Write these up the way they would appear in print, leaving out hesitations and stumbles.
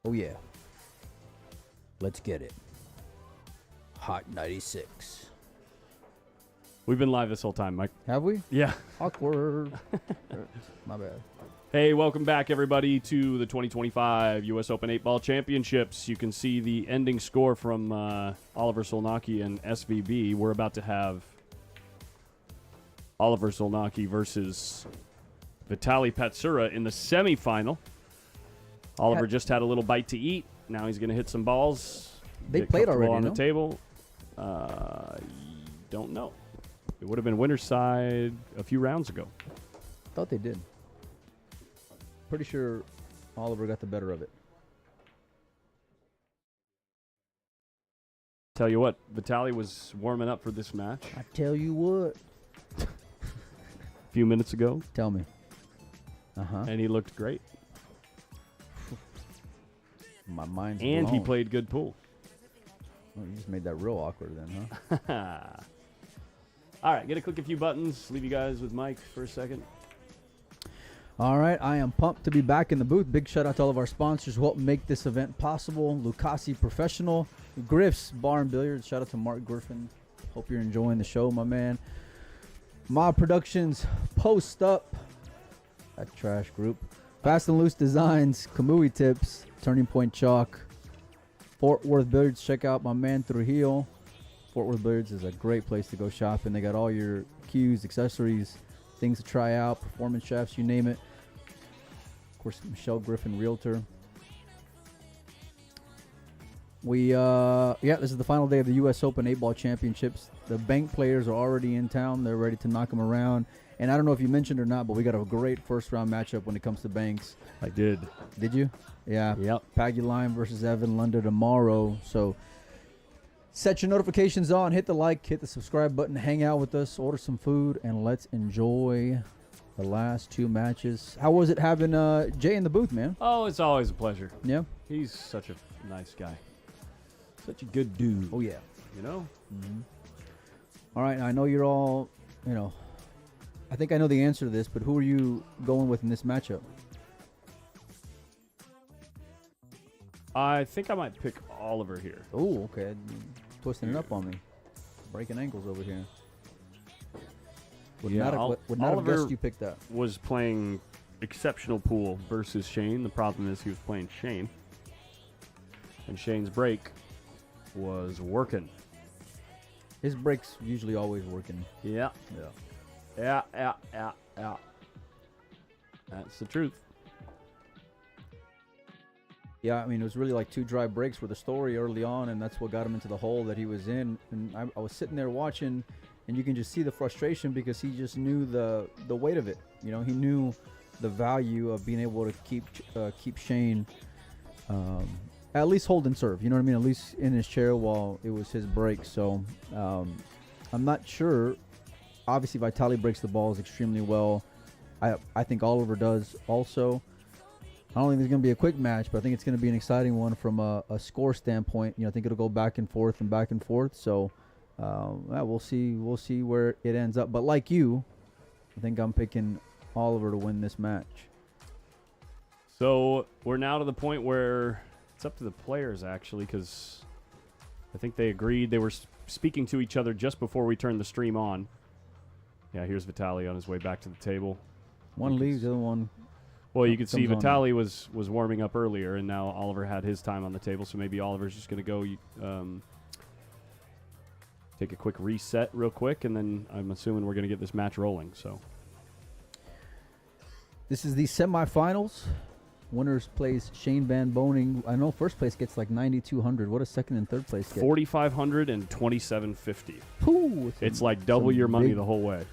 Oh, yeah. Let's get it. Hot 96. We've been live this whole time, Mike. Have we? Yeah. Awkward. My bad. Hey, welcome back, everybody, to the 2025 U.S. Open 8-Ball Championships. You can see the ending score from Oliver SZOLNOKI and SVB. We're about to have Oliver SZOLNOKI versus Vitaly Patsura in the semifinal. Oliver just had a little bite to eat. Now he's going to hit some balls. They played already, on no? the table. Don't know. It would have been winner's side a few rounds ago. Thought they did. Pretty sure Oliver got the better of it. Tell you what, Vitaly was warming up for this match I tell you what. a few minutes ago, Tell me. Uh-huh. and he looked great. My mind's And he blown. played good pool. Oh, you just made that real awkward then, huh? All right, gonna click a few buttons. Leave you guys with Mike for a second. All right, I am pumped to be back in the booth. Big shout out to all of our sponsors who helped make this event possible. Lucasi Professional, Griff's Bar and Billiards. Shout out to Mark Griffin. Hope you're enjoying the show, my man. Mob Productions, Post Up, that trash group. Fast and Loose Designs, Kamui Tips, Turning Point Chalk, Fort Worth Billiards. Check out my man Trujillo. Fort Worth Billiards is a great place to go shopping. They got all your cues, accessories, things to try out, performance shafts, you name it. Of course, Michelle Griffin, Realtor. This is the final day of the U.S. Open 8-Ball Championships. The bank players are already in town. They're ready to knock them around. And I don't know if you mentioned or not, but we got a great first-round matchup when it comes to banks. I did. Did you? Yeah. Yep. Paggy Lime versus Evan Lunda tomorrow. So set your notifications on, hit the like, hit the subscribe button, hang out with us, order some food, and let's enjoy the last two matches. How was it having Jay in the booth, man? Oh, it's always a pleasure. Yeah? He's such a nice guy. Such a good dude. Oh, yeah. You know? Mm-hmm. All right, I know you're all, I think I know the answer to this, but who are you going with in this matchup? I think I might pick Oliver here. Oh, okay. Twisting it up on me. Breaking ankles over here. Would not have Oliver guessed you picked that. was playing exceptional pool versus Shane. The problem is he was playing Shane. And Shane's break was working. His break's usually always working. Yeah. Yeah. Yeah. That's the truth. Yeah, I mean, it was really like two dry breaks were the story early on, and that's what got him into the hole that he was in. And I was sitting there watching, and you can just see the frustration because he just knew the weight of it. He knew the value of being able to keep Shane at least holding serve. You know what I mean? At least in his chair while it was his break. So I'm not sure. Obviously, Vitaly breaks the balls extremely well. I think Oliver does also. I don't think there's going to be a quick match, but I think it's going to be an exciting one from a score standpoint. I think it'll go back and forth. So we'll see. We'll see where it ends up. But like you, I think I'm picking Oliver to win this match. So we're now to the point where it's up to the players, actually, because I think they agreed. They were speaking to each other just before we turned the stream on. Yeah, here's Vitaly on his way back to the table. One leaves, the other one. Well, you could see comes on. Vitaly was warming up earlier, and now Oliver had his time on the table, so maybe Oliver's just going to go take a quick reset real quick, and then I'm assuming we're going to get this match rolling. So this is the semifinals. Winners plays Shane Van Boening. I know first place gets like 9,200. What does second and third place get? 4,500 and 2,750. Ooh, It's like double your money big- the whole way.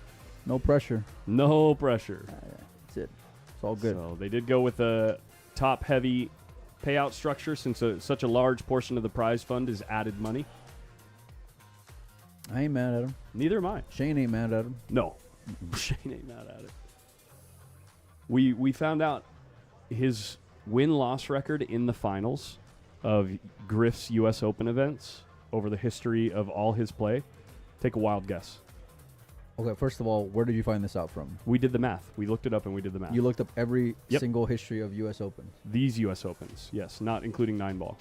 No pressure. No pressure. That's it. It's all good. So they did go with a top-heavy payout structure since such a large portion of the prize fund is added money. I ain't mad at him. Neither am I. Shane ain't mad at him. No. Shane ain't mad at it. We found out his win-loss record in the finals of Griff's U.S. Open events over the history of all his play. Take a wild guess. Okay, first of all, where did you find this out from? We did the math. We looked it up and we did the math. You looked up every single history of U.S. Opens. These U.S. Opens, yes, not including 9-ball.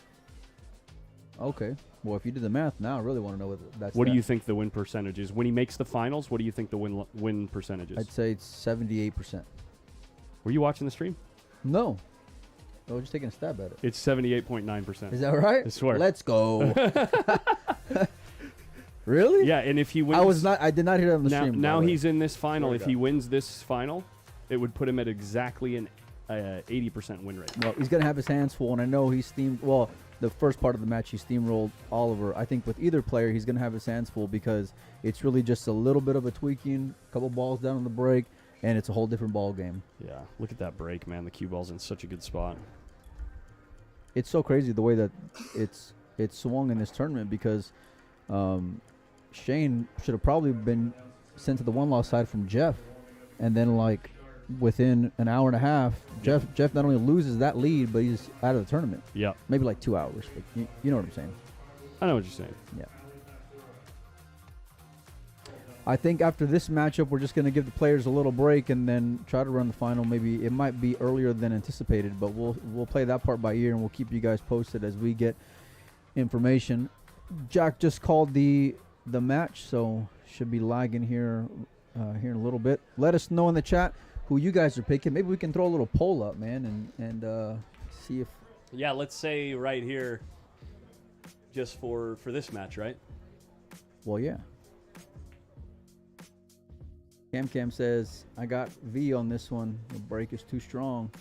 Okay. Well, if you did the math, now I really want to know what that's. What do you think the win percentage is when he makes the finals? What do you think the win percentage is? I'd say it's 78%. Were you watching the stream? No. I was just taking a stab at it. It's 78.9%. Is that right? I swear. Let's go. Really? Yeah, and if he wins, I did not hear that on the stream. Now he's in this final. Sorry, If he wins this final, it would put him at exactly an 80% win rate. Well, he's gonna have his hands full, and I know he's steamed. Well, the first part of the match, he steamrolled Oliver. I think with either player, he's gonna have his hands full because it's really just a little bit of a tweaking, a couple balls down on the break, and it's a whole different ball game. Yeah, look at that break, man. The cue ball's in such a good spot. It's so crazy the way that it's swung in this tournament because Shane should have probably been sent to the one-loss side from Jeff, and then like within an hour and a half, Jeff not only loses that lead, but he's out of the tournament. Yeah, maybe like 2 hours. But you know what I'm saying? I know what you're saying. Yeah. I think after this matchup, we're just going to give the players a little break and then try to run the final. Maybe it might be earlier than anticipated, but we'll play that part by ear, and we'll keep you guys posted as we get information. Jack just called the match, so should be lagging here in a little bit. Let us know in the chat who you guys are picking. Maybe we can throw a little poll up, man, and see if. Yeah, let's say right here, just for this match, right? Well, yeah. Cam says, I got V on this one. The break is too strong.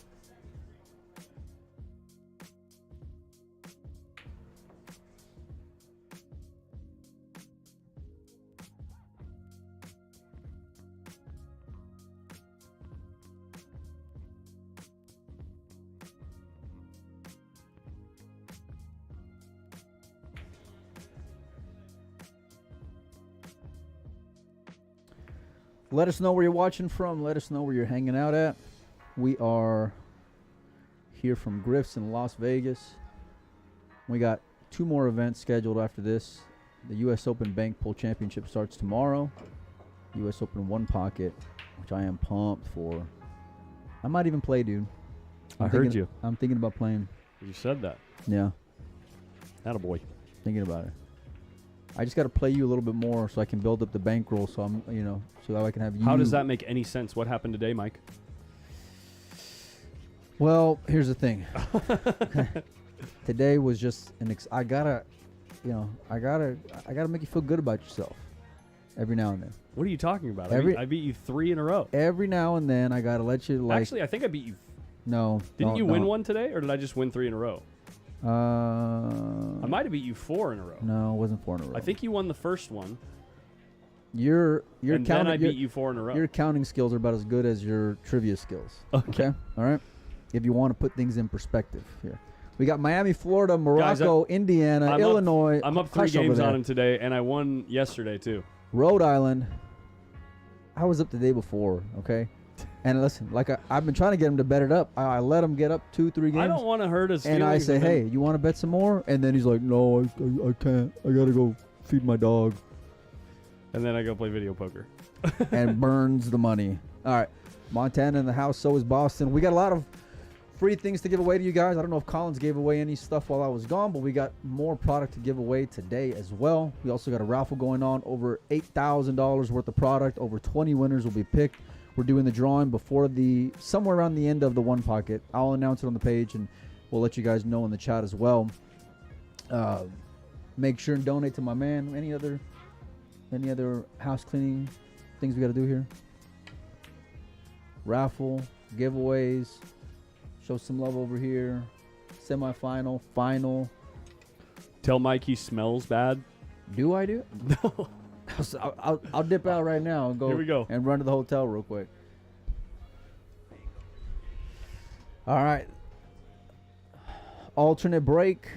Let us know where you're watching from. Let us know where you're hanging out at. We are here from Griff's in Las Vegas. We got 2 more events scheduled after this. The U.S. Open Bank Pool Championship starts tomorrow. U.S. Open One Pocket, which I am pumped for. I might even play, dude. I heard you. I'm thinking about playing. You said that. Yeah. Attaboy. Thinking about it. I just got to play you a little bit more so I can build up the bankroll. So I'm, so that I can have you. How does that make any sense? What happened today, Mike? Well, here's the thing. Today was just I gotta make you feel good about yourself every now and then. What are you talking about? I beat you 3 in a row. Every now and then I gotta let you like. Actually, I think I beat you. No. Didn't you win one today, or did I just win 3 in a row? I might have beat you 4 in a row. No, it wasn't 4 in a row. I think you won the first one. Your and then I beat you 4 in a row. Your counting skills are about as good as your trivia skills. Okay? All right? If you want to put things in perspective here. We got Miami, Florida, Morocco, Guys, Indiana, Illinois. I'm up 3 games on him today, and I won yesterday, too. Rhode Island. I was up the day before, okay? And listen, like I've been trying to get him to bet it up. I let him get up 2-3 games. I don't want to hurt his feelings. And I say, hey, you want to bet some more? And then he's like, no, I can't. I got to go feed my dog. And then I go play video poker. And burns the money. All right. Montana in the house. So is Boston. We got a lot of free things to give away to you guys. I don't know if Collins gave away any stuff while I was gone, but we got more product to give away today as well. We also got a raffle going on. Over $8,000 worth of product. Over 20 winners will be picked. We're doing the drawing before somewhere around the end of the One Pocket. I'll announce it on the page, and we'll let you guys know in the chat as well. Make sure and donate to my man. Any other house cleaning things we got to do here? Raffle, giveaways, show some love over here. Semi-final, final. Tell Mike he smells bad. Do I do? No. I'll dip out right now and go. Here we go. And run to the hotel real quick. All right. Alternate break.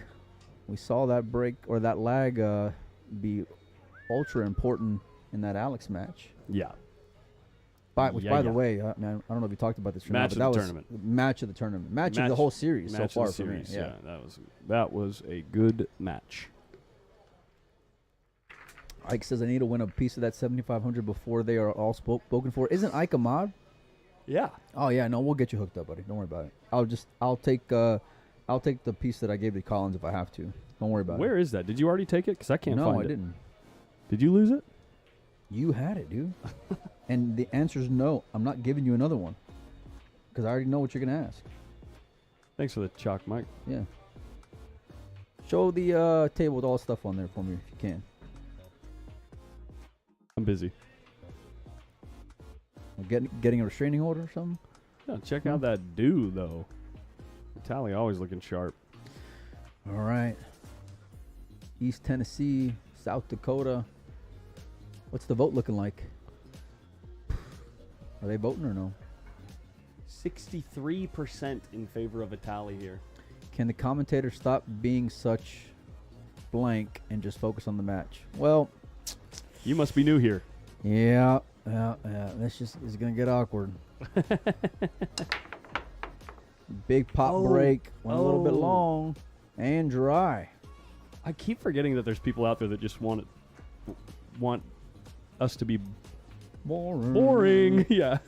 We saw that break or that lag be ultra important in that Alex match. Yeah. By the way, I don't know if you talked about this or not, but that was match of the tournament. Match of the whole series so far for me. Yeah, that was a good match. Ike says I need to win a piece of that 7,500 before they are all spoken for. Isn't Ike a mod? Yeah. Oh yeah, no, we'll get you hooked up, buddy. Don't worry about it. I'll take the piece that I gave to Collins if I have to. Don't worry about it. Where is that? Did you already take it? Because I can't find it. No, I didn't. Did you lose it? You had it, dude. And the answer is no. I'm not giving you another one because I already know what you're gonna ask. Thanks for the chalk, Mike. Yeah. Show the table with all the stuff on there for me if you can. I'm busy. Getting a restraining order or something? Yeah, check out that do, though. Tally always looking sharp. All right. East Tennessee, South Dakota. What's the vote looking like? Are they voting or no? 63% in favor of Italy here. Can the commentator stop being such blank and just focus on the match? Well, you must be new here. Yeah. This is gonna get awkward. Big pop break. Went a little bit long and dry. I keep forgetting that there's people out there that just want us to be boring. Yeah.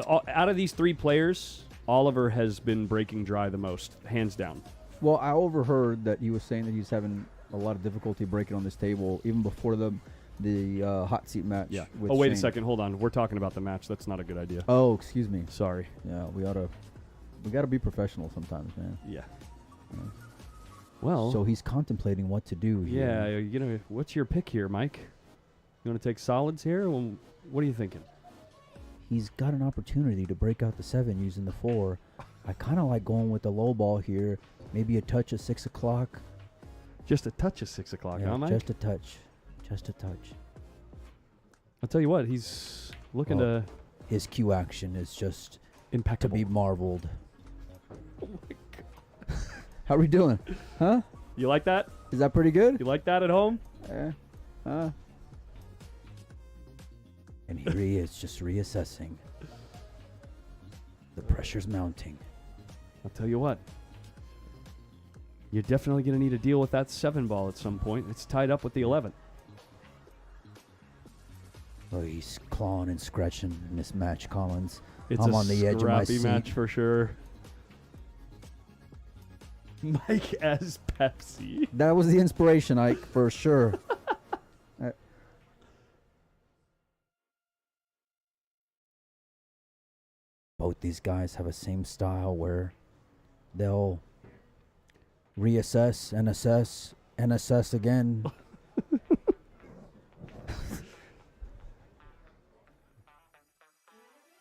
Out of these three players, Oliver has been breaking dry the most, hands down. Well, I overheard that he was saying that he's having a lot of difficulty breaking on this table, even before the hot seat match. Yeah. With Wait Shane. a second. Hold on. We're talking about the match. That's not a good idea. Oh, excuse me. Sorry. Yeah, we gotta be professional sometimes, man. Yeah. Well. So he's contemplating what to do here. Yeah. What's your pick here, Mike? You want to take solids here? Well, what are you thinking? He's got an opportunity to break out the 7 using the 4. I kind of like going with the low ball here. Maybe a touch at 6 o'clock. Just a touch of 6 o'clock, huh, Mike? Just a touch. Just a touch. I'll tell you what, he's looking to... His cue action is just impeccable. To be marveled. Oh, my God. How are we doing? Huh? You like that? Is that pretty good? You like that at home? Huh? And here he is, just reassessing. The pressure's mounting. I'll tell you what. You're definitely going to need to deal with that 7 ball at some point. It's tied up with the 11. Oh, he's clawing and scratching in this match, Collins. It's I'm on the edge of my seat. Match for sure. Mike as Pepsi. That was the inspiration, Ike, for sure. Both these guys have a same style where they'll reassess and assess and assess again.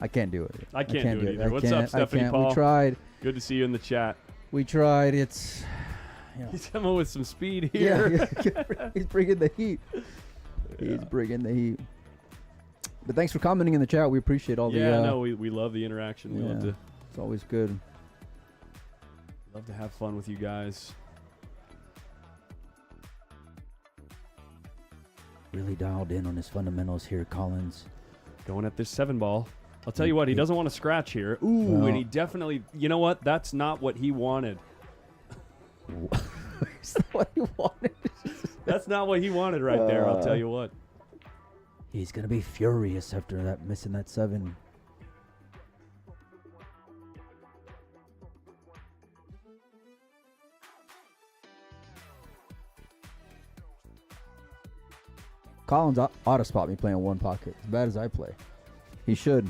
I can't do it. I can't do it either. What's up, Stephanie Paul? We tried. Good to see you in the chat. We tried. It's... He's coming with some speed here. Yeah, he's bringing the heat. Yeah. He's bringing the heat. But thanks for commenting in the chat. We appreciate all the... Yeah, no, we love the interaction. We love to... It's always good. Love to have fun with you guys. Really dialed in on his fundamentals here, Collins. Going at this 7 ball. I'll tell you what, he doesn't want to scratch here. Ooh, and he definitely... You know what? That's not what he wanted. Is that what he wanted? That's not what he wanted right there, I'll tell you what. He's going to be furious after that, missing that 7. Collins ought to spot me playing one pocket as bad as I play. He should.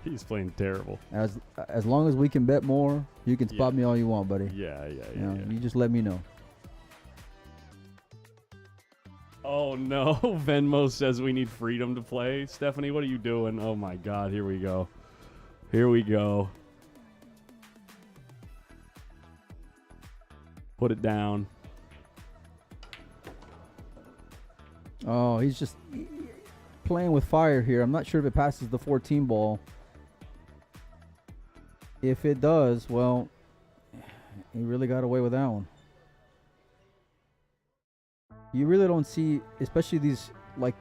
He's playing terrible. As long as we can bet more, you can spot me all you want, buddy. Yeah. You just let me know. Oh, no. Venmo says we need freedom to play. Stephanie, what are you doing? Oh, my God. Here we go. Here we go. Put it down. Oh, he's just playing with fire here. I'm not sure if it passes the 14 ball. If it does, well, he really got away with that one. You really don't see, especially these, like,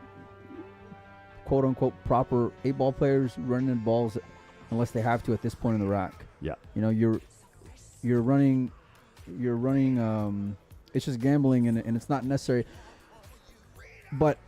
quote-unquote proper 8-ball players running balls unless they have to at this point in the rack. Yeah. You know, you're running you're running. It's just gambling, and it's not necessary. But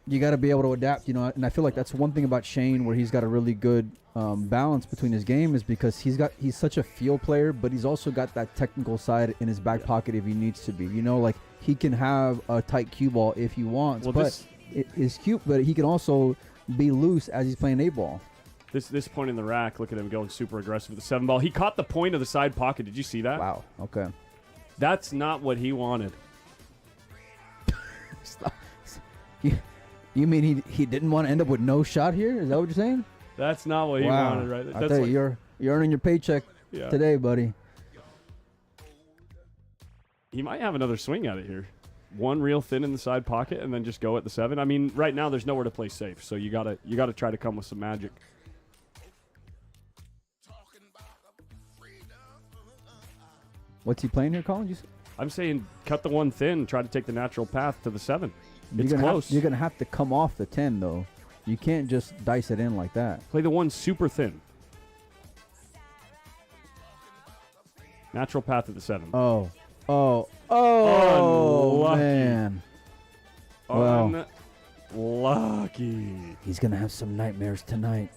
you got to be able to adapt, you know. And I feel like that's one thing about Shane, where he's got a really good balance between his game, is because he's such a feel player, but he's also got that technical side in his back pocket if he needs to be. You know, like he can have a tight cue ball if he wants, Well, but it is cute. But he can also be loose as he's playing 8-ball. This point in the rack, look at him going super aggressive with the 7-ball. He caught the point of the side pocket. Did you see that? Wow. Okay. That's not what he wanted. You mean he didn't want to end up with no shot here? Is that what you're saying? That's not what he wanted, right? I tell you, you're earning your paycheck today, buddy. He might have another swing at it here. One real thin in the side pocket, and then just go at the 7. I mean, right now there's nowhere to play safe, so you gotta try to come with some magic. What's he playing here, Colin? I'm saying cut the 1 thin, try to take the natural path to the 7. It's close. You're gonna have to come off the 10 though. You can't just dice it in like that. Play the 1 super thin. Natural path at the 7. Oh, Unlucky. man. Well, Unlucky. he's gonna have some nightmares tonight.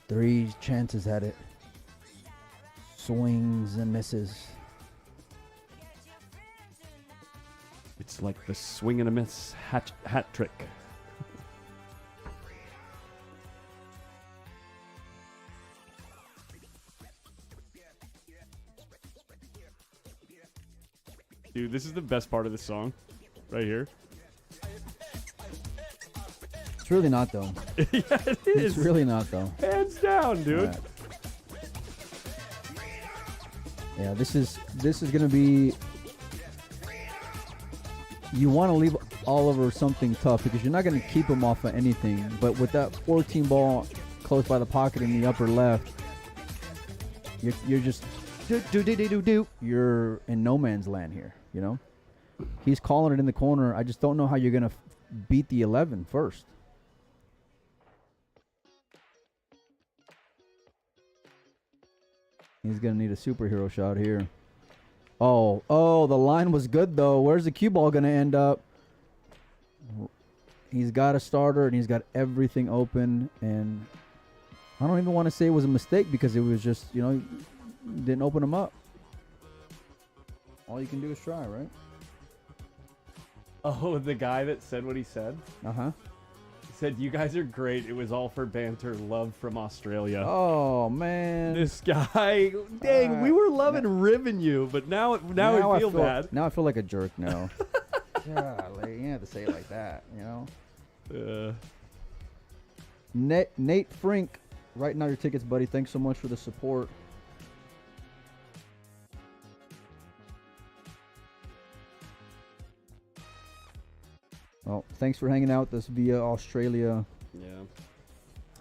3 chances at it. Swings and misses. It's like the swing and a miss hat trick. Dude, this is the best part of the song, right here. It's really not though. Yeah, it is. It's really not though. Hands down, dude. Right. Yeah, this is gonna be. You want to leave Oliver something tough because you're not going to keep him off of anything. But with that 14 ball close by the pocket in the upper left, you're just you're in no man's land here. You know, he's calling it in the corner. I just don't know how you're going to beat the 11 first. He's going to need a superhero shot here. Oh, the line was good, though. Where's the cue ball going to end up? He's got a starter, and he's got everything open. And I don't even want to say it was a mistake because it was just, you know, didn't open him up. All you can do is try, right? Oh, the guy that said what he said? Uh-huh. He said, "You guys are great. It was all for banter. Love from Australia." Oh, man. This guy, dang, we were loving ribbing you, but now I feel bad. Now I feel like a jerk now. Golly, you have to say it like that, you know? Nate Frink, writing out your tickets, buddy. Thanks so much for the support. Well, thanks for hanging out with us via Australia. Yeah.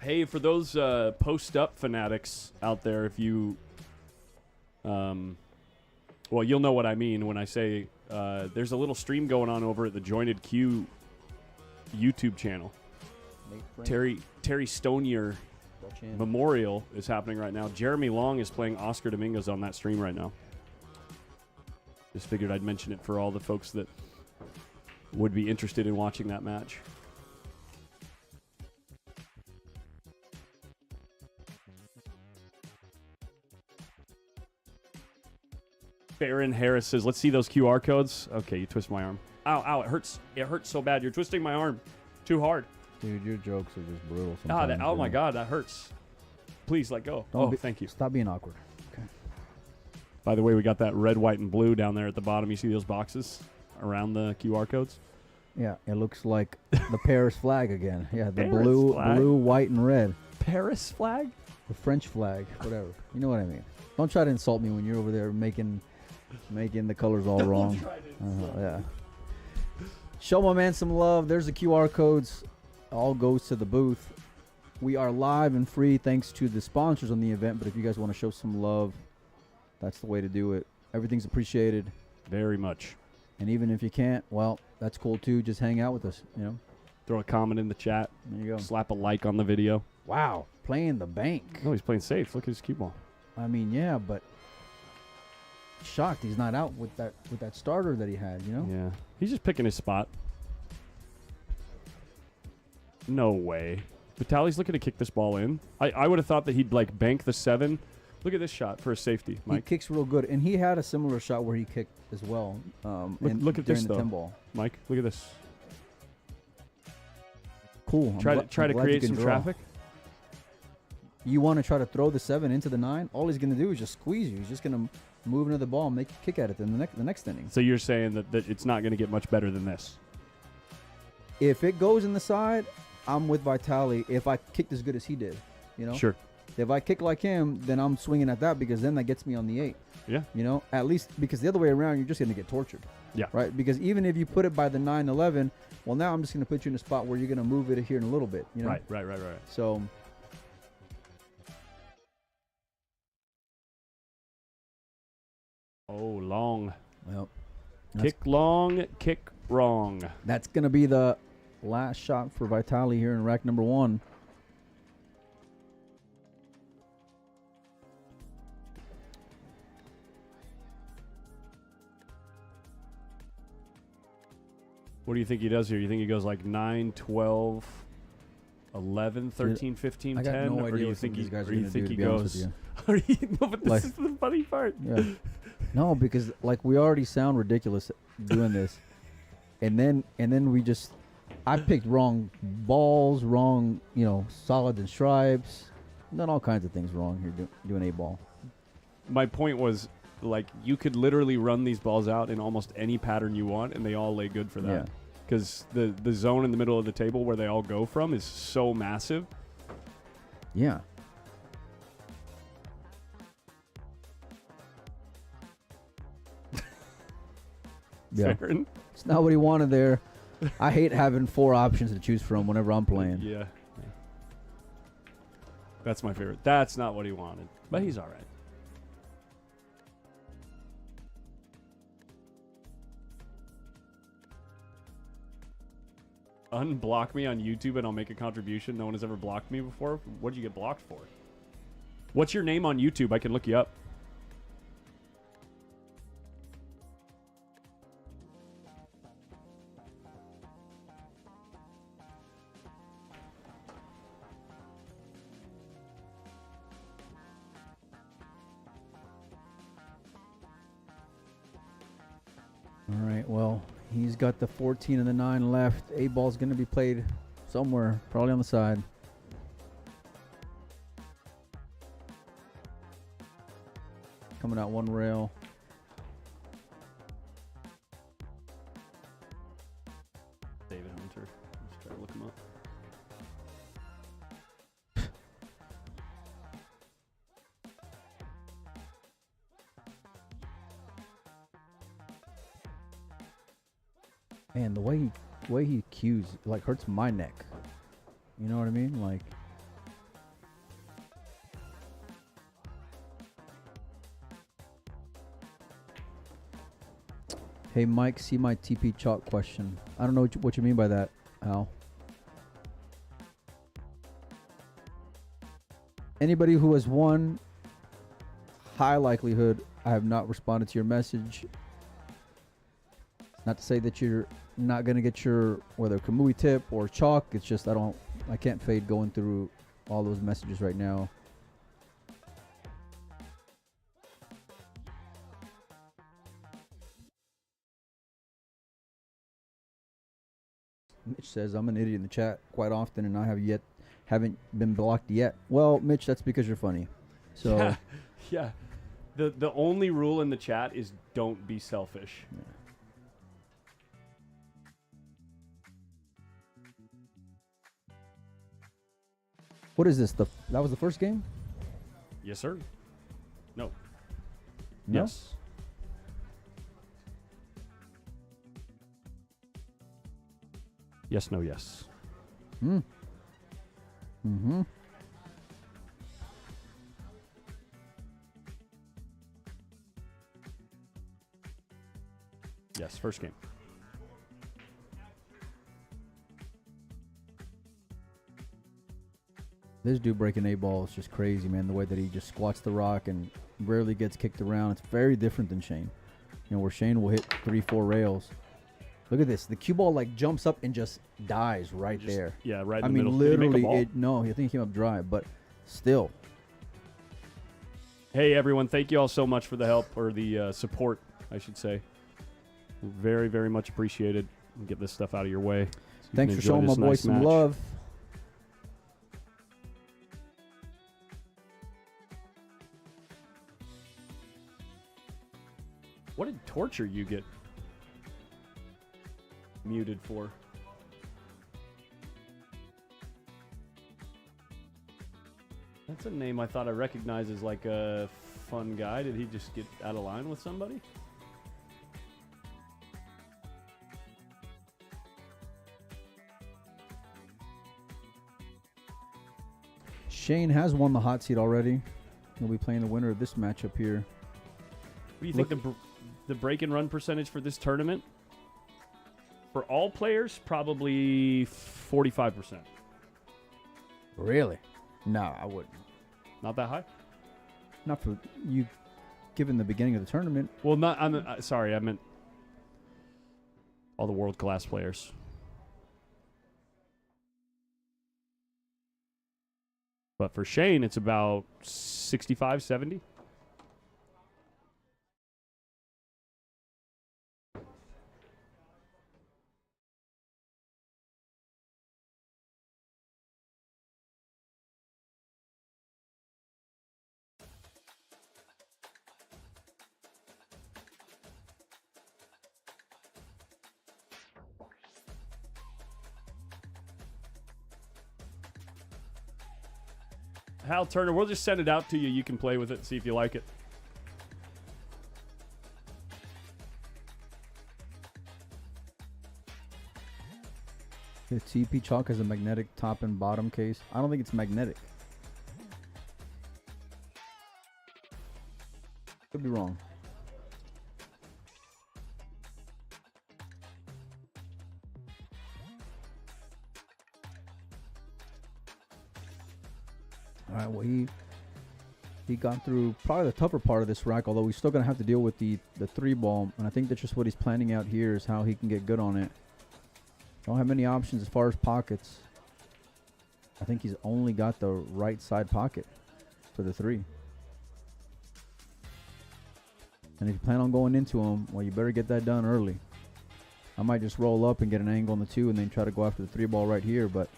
Hey, for those post-up fanatics out there, if you, well, you'll know what I mean when I say there's a little stream going on over at the Jointed Q YouTube channel. Terry Stonier Memorial is happening right now. Jeremy Long is playing Oscar Domingos on that stream right now. Just figured I'd mention it for all the folks that would be interested in watching that match. Baron Harris says, "Let's see those QR codes." Okay, you twist my arm. Ow, it hurts. It hurts so bad. You're twisting my arm too hard. Dude, your jokes are just brutal sometimes. Oh my God, that hurts. Please let go. Thank you. Stop being awkward. Okay. By the way, we got that red, white, and blue down there at the bottom. You see those boxes around the QR codes? Yeah, it looks like the Paris flag again. Yeah, the Paris blue, flag? white, and red. Paris flag? The French flag, whatever. You know what I mean. Don't try to insult me when you're over there making the colors all wrong. Yeah. Show my man some love. There's the QR codes. All goes to the booth. We are live and free thanks to the sponsors on the event, but if you guys want to show some love, that's the way to do it. Everything's appreciated. Very much. And even if you can't, well, that's cool too. Just hang out with us, you know. Throw a comment in the chat. There you go. Slap a like on the video. Wow, playing the bank. No, he's playing safe. Look at his cue ball. I mean, yeah, but shocked he's not out with that starter that he had. You know. Yeah. He's just picking his spot. No way. Vitali's looking to kick this ball in. I would have thought that he'd like bank the 7. Look at this shot for a safety, Mike. He kicks real good, and he had a similar shot where he kicked as well. Look at this the though, 10 ball. Mike. Look at this. Cool. Try to create some traffic. You want to try to throw the 7 into the 9? All he's going to do is just squeeze you. He's just going to move into the ball and make a kick at it in the next inning. So you're saying that it's not going to get much better than this? If it goes in the side, I'm with Vitali. If I kicked as good as he did, you know. Sure. If I kick like him, then I'm swinging at that because then that gets me on the 8. Yeah. You know, at least because the other way around, you're just going to get tortured. Yeah. Right? Because even if you put it by the 9-11, well, now I'm just going to put you in a spot where you're going to move it here in a little bit. You know? Right. So. Oh, long. Well. Kick long, kick wrong. That's going to be the last shot for Vitali here in rack number 1. What do you think he does here? You think he goes like 9, 12, 11, 13, 15, I got 10? no Or do idea you what some think of these guys are or you gonna think do, he to be honest with goes? you. No, but this Like- is the funny part. Yeah. No, because like we already sound ridiculous doing this, and then we just, I picked wrong balls, wrong solids and stripes, done all kinds of things wrong here doing a ball. My point was, like, you could literally run these balls out in almost any pattern you want, and they all lay good for that. Yeah. Because the zone in the middle of the table where they all go from is so massive. Yeah. Yeah. Farron? It's not what he wanted there. I hate having 4 options to choose from whenever I'm playing. Yeah. That's my favorite. That's not what he wanted, but he's all right. Unblock me on YouTube and I'll make a contribution. No one has ever blocked me before. What did you get blocked for? What's your name on YouTube? I can look you up. All right, well, he's got the 14 and the 9 left. A ball's going to be played somewhere, probably on the side. Coming out one rail. David Hunter. Let's try to look him up. Man, the way he cues like hurts my neck. You know what I mean? Like, hey Mike, see my TP chalk question. I don't know what you mean by that, Al. Anybody who has won, high likelihood I have not responded to your message. Not to say that you're not gonna get your whether Kamui tip or chalk. It's just I can't fade going through all those messages right now. Mitch says I'm an idiot in the chat quite often, and I haven't been blocked yet. Well, Mitch, that's because you're funny. So yeah. The only rule in the chat is don't be selfish. Yeah. What is this? That was the first game? Yes, sir. No. No? Yes. Yes, no, yes. Mm-hmm. Yes, first game. This dude breaking A ball is just crazy, man. The way that he just squats the rock and rarely gets kicked around. It's very different than Shane. You know, where Shane will hit 3-4 rails. Look at this. The cue ball like jumps up and just dies right there. Yeah, right in I the mean, middle. Did he make a literally, ball? no, I think he came up dry, but still. Hey, everyone. Thank you all so much for the help, or the support, I should say. Very, very much appreciated. Get this stuff out of your way. So you Thanks can for enjoy showing my this boy nice some match. love. What did torture you get muted for? That's a name I thought I recognized as like a fun guy. Did he just get out of line with somebody? Shane has won the hot seat already. He'll be playing the winner of this matchup here. What do you think the break and run percentage for this tournament? For all players, probably 45%. Really? No, I wouldn't. Not that high? Not for you, given the beginning of the tournament. Well, not. Sorry, I meant all the world class players. But for Shane, it's about 65, 70. Hal Turner, we'll just send it out to you. You can play with it and see if you like it. The TP Chalk has a magnetic top and bottom case. I don't think it's magnetic. Could be wrong. All right, well, he got through probably the tougher part of this rack, although he's still going to have to deal with the 3-ball, and I think that's just what he's planning out here is how he can get good on it. Don't have many options as far as pockets. I think he's only got the right side pocket for the 3. And if you plan on going into him, well, you better get that done early. I might just roll up and get an angle on the 2 and then try to go after the 3-ball right here, but...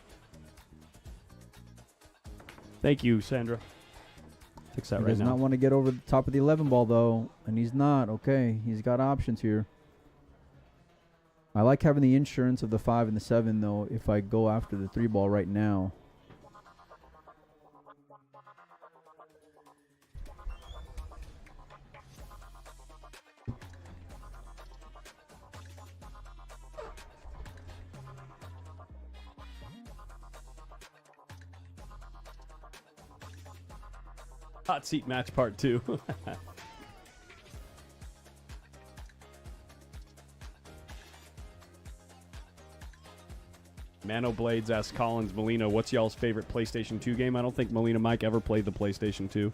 Thank you, Sandra. Fix that He right does now. not want to get over the top of the 11-ball, though, and he's not. Okay, he's got options here. I like having the insurance of the 5 and the 7, though, if I go after the 3-ball right now. Hot seat match part 2. Mano Blades asks Collins Molina, what's y'all's favorite PlayStation 2 game? I don't think Molina Mike ever played the PlayStation 2.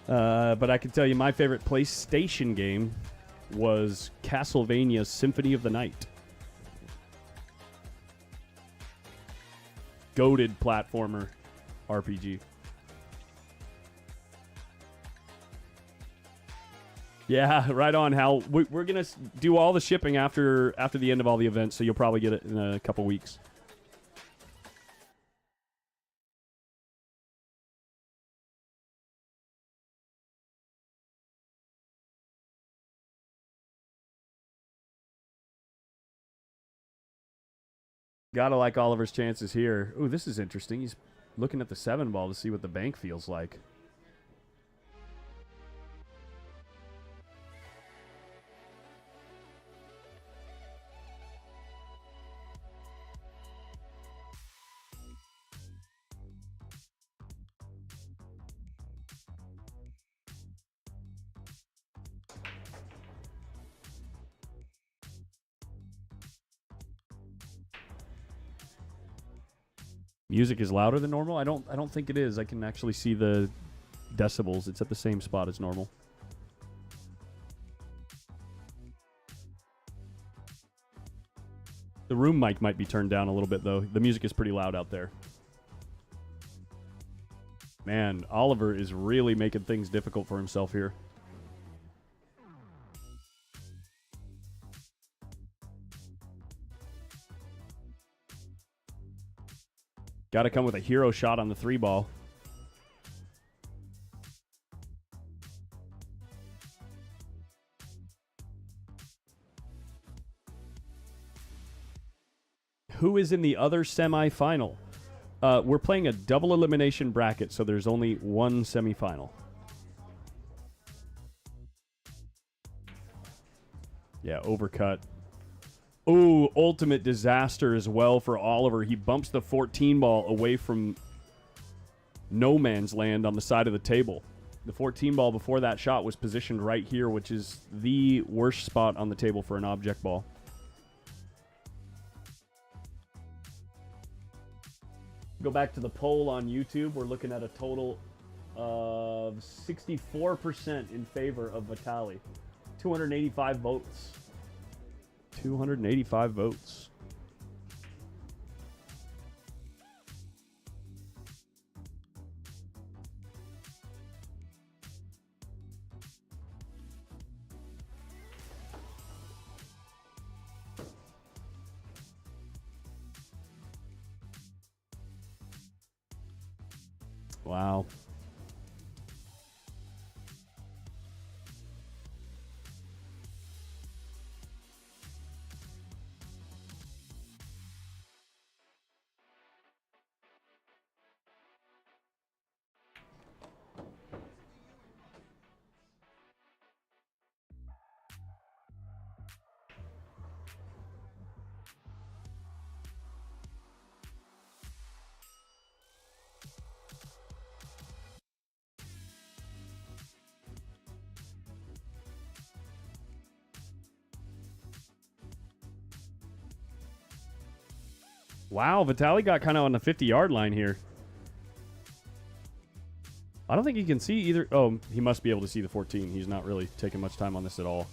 But I can tell you my favorite PlayStation game was Castlevania Symphony of the Night. Goated platformer RPG. Yeah, right on, Hal. We're going to do all the shipping after the end of all the events, so you'll probably get it in a couple weeks. Gotta like Oliver's chances here. Ooh, this is interesting. He's looking at the 7-ball to see what the bank feels like. Music is louder than normal. I don't think it is. I can actually see the decibels. It's at the same spot as normal. The room mic might be turned down a little bit, though. The music is pretty loud out there. Man, Oliver is really making things difficult for himself here. Got to come with a hero shot on the 3-ball. Who is in the other semifinal? We're playing a double elimination bracket, so there's only one semifinal. Yeah, overcut. Ooh, ultimate disaster as well for Oliver. He bumps the 14 ball away from no man's land on the side of the table. The 14 ball before that shot was positioned right here, which is the worst spot on the table for an object ball. Go back to the poll on YouTube. We're looking at a total of 64% in favor of Vitaly. 285 votes. 285 votes. Wow. Wow, Vitaly got kind of on the 50-yard line here. I don't think he can see either. Oh, he must be able to see the 14. He's not really taking much time on this at all.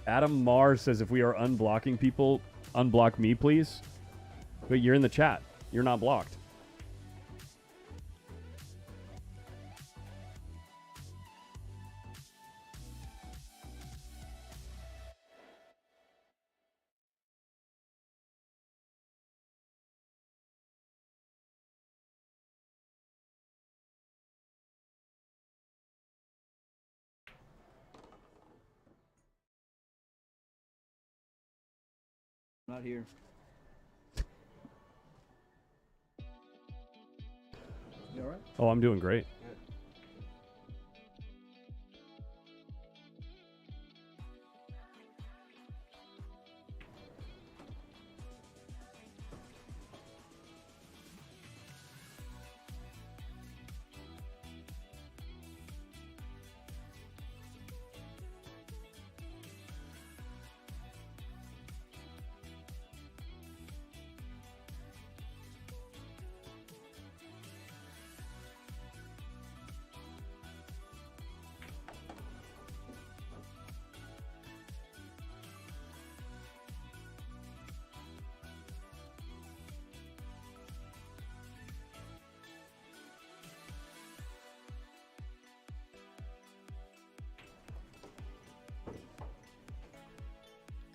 Adam Marr says, if we are unblocking people, unblock me, please. But you're in the chat. You're not blocked. Not here. You all right? Oh, I'm doing great.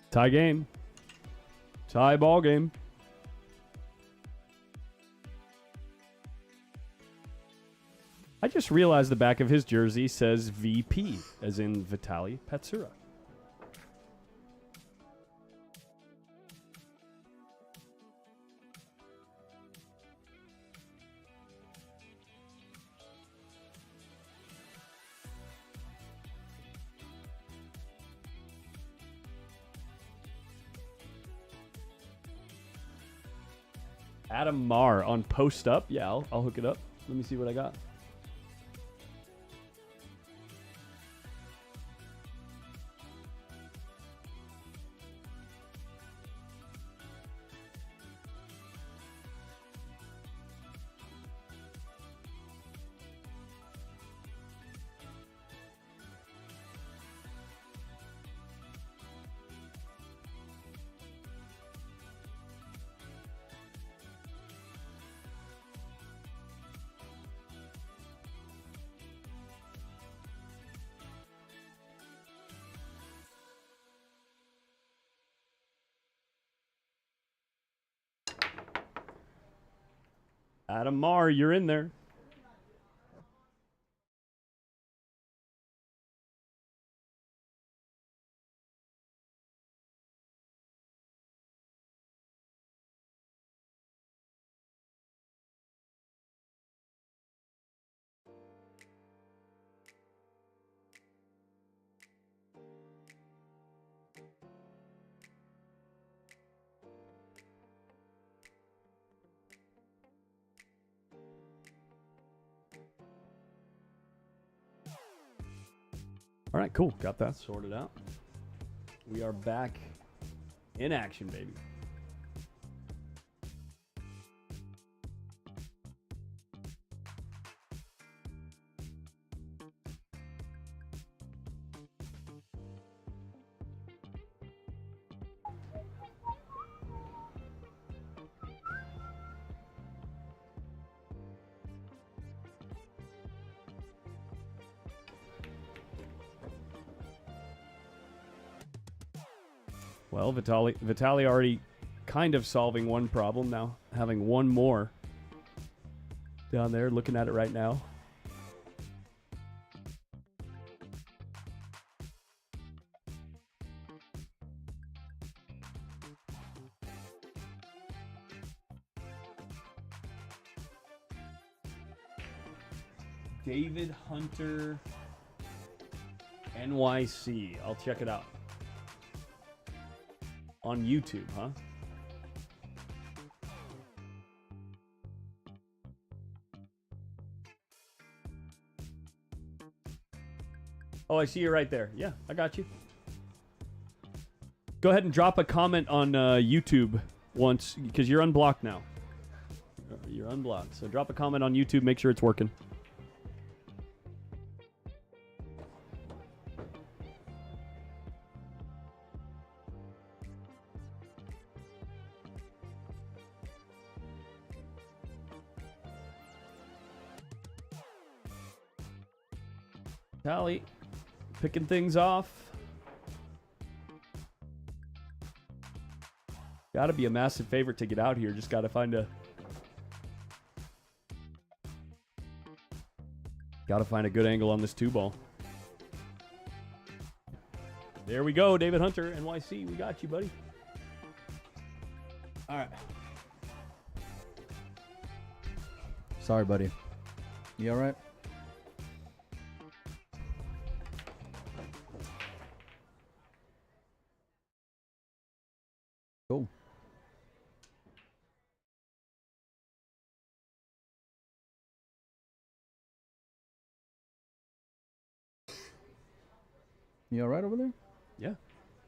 Tie game. Tie ball game. I just realized the back of his jersey says VP, as in Vitaly Patsura. Adam Marr on post up. Yeah, I'll hook it up. Let me see what I got. Adam Marr, you're in there. All right, cool. Got that sorted out. We are back in action, baby. Well, Vitaly already kind of solving one problem now, having one more down there, looking at it right now. David Hunter NYC. I'll check it out. On YouTube, huh? Oh, I see you right there. Yeah, I got you. Go ahead and drop a comment on YouTube once, because you're unblocked now. You're unblocked. So drop a comment on YouTube, make sure it's working. Tally, picking things off. Got to be a massive favorite to get out here. Just got to find a good angle on this two ball. There we go, David Hunter, NYC. We got you, buddy. All right. Sorry, buddy. You all right? Cool. You all right over there? Yeah.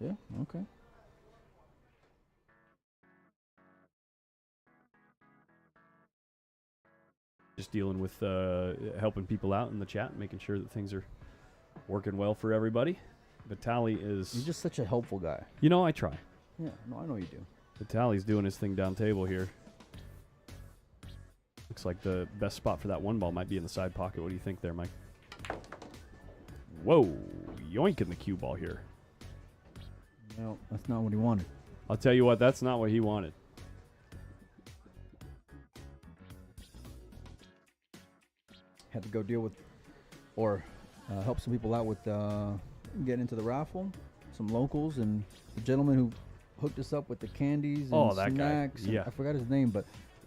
Yeah? Okay. Just dealing with helping people out in the chat, making sure that things are working well for everybody. Vitaly is... You're just such a helpful guy. You know, I try. Yeah, no, I know you do. Vitaly's doing his thing down table here. Looks like the best spot for that one ball might be in the side pocket. What do you think there, Mike? Whoa, yoinking the cue ball here. No, that's not what he wanted. I'll tell you what, that's not what he wanted. Had to go deal with, or help some people out with getting into the raffle. Some locals and the gentleman who hooked us up with the candies and that snacks. guy. Yeah. I forgot his name, but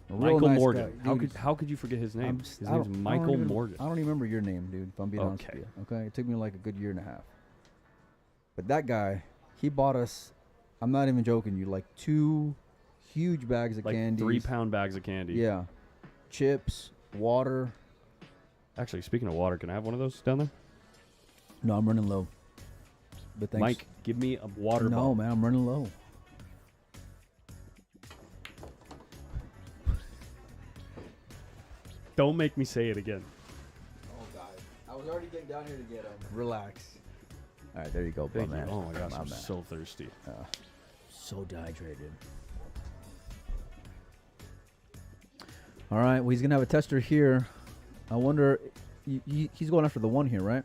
a Michael real nice Morgan. guy. How could you forget his name? His I name's Michael Morgan. I don't even remember your name, dude, if I'm being honest with you. Okay? It took me like a good year and a half. But that guy, he bought us, I'm not even joking you, like 2 huge bags of like candies. 3-pound bags of candy. Yeah. Chips, water. Actually, speaking of water, can I have one of those down there? No, I'm running low. But thanks. Mike, give me a water bottle. No, man, I'm running low. Don't make me say it again. Oh, God. I was already getting down here to get them. Relax. All right, there you go, Thank you. man. Oh, my gosh, My I'm man. so thirsty. So dehydrated. All right, well, he's going to have a tester here. I wonder, he's going after the 1 here, right?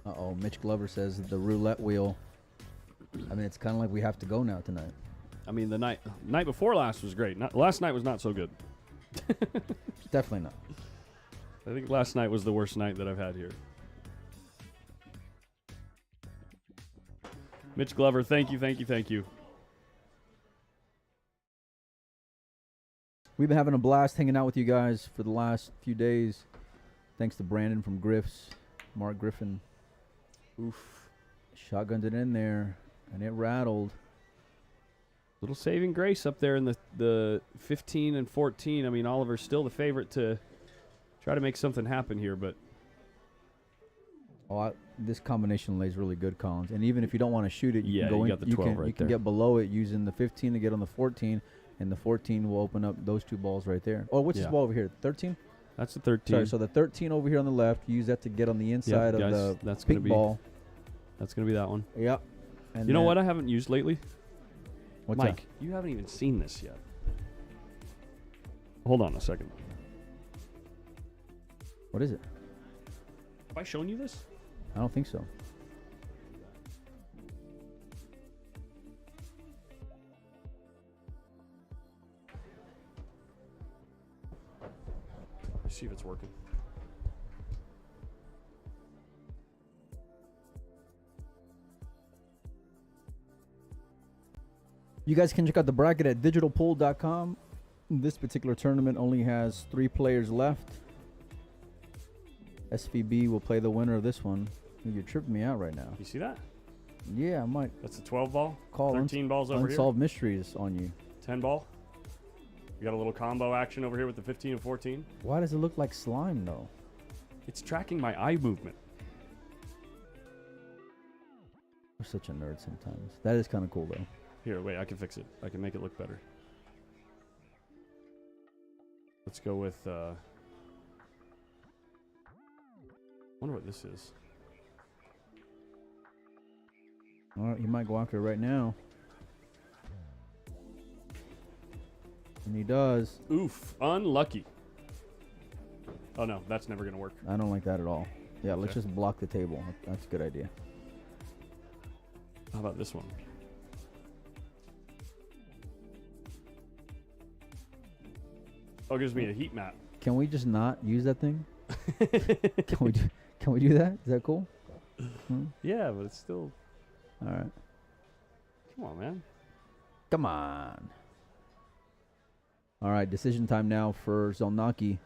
Uh-oh, Mitch Glover says the roulette wheel. I mean, it's kind of like we have to go now tonight. I mean, the night before last was great. Last night was not so good. Definitely not. I think last night was the worst night that I've had here. Mitch Glover, thank you, thank you, thank you. We've been having a blast hanging out with you guys for the last few days. Thanks to Brandon from Griff's, Mark Griffin. Oof. Shotgunned it in there, and it rattled. Little saving grace up there in the 15 and 14. I mean, Oliver's still the favorite to try to make something happen here, but... This combination lays really good, Collins. And even if you don't want to shoot it, you can go you got the 12 right you can there. get below it using the 15 to get on the 14, and the 14 will open up those two balls right there. Oh, what's this ball over here? 13? That's the 13. Sorry, so the 13 over here on the left, use that to get on the inside of the pink ball. That's going to be that one. Yep. And you know what I haven't used lately? What's Mike, that? you haven't even seen this yet. Hold on a second. What is it? Have I shown you this? I don't think so. Let's see if it's working. You guys can check out the bracket at digitalpool.com. This particular tournament only has 3 players left. SVB will play the winner of this one. You're tripping me out right now. You see that? Yeah, I might That's a 12 ball. call 13 balls over unsolved mysteries on you. here. 10 ball. You got a little combo action over here with the 15 and 14. Why does it look like slime, though? It's tracking my eye movement. We're such a nerd sometimes. That is kind of cool, though. Here, wait, I can fix it. I can make it look better. Let's go with, wonder what this is. All right, he might go after it right now. And he does. Oof, unlucky. Oh no, that's never gonna work. I don't like that at all. Yeah, let's Okay. just block the table. That's a good idea. How about this one? Oh, it gives me a heat map. Can we just not use that thing? Can we do that? Is that cool? Yeah, but it's still... All right. Come on, man. Come on. All right, decision time now for SZOLNOKI.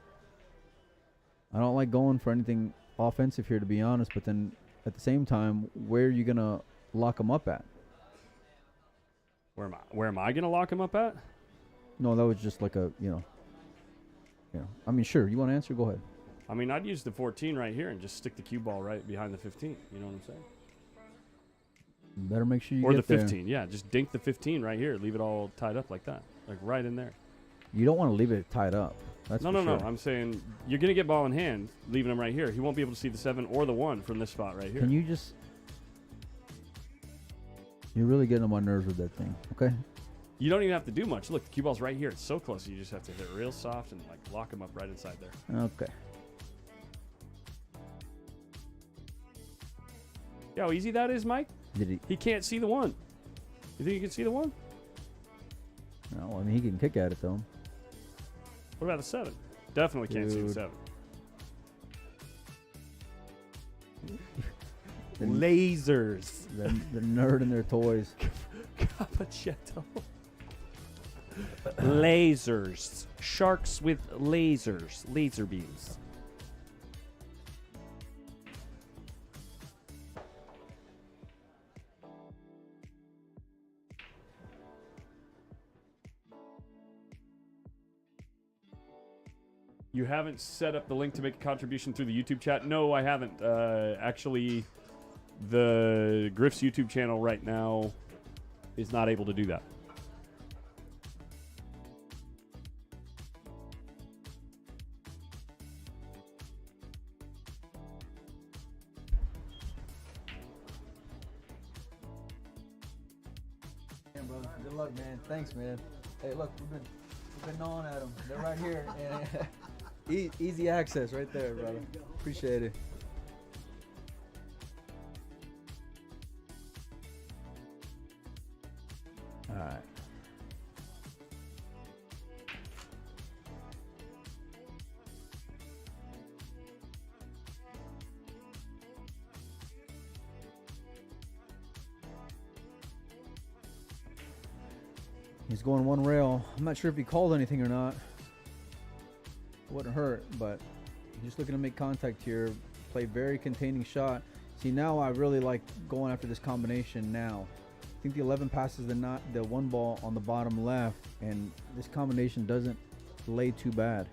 I don't like going for anything offensive here, to be honest, but then at the same time, where are you going to lock him up at? Where am I going to lock him up at? No, that was just like a, I mean, sure, you want to answer? Go ahead. I mean, I'd use the 14 right here and just stick the cue ball right behind the 15. You know what I'm saying? You better make sure you or get the there. 15, yeah. Just dink the 15 right here. Leave it all tied up like that. Like right in there. You don't want to leave it tied up. That's No. I'm saying you're going to get ball in hand, leaving him right here. He won't be able to see the 7 or the 1 from this spot right here. Can you just... You're really getting on my nerves with that thing, okay? You don't even have to do much. Look, the cue ball's right here. It's so close. You just have to hit it real soft and like lock him up right inside there. Okay. Yeah, how easy that is, Mike? Did he... He can't see the 1. You think he can see the 1? No, I mean, he can kick at it, though. What about the 7? Definitely can't see the Dude. 7. Lasers. The nerd and their toys. Cappuccetto. Lasers. Sharks with lasers. Laser beams. You haven't set up the link to make a contribution through the YouTube chat? No, I haven't. Actually, the Griff's YouTube channel right now is not able to do that. Yeah, brother. Good luck, man. Thanks, man. Hey, look, we've been gnawing at them. They're right here. Easy access right there, brother. Appreciate it. All right. He's going one rail. I'm not sure if he called anything or not. It wouldn't hurt, but he's just looking to make contact here. Play very containing shot. See, now I really like going after this combination now. I think the 11 passes the one ball on the bottom left, and this combination doesn't lay too bad.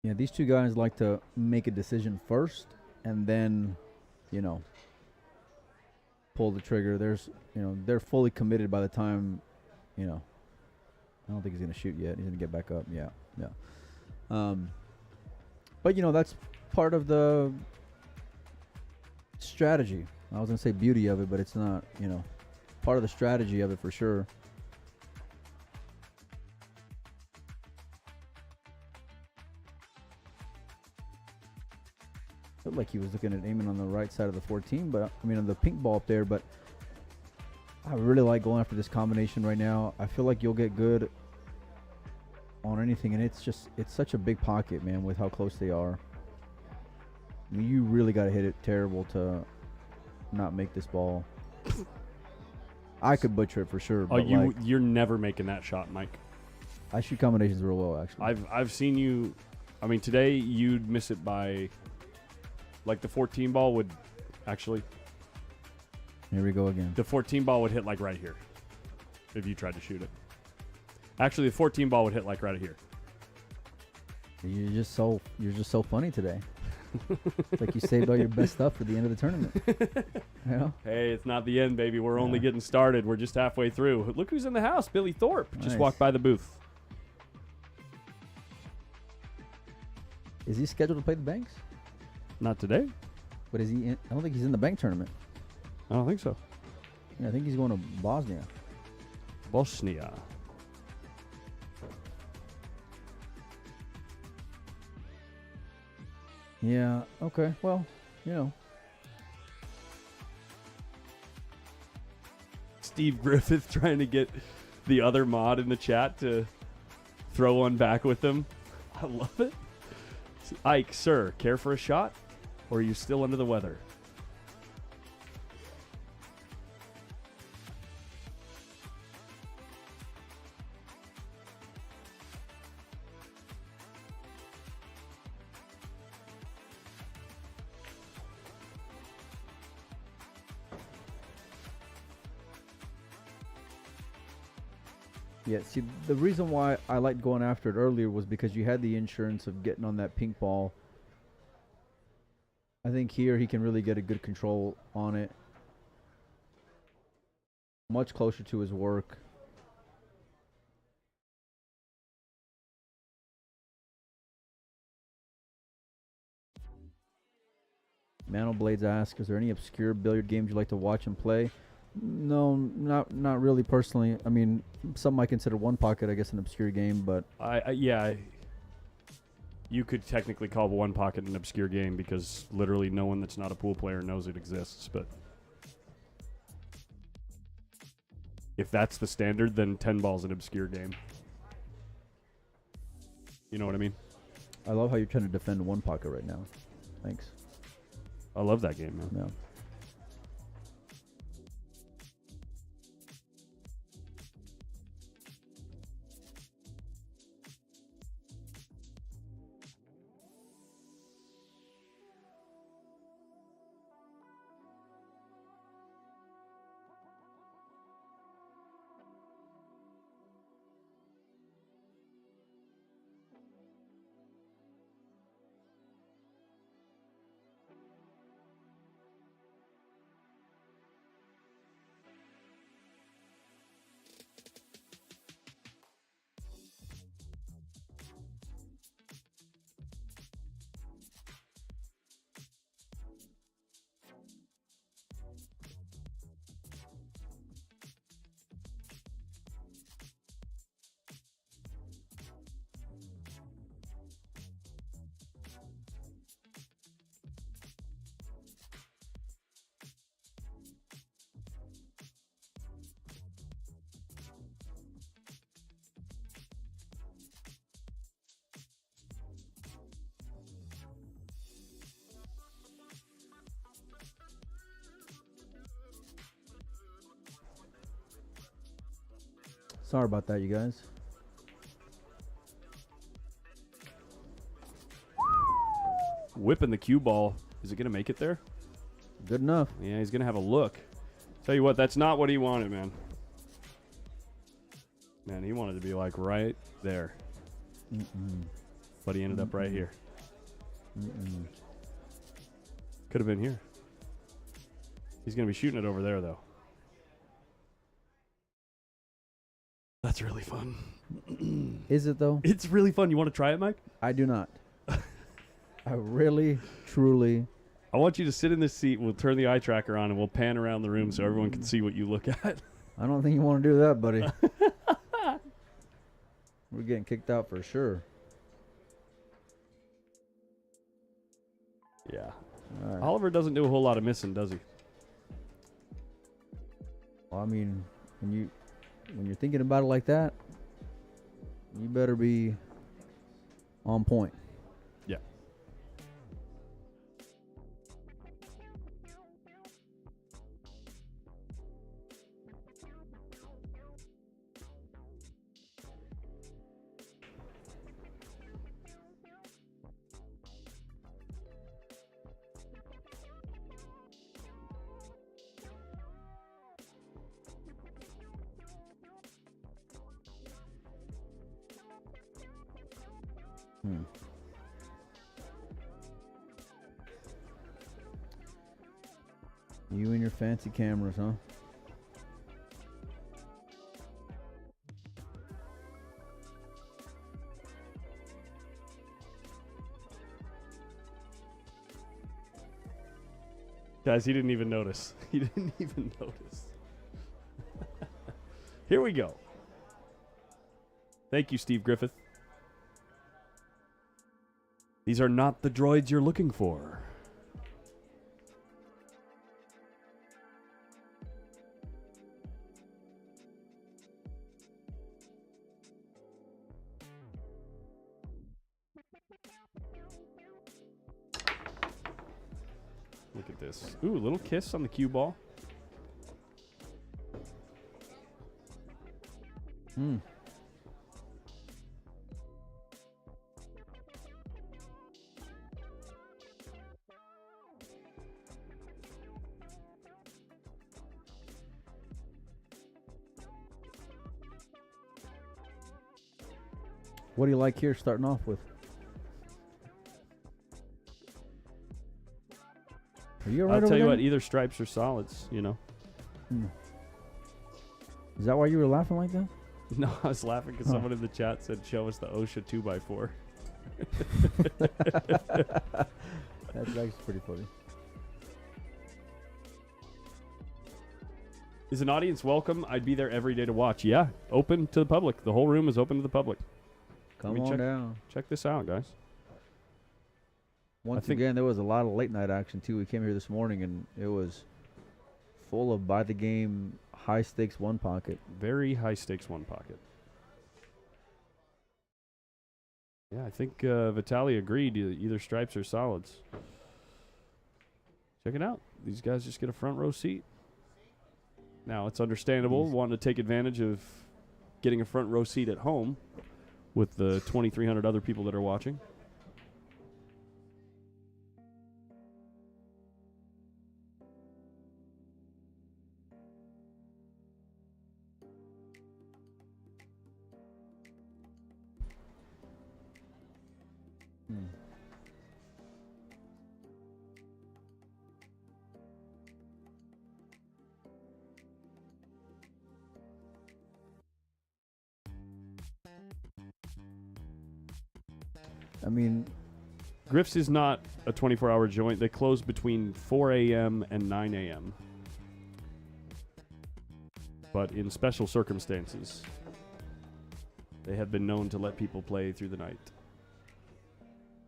Yeah, these two guys like to make a decision first and then, pull the trigger. They're fully committed by the time, I don't think he's going to shoot yet. He's going to get back up. Yeah. But, that's part of the strategy. I was going to say beauty of it, but it's not, part of the strategy of it for sure. Looked like he was looking at aiming on the right side of the 14, but on the pink ball up there. But I really like going after this combination right now. I feel like you'll get good on anything, and it's such a big pocket, man, with how close they are. You really got to hit it terrible to not make this ball. I could butcher it for sure. Oh, you're never making that shot, Mike. I shoot combinations real well, actually. I've seen you. Today you'd miss it by. Like the 14 ball would actually. Here we go again. The 14 ball would hit like right here if you tried to shoot it. Actually, the 14 ball would hit like right here. You're just so funny today. It's like you saved all your best stuff for the end of the tournament. Hey, it's not the end, baby. We're only getting started. We're just halfway through. Look who's in the house. Billy Thorpe just walked by the booth. Is he scheduled to play the Banks? Not today. But is he in? I don't think he's in the bank tournament. I don't think so. Yeah, I think he's going to Bosnia. Yeah, okay. Well, Steve Griffith trying to get the other mod in the chat to throw one back with him. I love it. Ike, sir, care for a shot? Or are you still under the weather? Yeah, see, the reason why I liked going after it earlier was because you had the insurance of getting on that pink ball. I think here he can really get a good control on it. Much closer to his work. Mano Blades asks, is there any obscure billiard games you like to watch and play? No, not really personally. Some might consider One Pocket, I guess, an obscure game, but you could technically call One Pocket an obscure game because literally no one that's not a pool player knows it exists. But if that's the standard, then 10 ball's an obscure game. You know what I mean? I love how you're trying to defend One Pocket right now. Thanks. I love that game, man. Yeah. Sorry about that, you guys. Whipping the cue ball. Is it going to make it there? Good enough. Yeah, he's going to have a look. Tell you what, that's not what he wanted, man. Man, he wanted to be like right there. But he ended up right here. Could have been here. He's going to be shooting it over there, though. That's really fun. Is it, though? It's really fun. You want to try it, Mike? I do not. I really, truly... I want you to sit in this seat. We'll turn the eye tracker on, and we'll pan around the room so everyone can see what you look at. I don't think you want to do that, buddy. We're getting kicked out for sure. Yeah. All right. Oliver doesn't do a whole lot of missing, does he? Well, I mean, when you're thinking about it like that, you better be on point. Yeah. You and your fancy cameras, huh? Guys, he didn't even notice. He didn't even notice. Here we go. Thank you, Steve Griffith. These are not the droids you're looking for. Look at this. Ooh, a little kiss on the cue ball. What do you like here starting off with? Are you all right I'll over tell you there? what, either stripes or solids, you know. Is that why you were laughing like that? No, I was laughing because someone in the chat said, show us the OSHA 2x4. That's actually pretty funny. Is an audience welcome? I'd be there every day to watch. Yeah, open to the public. The whole room is open to the public. Come on down. Check this out, guys. Once again, there was a lot of late night action too. We came here this morning and it was full of by the game, high stakes one pocket. Very high stakes one pocket. Yeah, I think Vitaly agreed. Either stripes or solids. Check it out. These guys just get a front row seat. Now, it's understandable wanting to take advantage of getting a front row seat at home with the 2,300 other people that are watching. I mean, Griff's is not a 24-hour joint. They close between 4 a.m. and 9 a.m. But in special circumstances, they have been known to let people play through the night,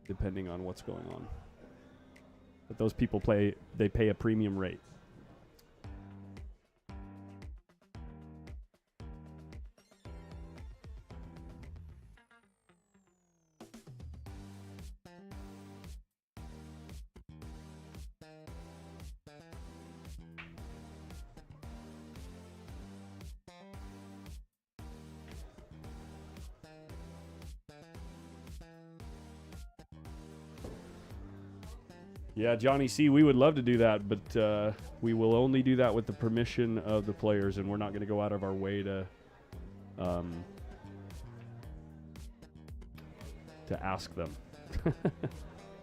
depending on what's going on. But those people pay a premium rate. Yeah, Johnny C., we would love to do that, but we will only do that with the permission of the players, and we're not going to go out of our way to ask them.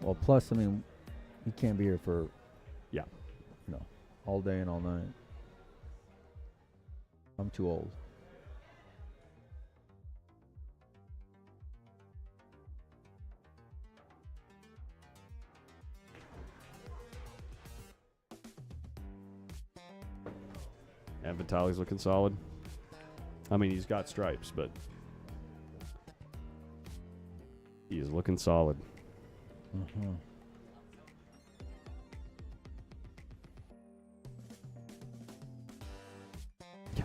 Well, plus, I mean, he can't be here for, Yeah. you know, all day and all night. I'm too old. And Vitali's looking solid. I mean, he's got stripes, but he is looking solid. Mm-hmm.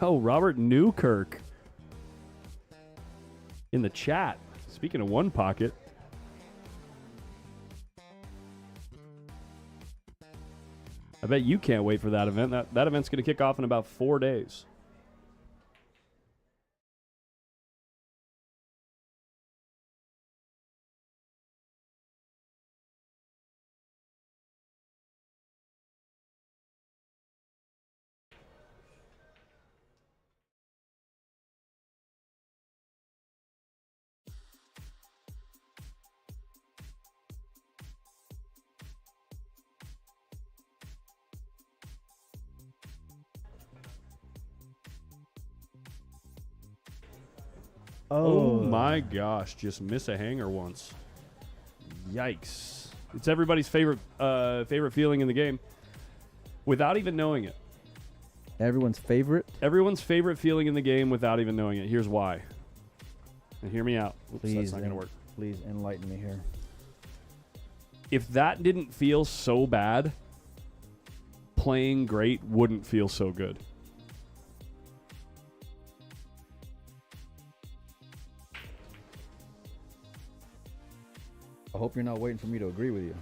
Yo, Robert Newkirk in the chat. Speaking of one pocket. I bet you can't wait for that event. That event's going to kick off in about 4 days. Oh my gosh, just miss a hanger once. Yikes. It's everybody's favorite feeling in the game without even knowing it. Everyone's favorite? Everyone's favorite feeling in the game without even knowing it. Here's why. And hear me out. Oops, Please, that's not going to work. Please enlighten me here. If that didn't feel so bad, playing great wouldn't feel so good. I hope you're not waiting for me to agree with you.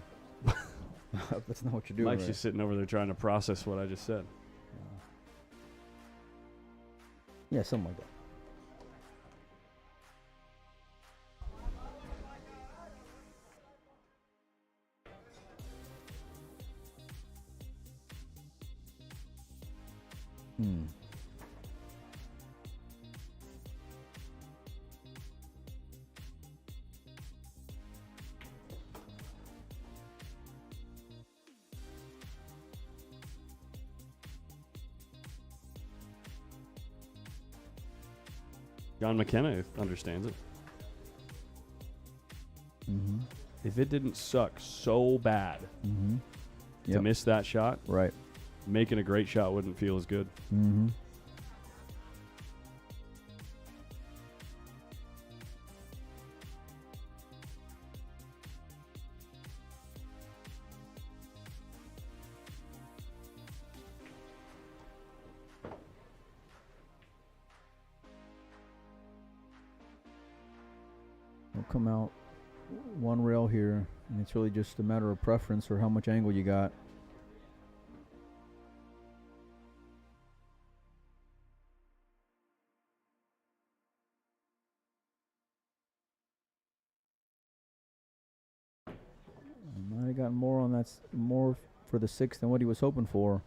That's not what you're doing. Mike's right? just sitting over there trying to process what I just said. Yeah, something like that. John McKenna understands it. Mm-hmm. If it didn't suck so bad to miss that shot, right, making a great shot wouldn't feel as good. Mm-hmm. We'll come out one rail here, and it's really just a matter of preference or how much angle you got. Might have gotten more on that, more for the 6 than what he was hoping for.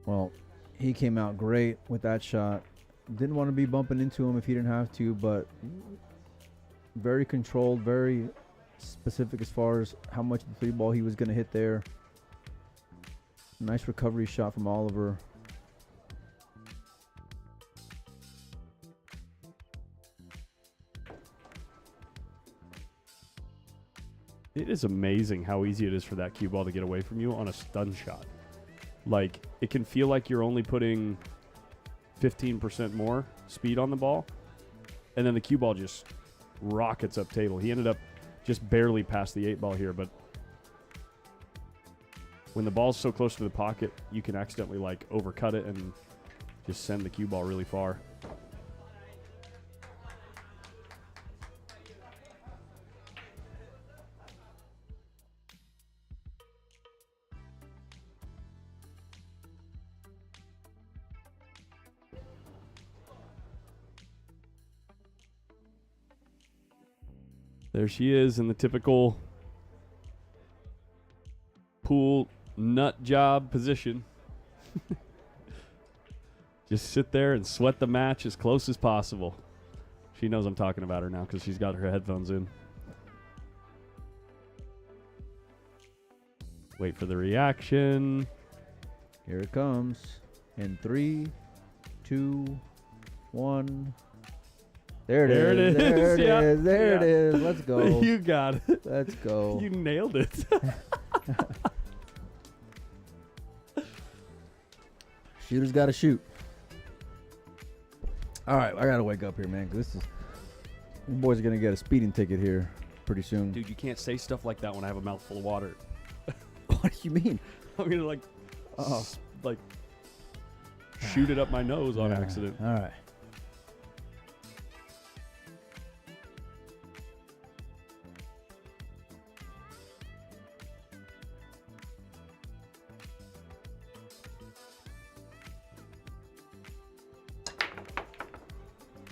Well, he came out great with that shot. Didn't want to be bumping into him if he didn't have to, but very controlled, very specific as far as how much of the 3 ball he was going to hit there. Nice recovery shot from Oliver. It is amazing how easy it is for that cue ball to get away from you on a stun shot. Like, it can feel like you're only putting 15% more speed on the ball, and then the cue ball just rockets up table. He ended up just barely past the 8 ball here, but when the ball's so close to the pocket, you can accidentally, like, overcut it and just send the cue ball really far. There she is in the typical pool nut job position. Just sit there and sweat the match as close as possible. She knows I'm talking about her now because she's got her headphones in. Wait for the reaction. Here it comes. In 3, 2, 1. There it is. There it is. There it is. Let's go. You got it. Let's go. You nailed it. Shooter's got to shoot. All right, I got to wake up here, man, because these boys are going to get a speeding ticket here pretty soon. Dude, you can't say stuff like that when I have a mouthful of water. What do you mean? I'm going to, like, shoot it up my nose on accident. All right.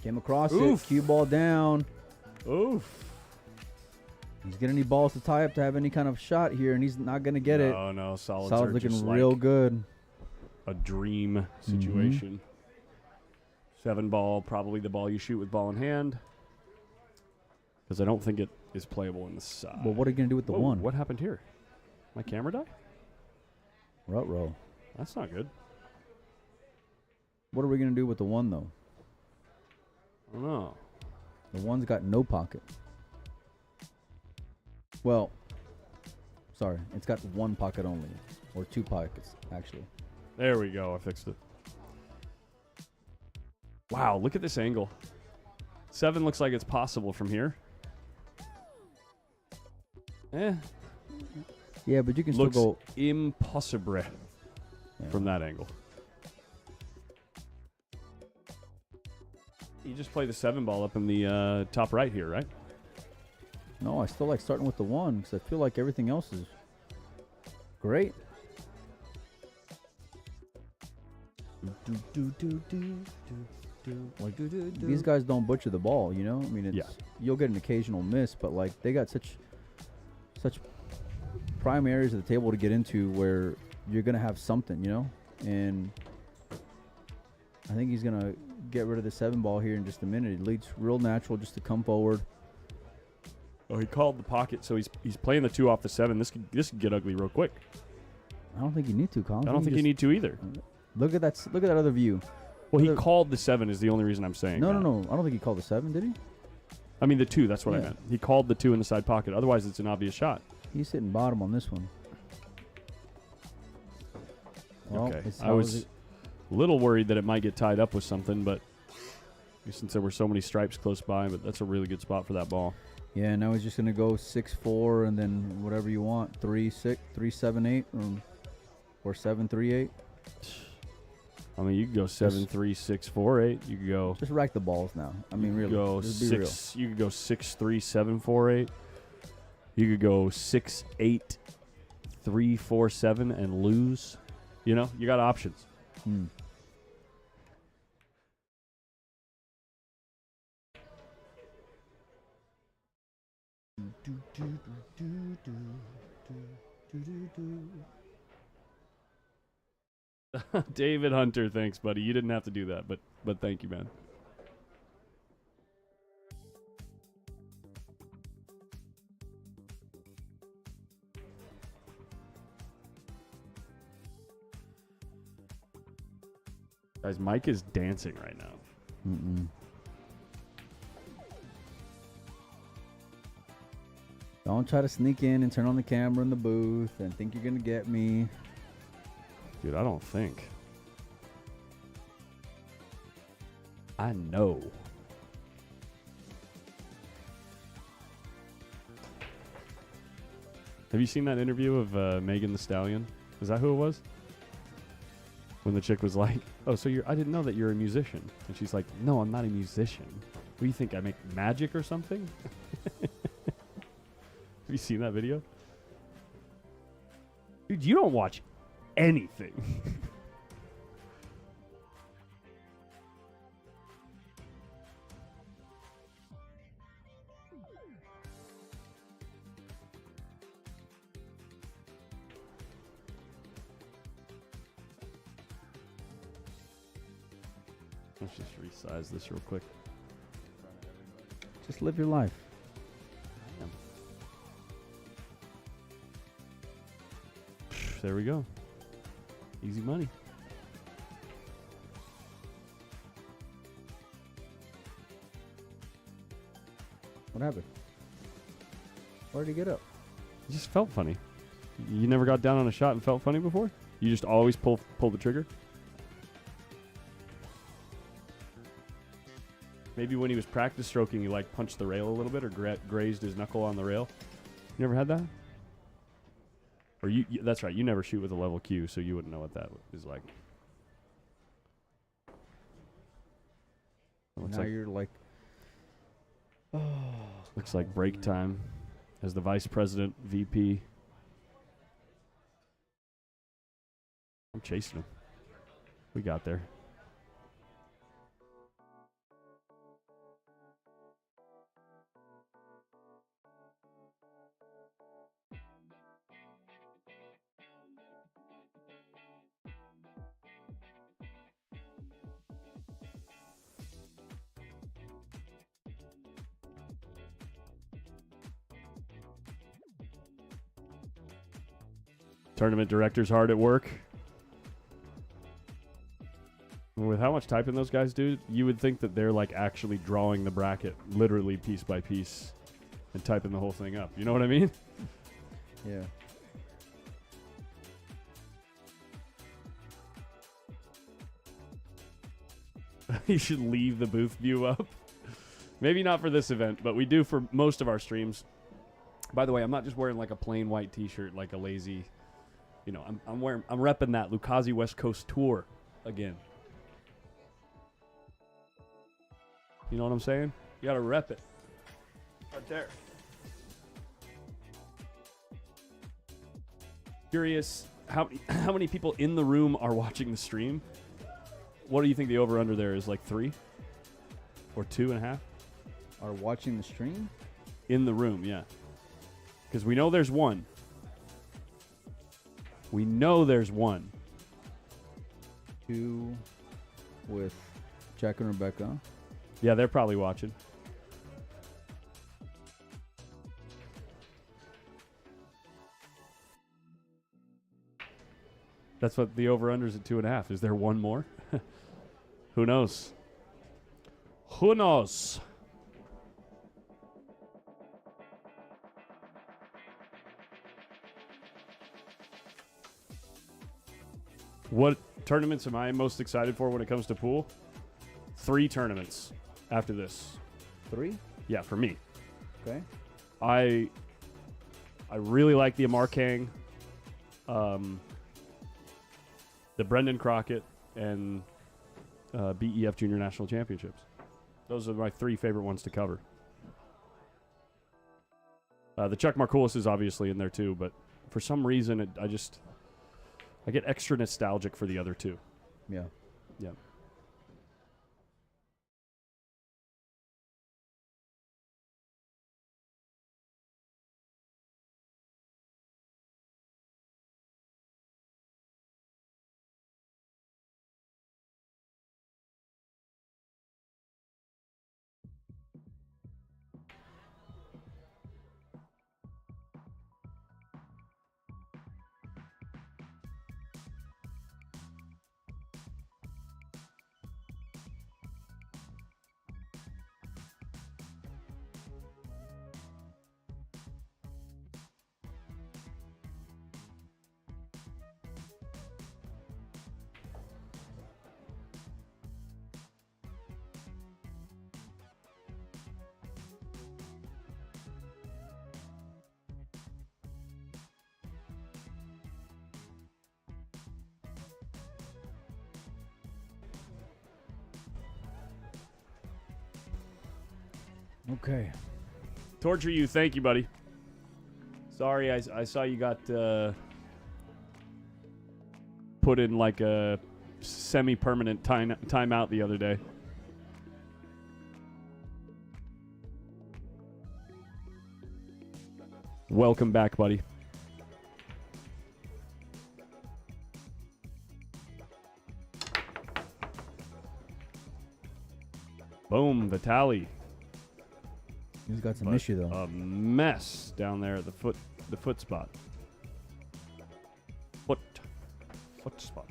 Came across it. Cue ball down. Oof. He's going to need balls to tie up to have any kind of shot here, and he's not going to get it. Oh, no. Solids are looking real good. A dream situation. 7 ball, probably the ball you shoot with ball in hand. Because I don't think it is playable in the side. Well, what are you going to do with the 1? What happened here? My camera die? Ruh-roh. That's not good. What are we going to do with the 1, though? I don't know. The 1's got no pocket. Well, sorry. It's got 1 pocket only. Or 2 pockets, actually. There we go. I fixed it. Wow, look at this angle. 7 looks like it's possible from here. Yeah, but you can looks still go impossible from that angle. You just play the 7 ball up in the top right here, right? No, I still like starting with the 1 because I feel like everything else is great. These guys don't butcher the ball, you know? I mean, it's, you'll get an occasional miss, but like they got such prime areas of the table to get into where you're going to have something, you know? And I think he's going to get rid of the 7 ball here in just a minute. It leads real natural just to come forward. Oh, he called the pocket, so he's playing the 2 off the 7. This could get ugly real quick. I don't think you need to, Colin. I don't think you need to either. Look at that other view. Well, he called the 7 is the only reason I'm saying No. that. I don't think he called the 7, did he? I mean the 2, that's what I meant. He called the 2 in the side pocket. Otherwise, it's an obvious shot. He's sitting bottom on this one. Well, okay. I was a little worried that it might get tied up with something, but since there were so many stripes close by, but that's a really good spot for that ball. Yeah, now he's just going to go 6-4 and then whatever you want, 3-6, 3-7-8, or 7-3-8. I mean, you could go 7-3-6-4-8. You could go. Just rack the balls now. I mean, really. Go just be real. You could go 6-3-7-4-8. You could go 6-8-3-4-7 and lose. You know, you got options. David Hunter, thanks, buddy. You didn't have to do that, but thank you, man. Guys, Mike is dancing right now. Don't try to sneak in and turn on the camera in the booth and think you're going to get me. Dude, I don't think. I know. Have you seen that interview of Megan Thee Stallion? Is that who it was? When the chick was like, "Oh, so I didn't know that you're a musician." And she's like, "No, I'm not a musician. What do you think? I make magic or something?" Have you seen that video? Dude, you don't watch anything. Let's just resize this real quick. Just live your life. There we go. Easy money. What happened? Where did he get up? It just felt funny. You never got down on a shot and felt funny before? You just always pull the trigger? Maybe when he was practice stroking, he like punched the rail a little bit or grazed his knuckle on the rail. You never had that? Or you that's right, you never shoot with a level Q, so you wouldn't know what that is like. Now you're like, oh. Looks like break time as the vice president, VP. I'm chasing him. We got there. Tournament director's hard at work. With how much typing those guys do, you would think that they're like actually drawing the bracket literally piece by piece and typing the whole thing up. You know what I mean? Yeah. You should leave the booth view up. Maybe not for this event, but we do for most of our streams. By the way, I'm not just wearing like a plain white t-shirt like a lazy, you know, I'm repping that Lucasi West Coast tour again. You know what I'm saying? You gotta rep it. Right there. Curious how many people in the room are watching the stream? What do you think the over-under there is? Like 3? Or 2.5? Are watching the stream? In the room, yeah. Because we know there's one. We know there's one. 2 with Jack and Rebecca. Yeah, they're probably watching. That's what the over-under's at 2.5. Is there one more? Who knows? Who knows? What tournaments am I most excited for when it comes to pool? 3 tournaments after this. 3? Yeah, for me. Okay. I really like the Amarkang, the Brendan Crockett, and BEF Junior National Championships. Those are my 3 favorite ones to cover. The Chuck Markoulis is obviously in there too, but for some reason I get extra nostalgic for the other 2. Yeah. Yeah. Okay. Torture you. Thank you, buddy. Sorry, I saw you got put in like a semi-permanent timeout the other day. Welcome back, buddy. Boom, Vitaly. He's got some issue though. A mess down there at the foot spot. Foot spot.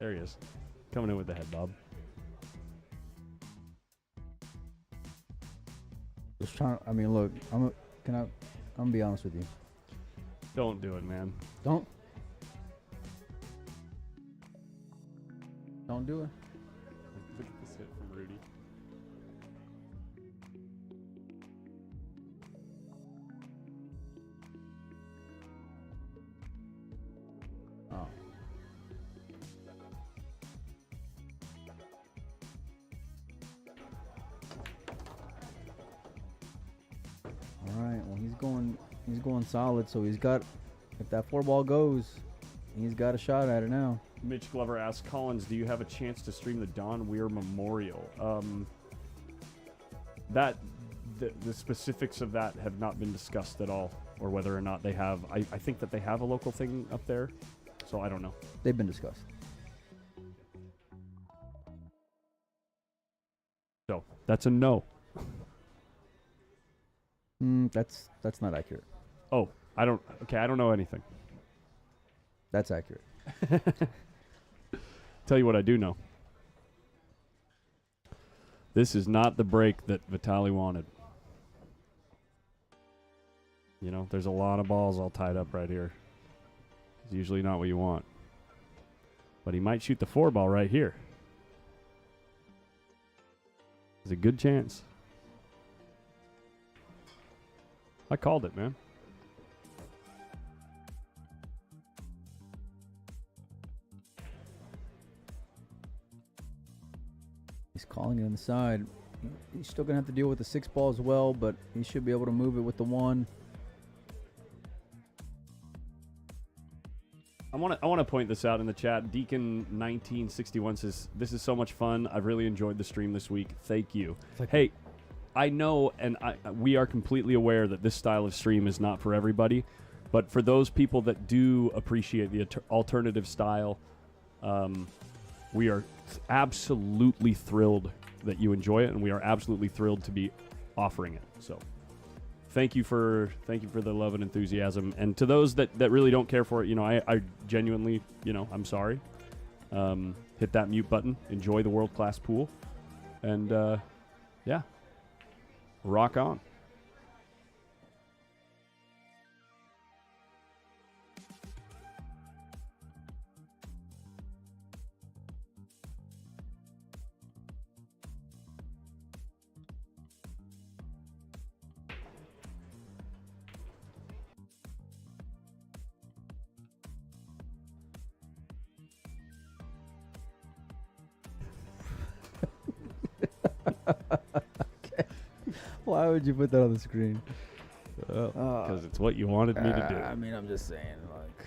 There he is. Coming in with the head bob. Just trying. I mean, look. I'm gonna be honest with you. Don't do it, man. Don't do it. Look at this hit from Rudy. Oh. All right. Well, he's going solid. So he's got. If that 4-ball goes, he's got a shot at it now. Mitch Glover asks Collins, "Do you have a chance to stream the Don Weir Memorial?" The specifics of that have not been discussed at all, or whether or not they have. I think that they have a local thing up there, so I don't know. They've been discussed. So that's a no. That's not accurate. Oh, I don't know anything. That's accurate. Tell you what I do know. This is not the break that Vitaly wanted. You know, there's a lot of balls all tied up right here. It's usually not what you want. But he might shoot the 4-ball right here. There's a good chance. I called it, man. He's calling it on the side. He's still going to have to deal with the 6-ball as well, but he should be able to move it with the 1. I want to point this out in the chat. Deacon1961 says, "This is so much fun. I've really enjoyed the stream this week. Thank you." Hey, I know, and we are completely aware that this style of stream is not for everybody, but for those people that do appreciate the alternative style, we are absolutely thrilled that you enjoy it, and we are absolutely thrilled to be offering it. So thank you for the love and enthusiasm. And to those that really don't care for it, you know, I genuinely, you know, I'm sorry. Hit that mute button. Enjoy the world-class pool. And, yeah. Rock on. Why would you put that on the screen? Because it's what you wanted me to do. I mean, I'm just saying, like,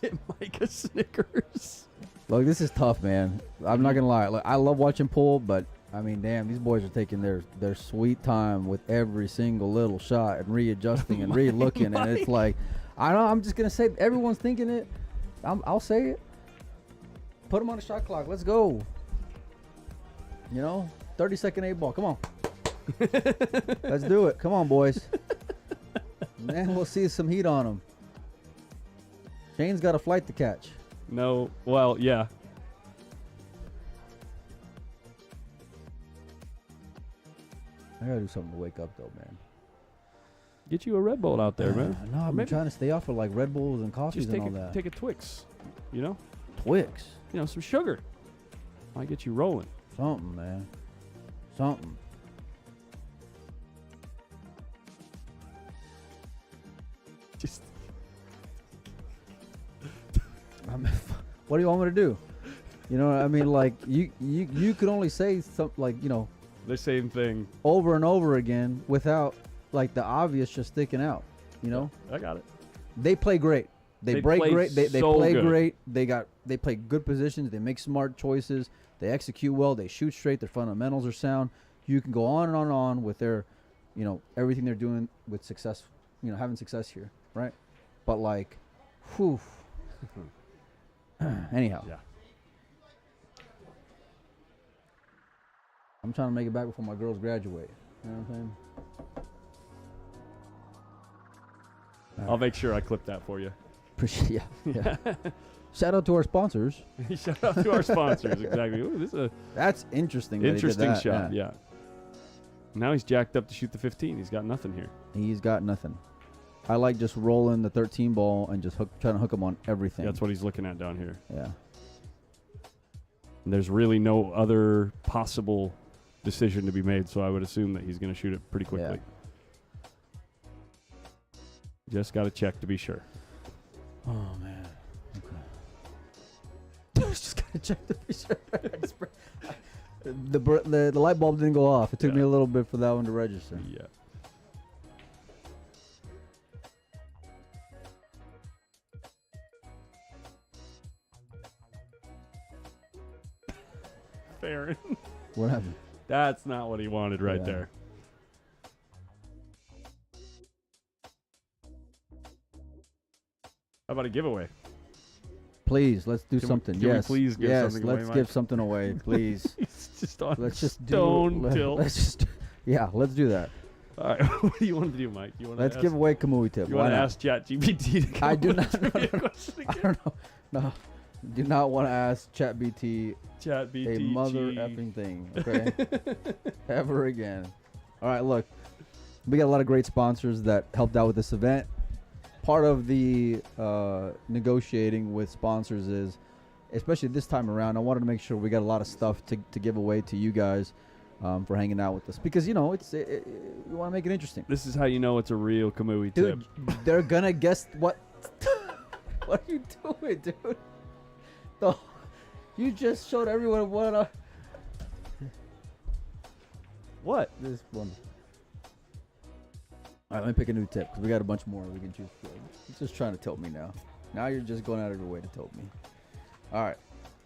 Get Mike a Snickers. look, this is tough, man. I'm not gonna lie. Look, I love watching pool, but I mean, damn, these boys are taking their sweet time with every single little shot and readjusting and re-looking, and it's like, I don't know. I'm just gonna say, everyone's thinking it. I'll say it. Put them on the shot clock. Let's go. You know, 30-second 8-ball. Come on. Let's do it. Come on, boys. Man, we'll see some heat on them. Shane's got a flight to catch. No, well, yeah. I gotta do something to wake up though, man. Get you a Red Bull out there, man. No, I'm Maybe trying to stay off of like Red Bulls and coffees Just and all that. take a Twix. You know, Twix. some sugar. Might get you rolling. Something, man. Something. Just What do you want me to do? You know what I mean? Like you could only say something like, the same thing. over and over again without like the obvious just sticking out. I got it. They play great. They break play great. They so play good. great. They play good positions. They make smart choices. They execute well. They shoot straight. Their fundamentals are sound. You can go on and on and on with their, everything they're doing with success. Having success here, right? But like, whew. Anyhow. Yeah. I'm trying to make it back before my girls graduate. You know what I'm saying? I'll make sure I clip that for you. Appreciate, yeah. Shout out to our sponsors. Shout out to our sponsors. Exactly. Ooh, this is That's interesting. interesting shot. Yeah. Now he's jacked up to shoot the 15. He's got nothing here. He's got nothing. I like just rolling the 13 ball and just trying to hook him on everything. That's what he's looking at down here. Yeah. And there's really no other possible decision to be made, so I would assume that he's going to shoot it pretty quickly. Just got to check to be sure. Oh, man. Okay. Just got to check to be sure. The light bulb didn't go off. It took me a little bit for that one to register. Yeah. Farron. What happened? That's not what he wanted right there. How about a giveaway? Please, let's do something. Can we Yes. please give something away, let's Mike? give something away, please. He's just on Let's just stone tilt. Let's just, let's do that. All right, what do you want to do, Mike? Let's give away Kamui tip. You Why want to not? ask ChatGPT to come I do up not. with No, a no, question I again? don't know. No, do not want to ask ChatBT ChatGPT. a mother effing thing. Okay, ever again. All right, look, we got a lot of great sponsors that helped out with this event. Part of the negotiating with sponsors is, especially this time around, I wanted to make sure we got a lot of stuff to give away to you guys for hanging out with us, because we want to make it interesting. This is how you know it's a real Kamui Dude, tip. they're gonna guess what. What are you doing, dude? You just showed everyone what. What? This one. All right, let me pick a new tip because we got a bunch more we can choose from. He's just trying to tilt me now. Now you're just going out of your way to tilt me. All right.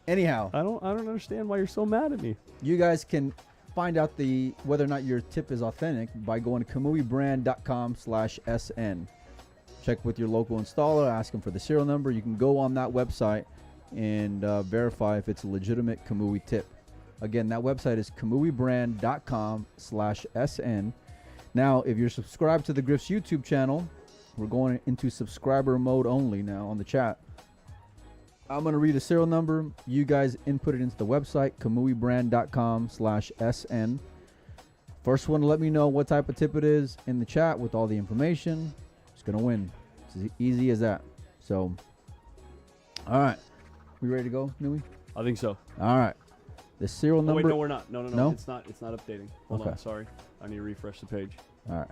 Anyhow, I don't understand why you're so mad at me. you guys can find out whether or not your tip is authentic by going to kamuibrand.com/SN. Check with your local installer, ask them for the serial number. You can go on that website and verify if it's a legitimate Kamui tip. Again, that website is kamuibrand.com/SN. Now, if you're subscribed to the Griff's YouTube channel, we're going into subscriber mode only now on the chat. I'm going to read a serial number. You guys input it into the website, kamuibrand.com/SN. First one to let me know what type of tip it is in the chat with all the information is going to win. It's as easy as that. So, all right. We ready to go, Nui? I think so. All right. The serial number. Wait, no, we're not. No. No? It's not updating. Hold Okay. on. Sorry. I need to refresh the page. All right.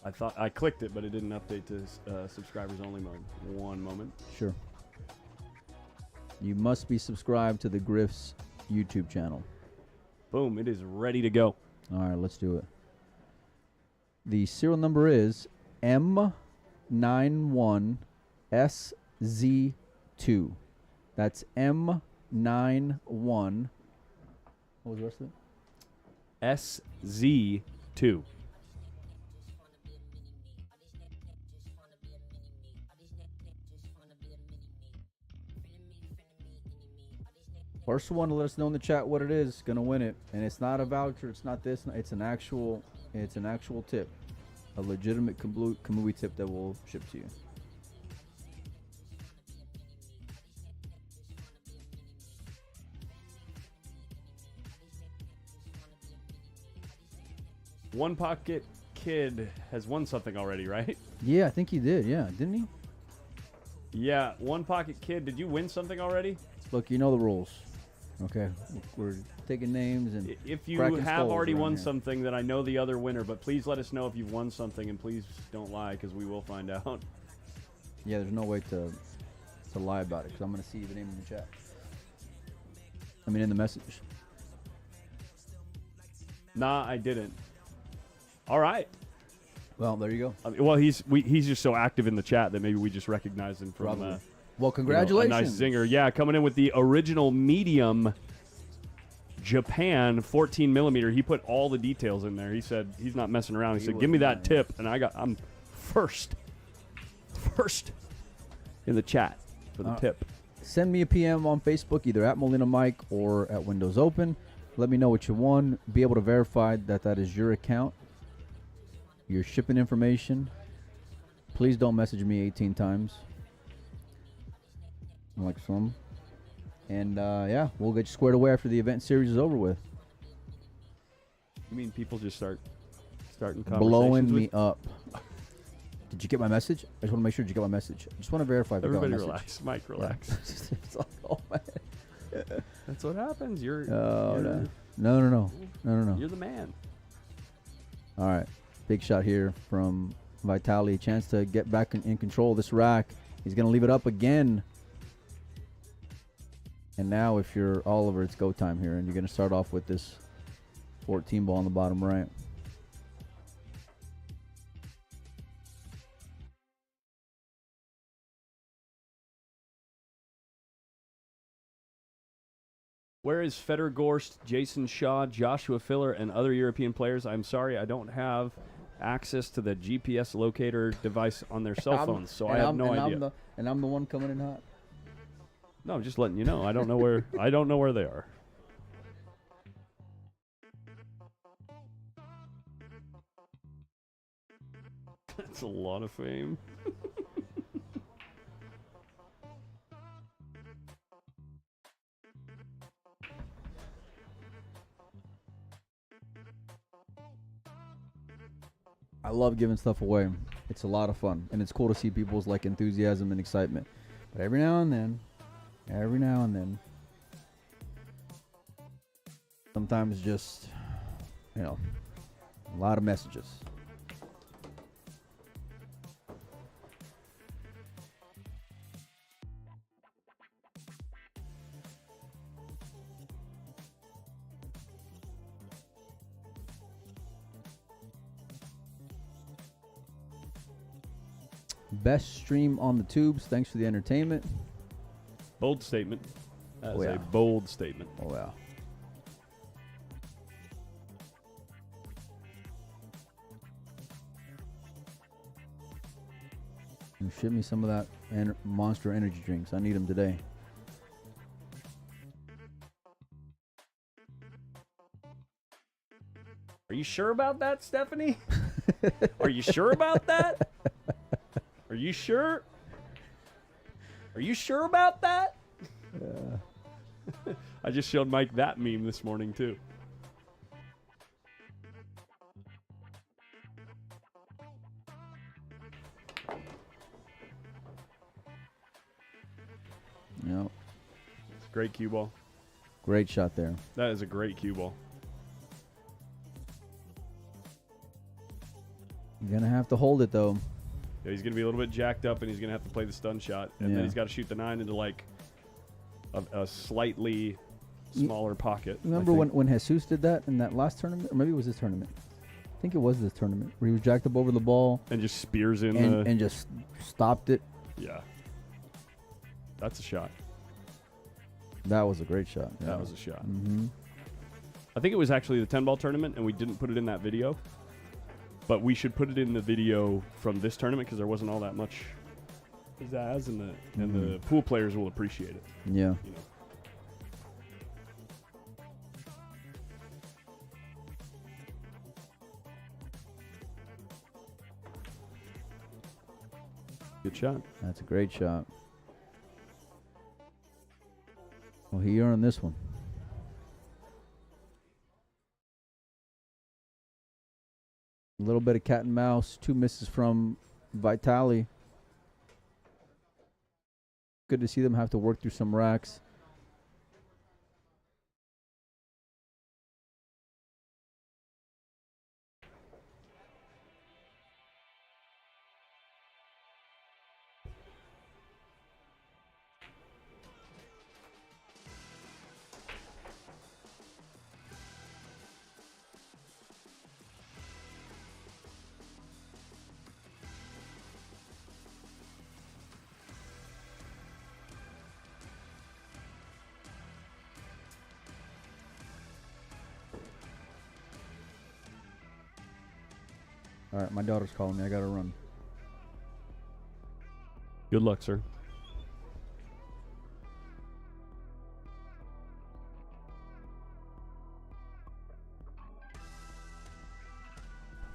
I thought I clicked it, but it didn't update to subscribers only mode. One moment. Sure. You must be subscribed to the Griff's YouTube channel. Boom. It is ready to go. All right, let's do it. The serial number is M91SZ2. That's M91. What was the rest of it? SZ2. First one to let us know in the chat what it is gonna win it, and it's not a voucher. It's not this. It's an actual tip, a legitimate Kamui tip that will ship to you. One Pocket Kid has won something already, right? Yeah, I think he did. Yeah, didn't he? Yeah, One Pocket Kid. Did you win something already? Look, you know the rules. Okay, we're taking names and If you cracking have skulls already around won here. something, then I know the other winner. But please let us know if you've won something, and please don't lie, because we will find out. Yeah, there's no way to lie about it because I'm gonna see the name in the chat. I mean, in the message. Nah, I didn't. All right. Well, there you go. I mean, well, he's just so active in the chat that maybe we just recognize him from. Probably. Well, You know, congratulations. a nice zinger. Yeah, coming in with the original medium Japan 14 millimeter. He put all the details in there. He said he's not messing around. He said, "Give me that tip," and I'm first in the chat for the tip. Send me a PM on Facebook, either at Molina Mike or at Windows Open. Let me know what you won. Be able to verify that that is your account, your shipping information. Please don't message me 18 times. Like some. And yeah, we'll get you squared away after the event series is over with. You mean people just starting Blowing conversations me with? up. Did you get my message? I just want to make sure you get my message. I just want to verify if you got my Everybody message. relax, Mike. Relax. Yeah. It's like, oh man. That's what happens. You're No. You're the man. All right, big shot here from Vitali. Chance to get back in control of this rack. He's gonna leave it up again. And now, if you're Oliver, it's go time here, and you're gonna start off with this 14 ball on the bottom right. Where is Federgorst, Jason Shaw, Joshua Filler, and other European players? I'm sorry, I don't have access to the GPS locator device on their cell phones, so I have no idea. I'm the one coming in hot. No, I'm just letting you know. I don't know where I don't know where they are. That's a lot of fame. I love giving stuff away. It's a lot of fun, and it's cool to see people's like enthusiasm and excitement. But every now and then, sometimes just, you know, a lot of messages. Best stream on the tubes. Thanks for the entertainment. Bold statement. That is yeah. a bold statement. Oh, yeah. You ship me some of that Monster energy drinks. I need them today. Are you sure about that, Stephanie? Are you sure about that? Are you sure? Are you sure about that? I just showed Mike that meme this morning, too. Yep. Great cue ball. Great shot there. That is a great cue ball. You're going to have to hold it, though. Yeah, he's going to be a little bit jacked up, and he's going to have to play the stun shot. And then he's got to shoot the 9 into, like, a slightly smaller pocket. Remember when Jesus did that in that last tournament? Or maybe it was this tournament. I think it was this tournament where he was jacked up over the ball. And just spears in and just stopped it. Yeah. That's a shot. That was a great shot. Yeah. That was a shot. Mm-hmm. I think it was actually the 10-ball tournament, and we didn't put it in that video. But we should put it in the video from this tournament because there wasn't all that much pizzazz, and the pool players will appreciate it. Yeah. You know. Good shot. That's a great shot. Well, he earned this one. A little bit of cat and mouse. 2 misses from Vitali. Good to see them have to work through some racks. All right, my daughter's calling me. I gotta run. Good luck, sir.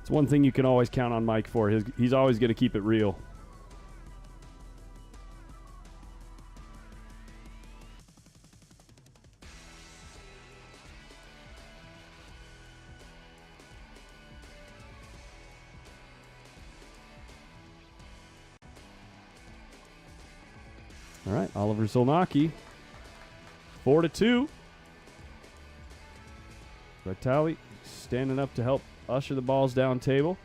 It's one thing you can always count on Mike for. He's always going to keep it real. All right, Oliver Szolnoki, 4-2. Vitali standing up to help usher the balls down table.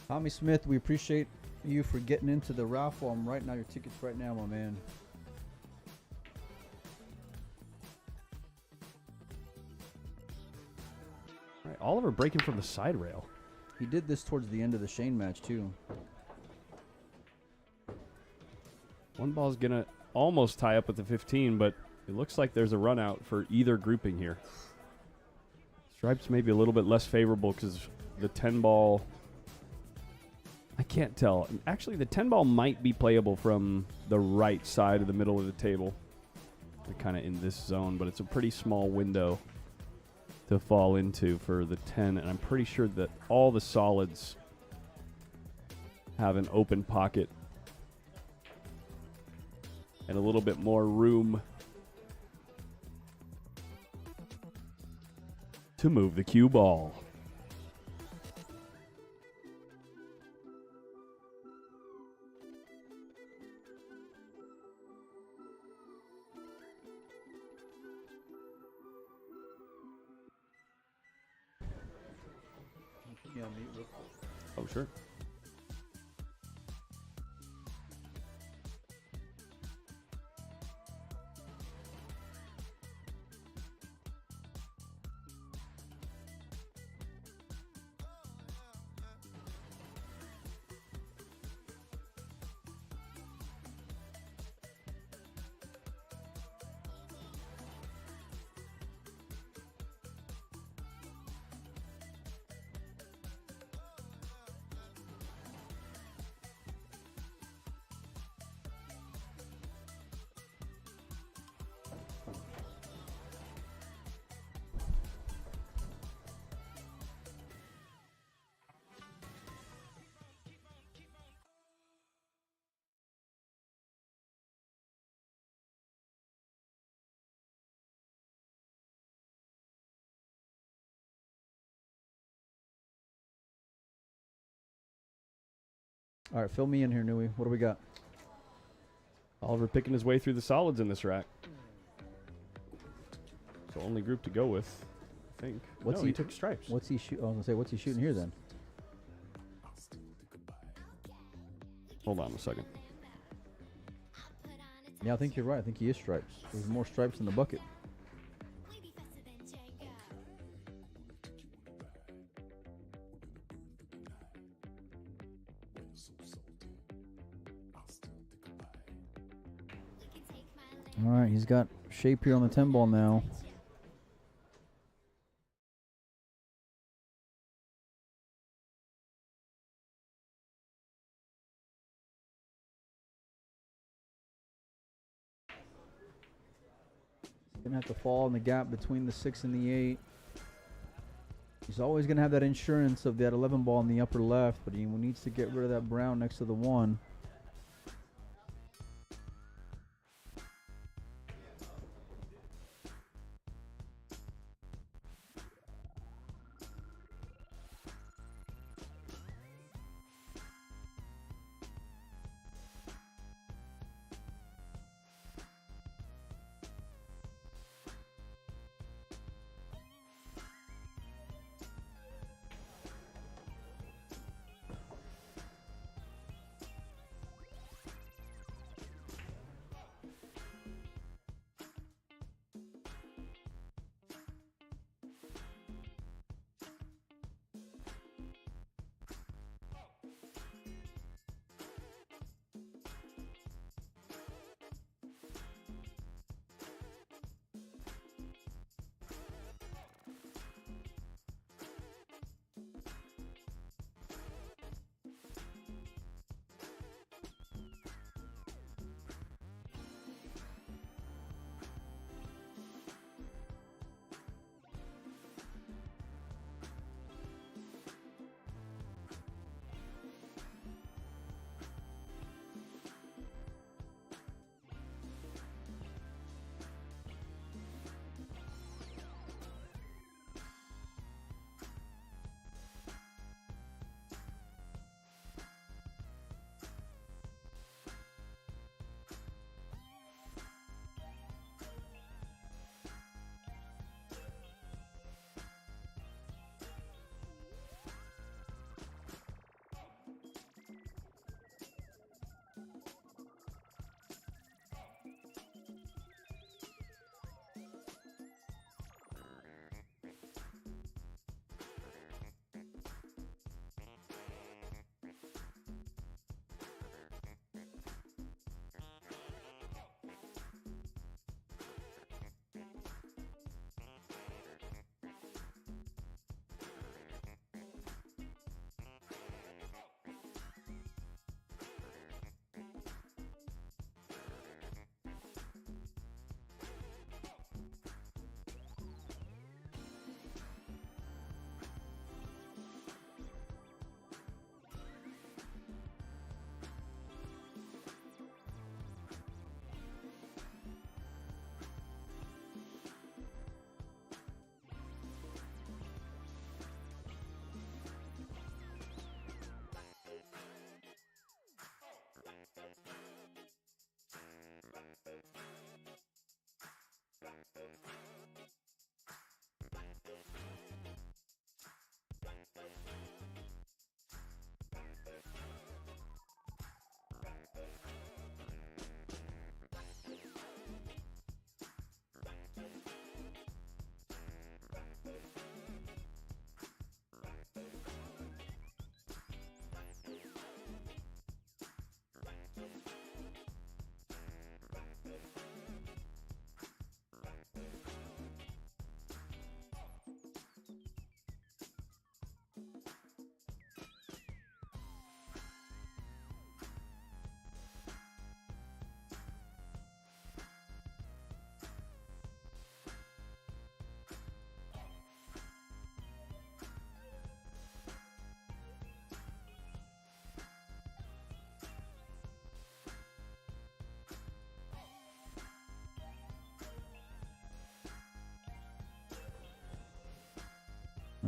Tommy Smith, we appreciate you for getting into the raffle. I'm writing out your tickets right now, my man. All right, Oliver breaking from the side rail. He did this towards the end of the Shane match, too. One ball's going to almost tie up with the 15, but it looks like there's a run out for either grouping here. Stripes may be a little bit less favorable because the 10 ball... I can't tell. Actually, the 10 ball might be playable from the right side of the middle of the table. They're kind of in this zone, but it's a pretty small window to fall into for the 10, and I'm pretty sure that all the solids have an open pocket and a little bit more room to move the cue ball. Oh, sure. All right, fill me in here, Nui. What do we got? Oliver picking his way through the solids in this rack. So only group to go with. think. What's No, he- he took stripes. What's he shoot? I was gonna say, what's he shooting here then? Hold on a second. Yeah, I think you're right. I think he is stripes. There's more stripes in the bucket. All right, he's got shape here on the 10 ball now. Gonna have to fall in the gap between the 6 and the 8. He's always gonna have that insurance of that 11 ball in the upper left, but he needs to get rid of that brown next to the 1.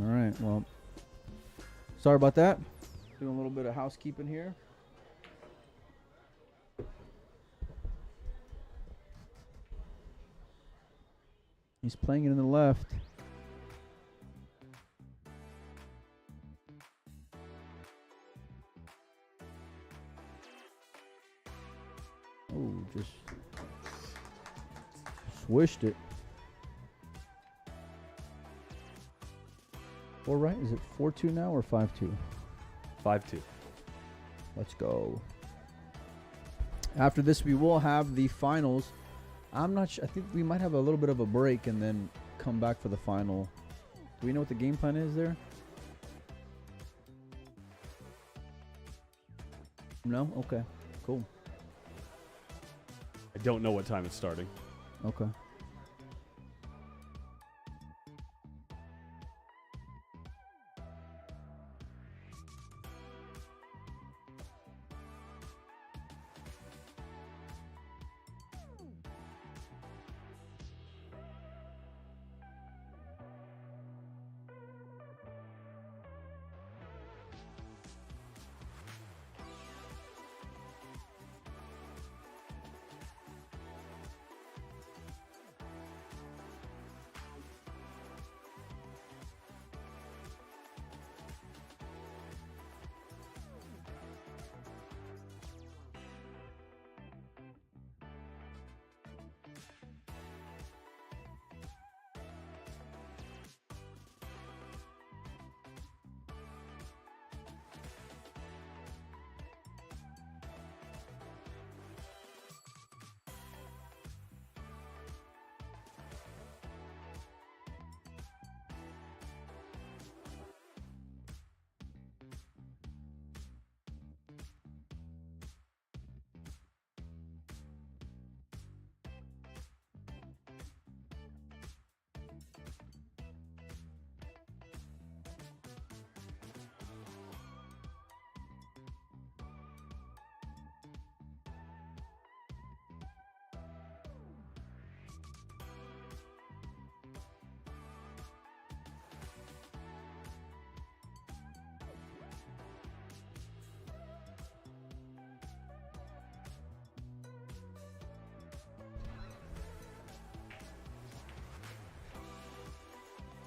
All right, well, sorry about that. Doing a little bit of housekeeping here. He's playing it in the left. Oh, just swished it. 4 right? Is it 4-2 now or 5-2? 5-2. Let's go. After this, we will have the finals. I'm not sure. I think we might have a little bit of a break and then come back for the final. Do we know what the game plan is there? No? Okay. Cool. I don't know what time it's starting. Okay.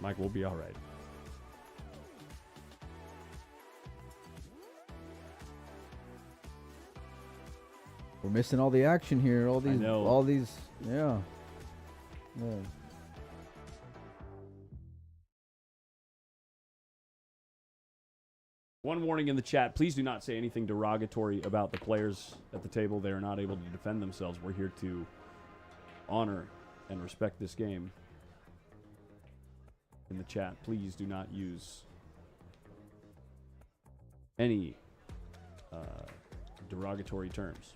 Mike will be all right. We're missing all the action here. All these. know. All these. Yeah. Yeah. One warning in the chat. Please do not say anything derogatory about the players at the table. They are not able to defend themselves. We're here to honor and respect this game. In the chat, please do not use any derogatory terms.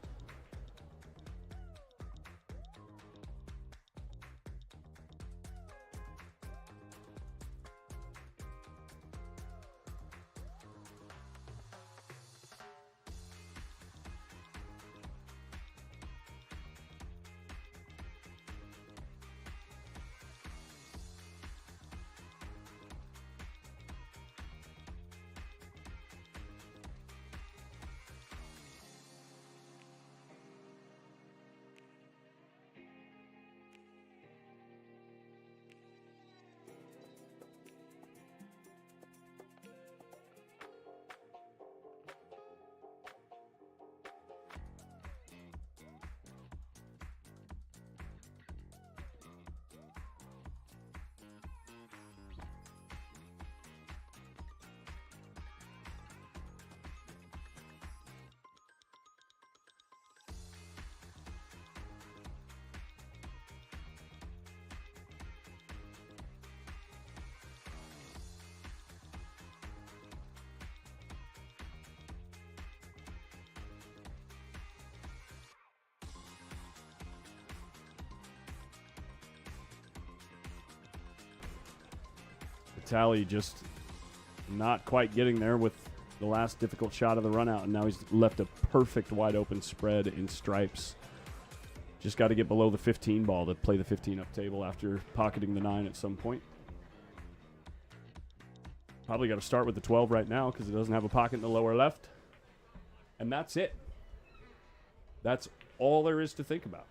Tally just not quite getting there with the last difficult shot of the run out, and now he's left a perfect wide open spread in stripes. Just got to get below the 15 ball to play the 15 up table after pocketing the 9 at some point. Probably got to start with the 12 right now because it doesn't have a pocket in the lower left. And that's it. That's all there is to think about.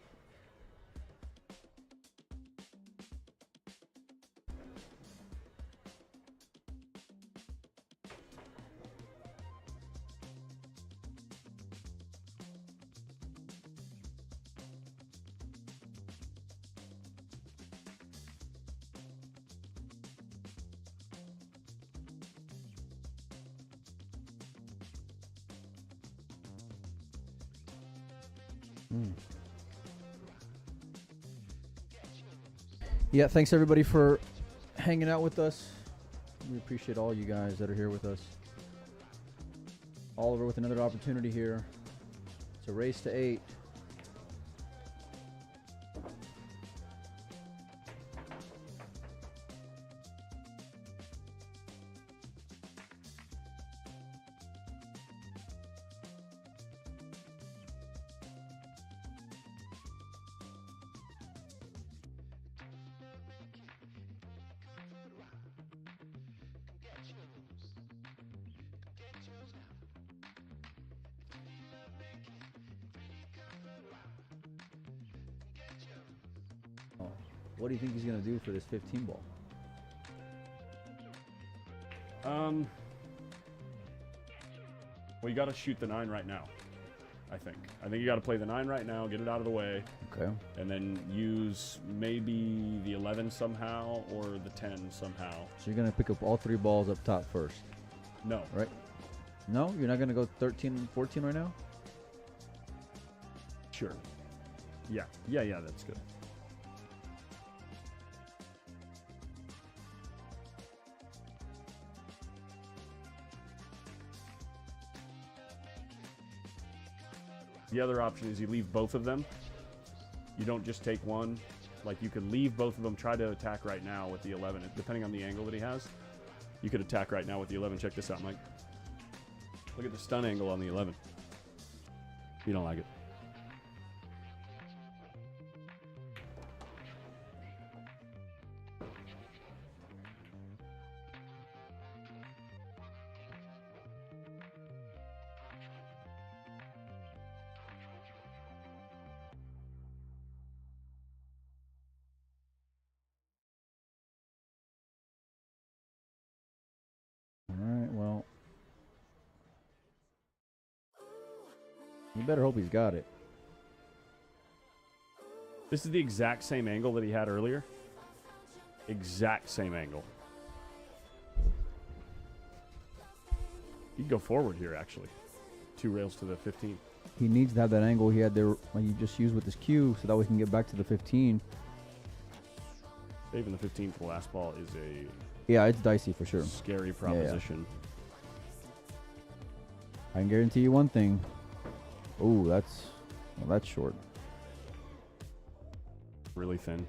Yeah, thanks everybody for hanging out with us. We appreciate all you guys that are here with us. Oliver with another opportunity here. It's a race to 8. What do you think he's going to do for this 15 ball? Well, you got to shoot the 9 right now, I think. I think you got to play the 9 right now, get it out of the way. Okay. And then use maybe the 11 somehow or the 10 somehow. So you're going to pick up all 3 balls up top first? No. Right? No? You're not going to go 13 and 14 right now? Sure. Yeah, that's good. The other option is you leave both of them. You don't just take one. Like, you could leave both of them, try to attack right now with the 11. Depending on the angle that he has, you could attack right now with the 11. Check this out, Mike. Look at the stun angle on the 11. You don't like it. You better hope he's got it. This is the exact same angle that he had earlier. Exact same angle. You can go forward here, actually. 2 rails to the 15. He needs to have that angle he had there, like he just used with his cue, so that we can get back to the 15. Saving the 15 for the last ball is a... Yeah, it's dicey for sure. Scary proposition. I can guarantee you one thing. Ooh, that's short. Really thin.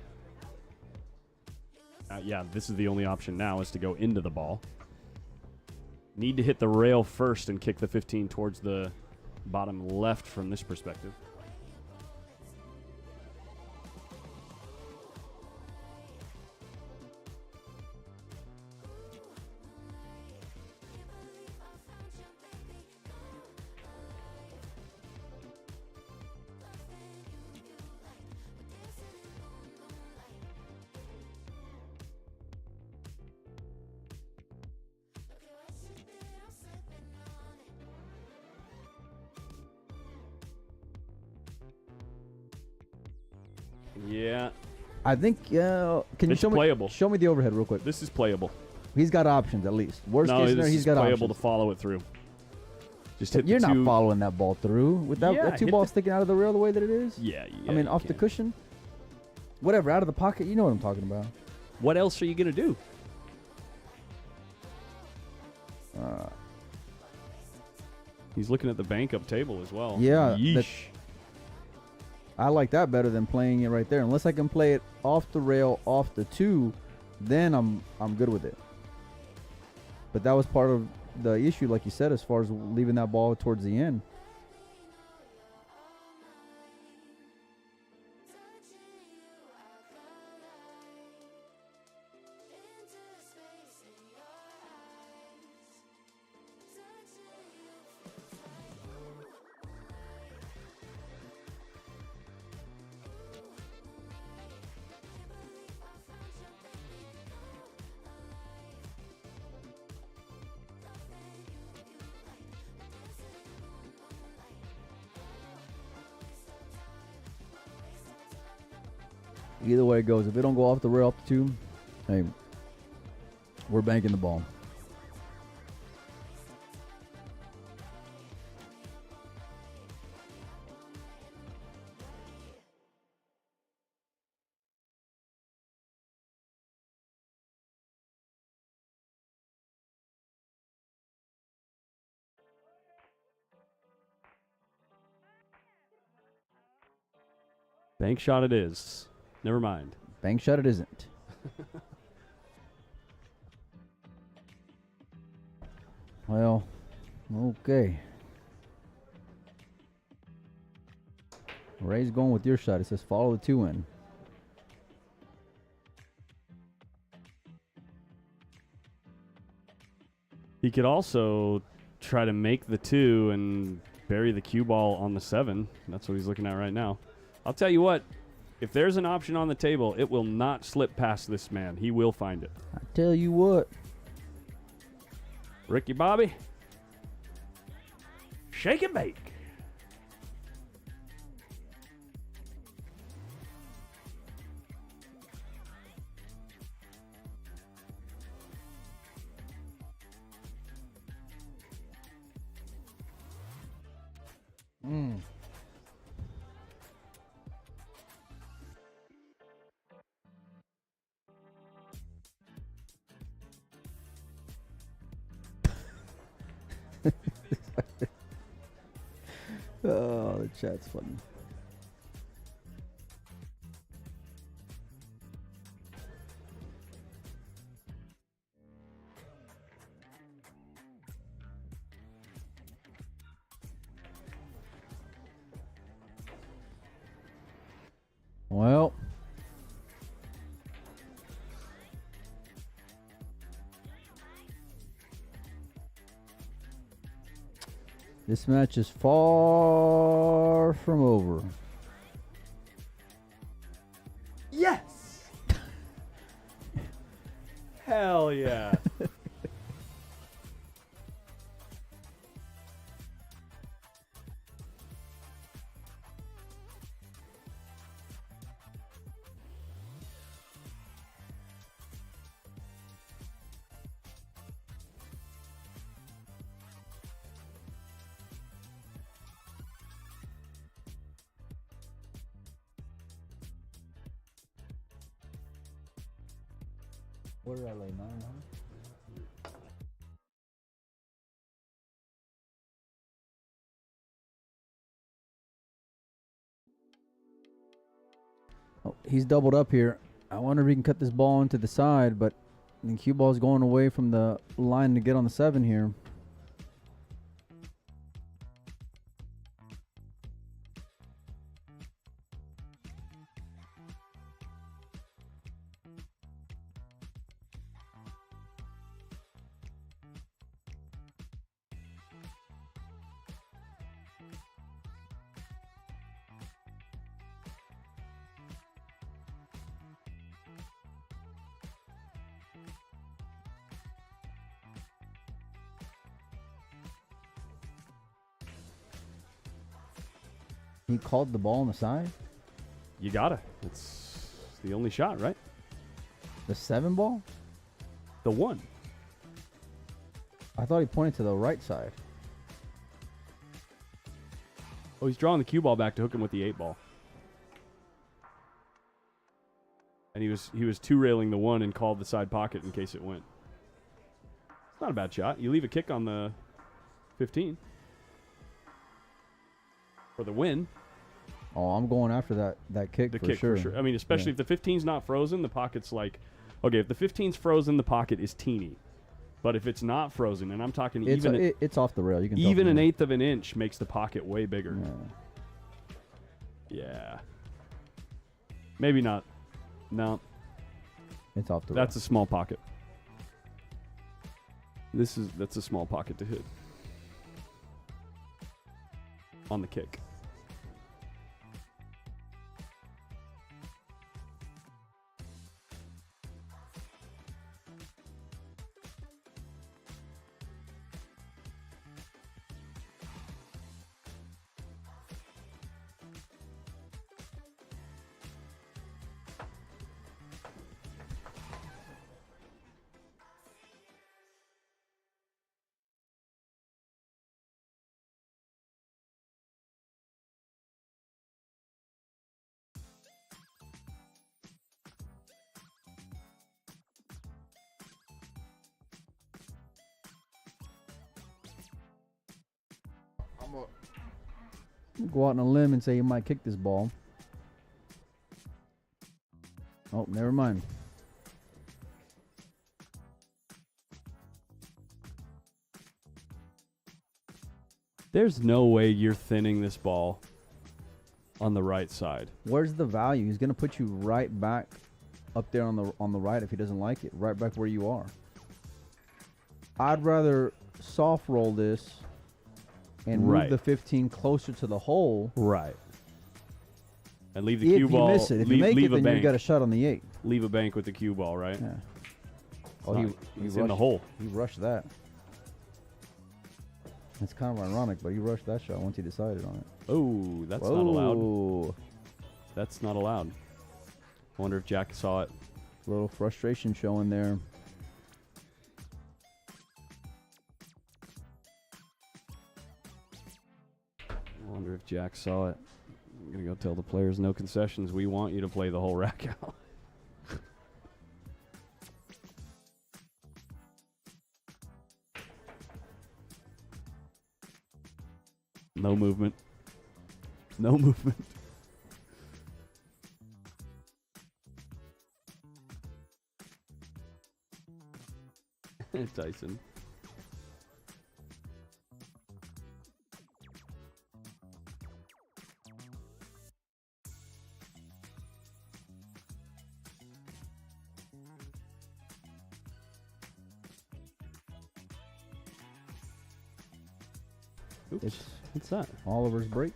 Yeah, this is the only option now, is to go into the ball. Need to hit the rail first and kick the 15 towards the bottom left from this perspective. Yeah. I think, can you It's playable. Show me the overhead real quick. This is playable. He's got options at least. Worst case scenario, he's got playable options. to follow it through. Just hit You're the not two. following that ball through with that, Yeah, that 2 hit ball the- sticking out of the rail the way that it is. Yeah. I mean, you off the can. cushion. Whatever, out of the pocket. You know what I'm talking about. What else are you going to do? He's looking at the bank up table as well. Yeah, Yeesh. I like that better than playing it right there. Unless I can play it off the rail, off the 2, then I'm good with it. But that was part of the issue, like you said, as far as leaving that ball towards the end. Either way it goes, if it don't go off the rail, off the 2, hey, we're banking the ball. Bank shot it is. Never mind. Bank shot it isn't. Well, okay. Ray's going with your shot. It says follow the 2 in. He could also try to make the 2 and bury the cue ball on the 7. That's what he's looking at right now. I'll tell you what, if there's an option on the table, it will not slip past this man. He will find it. I tell you what. Ricky Bobby, shake and bake. Oh, the chat's funny. Well, this match is far from over. Yes! Hell yeah. What did I lay 9 on? Oh, he's doubled up here. I wonder if he can cut this ball into the side, but the cue ball's going away from the line to get on the 7 here. He called the ball on the side? You gotta. It's the only shot, right? The 7 ball? The 1. I thought he pointed to the right side. Oh, he's drawing the cue ball back to hook him with the 8 ball. And he was 2-railing the 1 and called the side pocket in case it went. It's not a bad shot. You leave a kick on the 15 for the win. Oh, I'm going after that kick The for kick sure. for sure. I mean, especially if the 15's not frozen, the pocket's like, okay, if the 15's frozen, the pocket is teeny. But if it's not frozen, and I'm talking It's off the rail. You can tell even from an there. 1/8 of an inch makes the pocket way bigger. Yeah. Yeah. Maybe not. No, It's off the that's a small pocket. That's a small pocket to hit on the kick. Go out on a limb and say you might kick this ball. Oh, never mind. There's no way you're thinning this ball on the right side. Where's the value? He's gonna put you right back up there on the right if he doesn't like it. Right back where you are. I'd rather soft roll this and move the 15 closer to the hole. Right. And leave the cue ball. If you miss it, if you make it, then you got a shot on the 8. Leave a bank with the cue ball, right? Yeah. Oh, he's in the hole. He rushed that. It's kind of ironic, but he rushed that shot once he decided on it. Oh, that's not allowed. That's not allowed. I wonder if Jack saw it. A little frustration showing there. I wonder if Jack saw it. I'm going to go tell the players no concessions. We want you to play the whole rack out. No movement. No movement. Tyson. Oops. What's that? Oliver's break.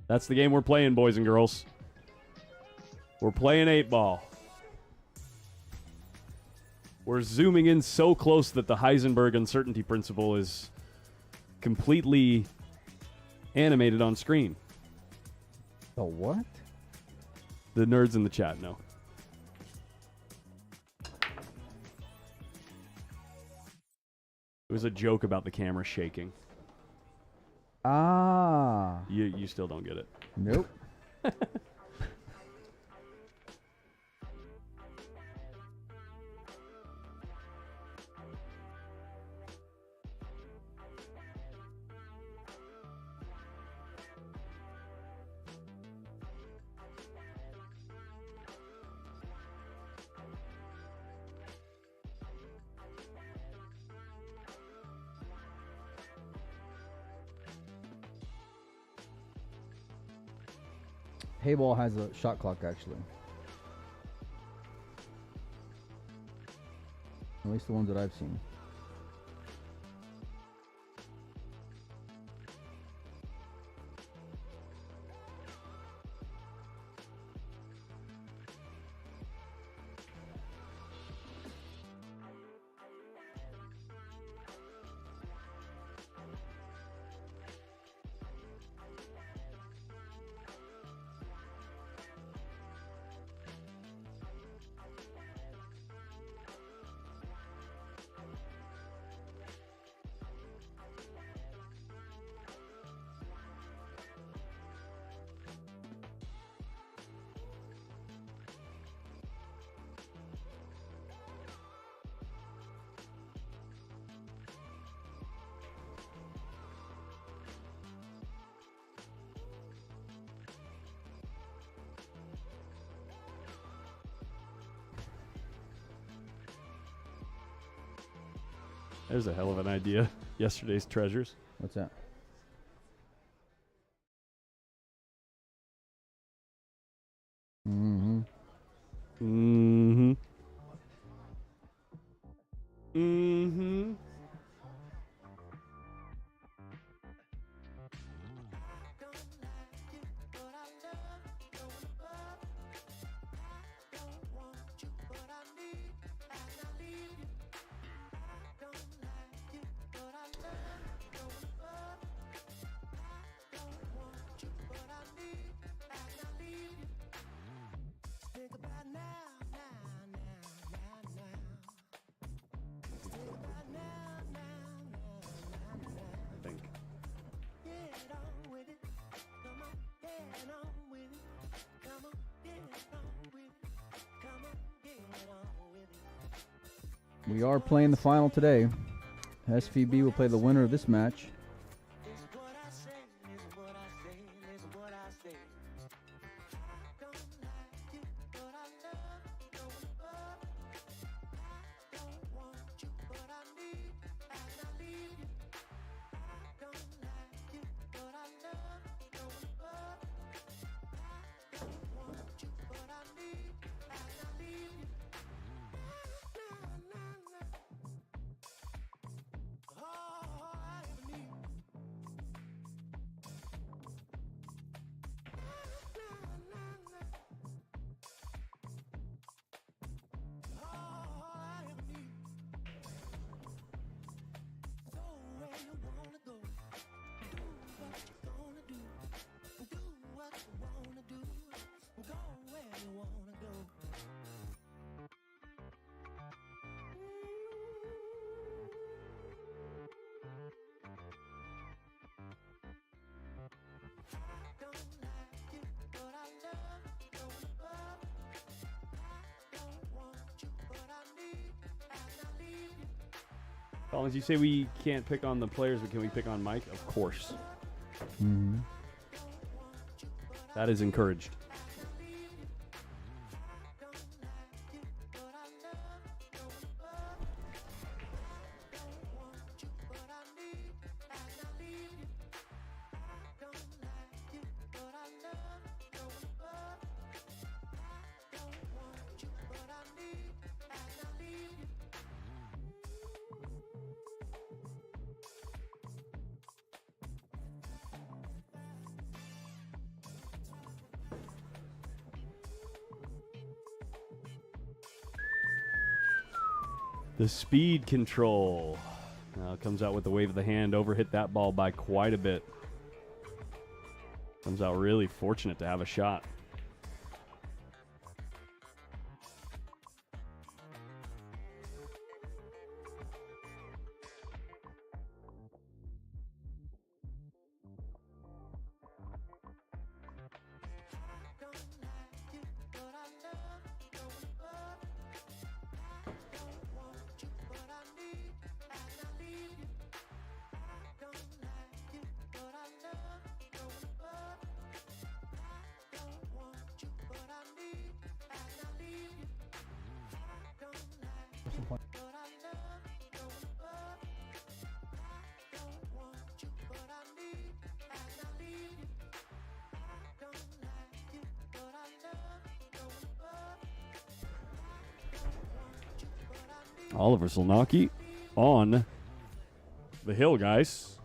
That's the game we're playing, boys and girls. We're playing 8-ball. We're zooming in so close that the Heisenberg uncertainty principle is completely animated on screen. The what? The nerds in the chat know. It was a joke about the camera shaking. Ah. You still don't get it. Nope. Hayball has a shot clock, actually. At least the ones that I've seen. There's a hell of an idea. Yesterday's treasures. What's that? Mm-hmm. Mm-hmm. Mm-hmm. We are playing the final today. SVB will play the winner of this match. Collins, you say we can't pick on the players, but can we pick on Mike? Of course. Mm-hmm. That is encouraged. The speed control. Now it comes out with the wave of the hand. Overhit that ball by quite a bit. Comes out really fortunate to have a shot. Oliver SZOLNOKI on the hill, guys.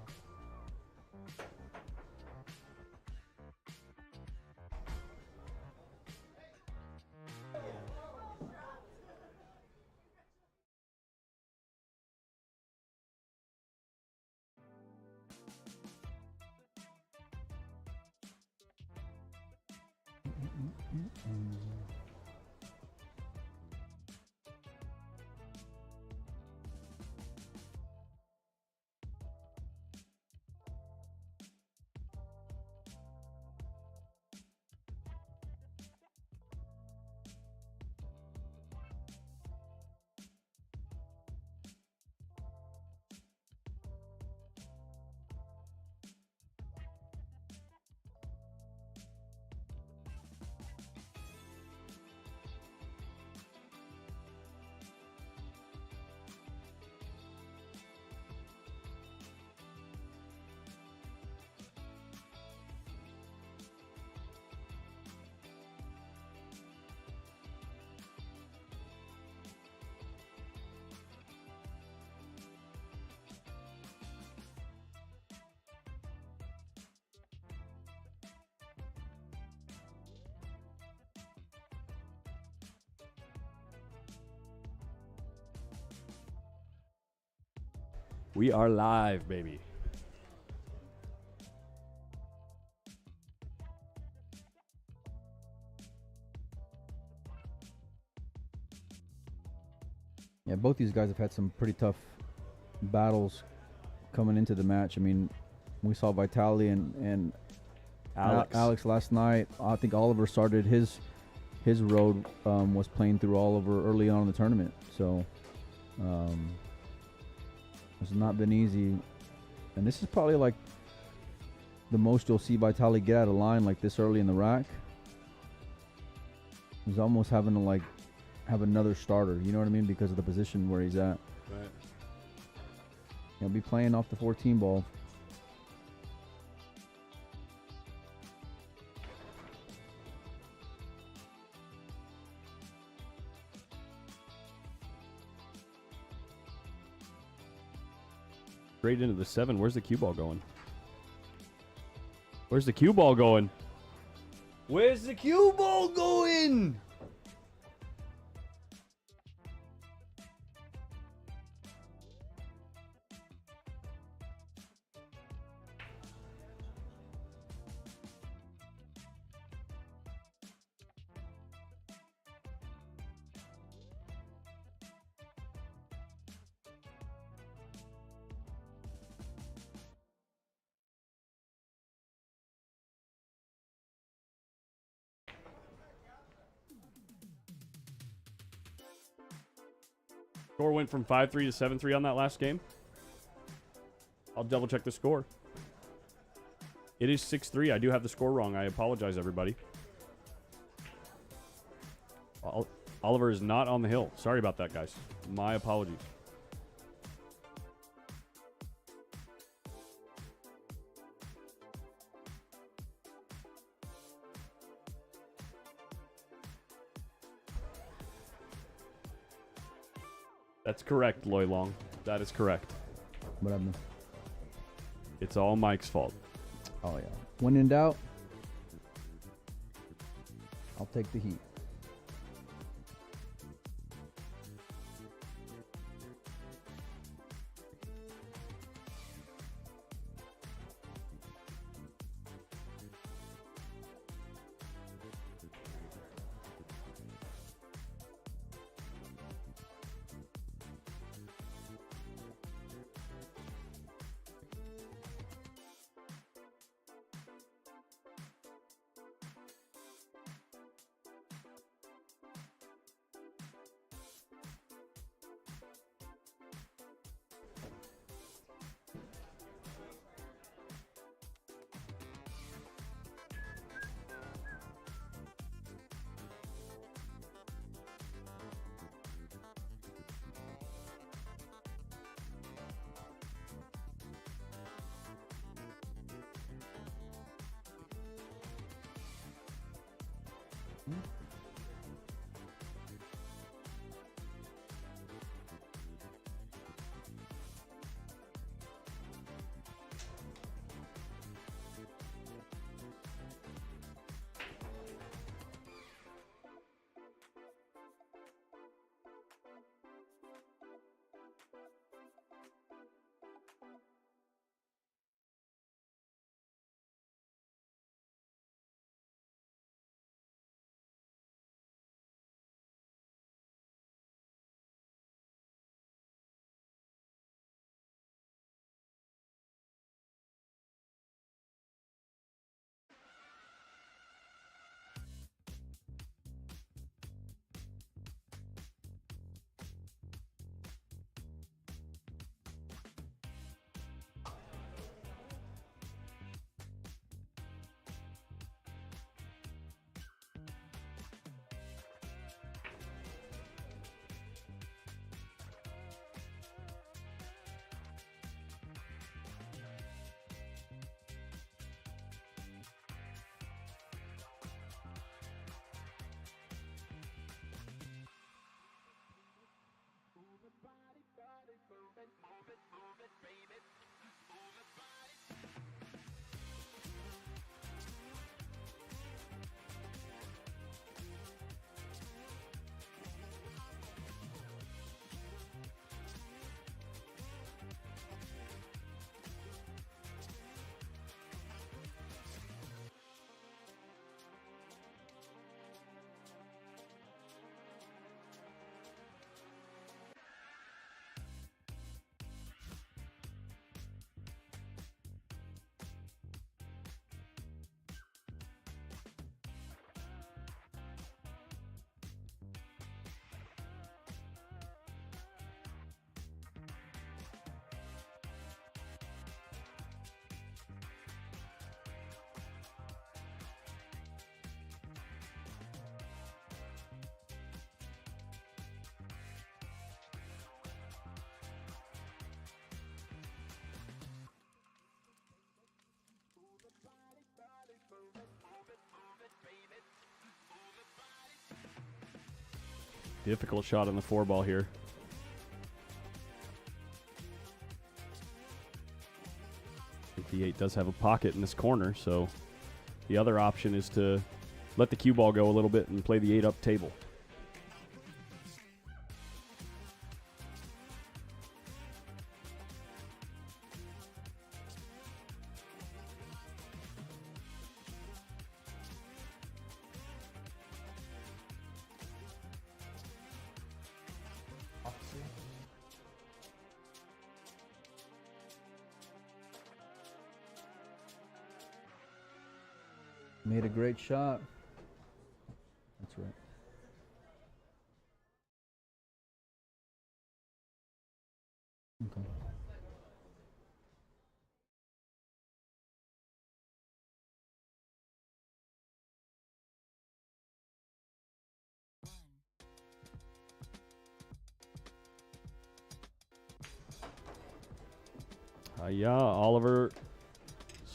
We are live, baby. Yeah, both these guys have had some pretty tough battles coming into the match. I mean, we saw Vitaly and Alex last night. I think Oliver started his road, was playing through Oliver early on in the tournament. So It's not been easy, and this is probably like the most you'll see Vitali get out of line like this early in the rack. He's almost having to like have another starter, you know what I mean, because of the position where he's at. Right. He'll be playing off the 14 ball. Straight into the 7. Where's the cue ball going? Where's the cue ball going? Where's the cue ball going? Score went from 5-3 to 7-3 on that last game. I'll double check the score. It is 6-3. I do have the score wrong. I apologize, everybody. Oliver is not on the hill. Sorry about that, guys. My apologies. That's correct, Loy Long. That is correct. What happened? It's all Mike's fault. Oh, yeah. When in doubt, I'll take the heat. Difficult shot on the 4-ball here. 58 does have a pocket in this corner, so the other option is to let the cue ball go a little bit and play the 8-up table. Made a great shot. That's right. Okay. Yeah, Oliver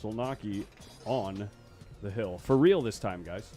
SZOLNOKI on the hill. For real this time, guys.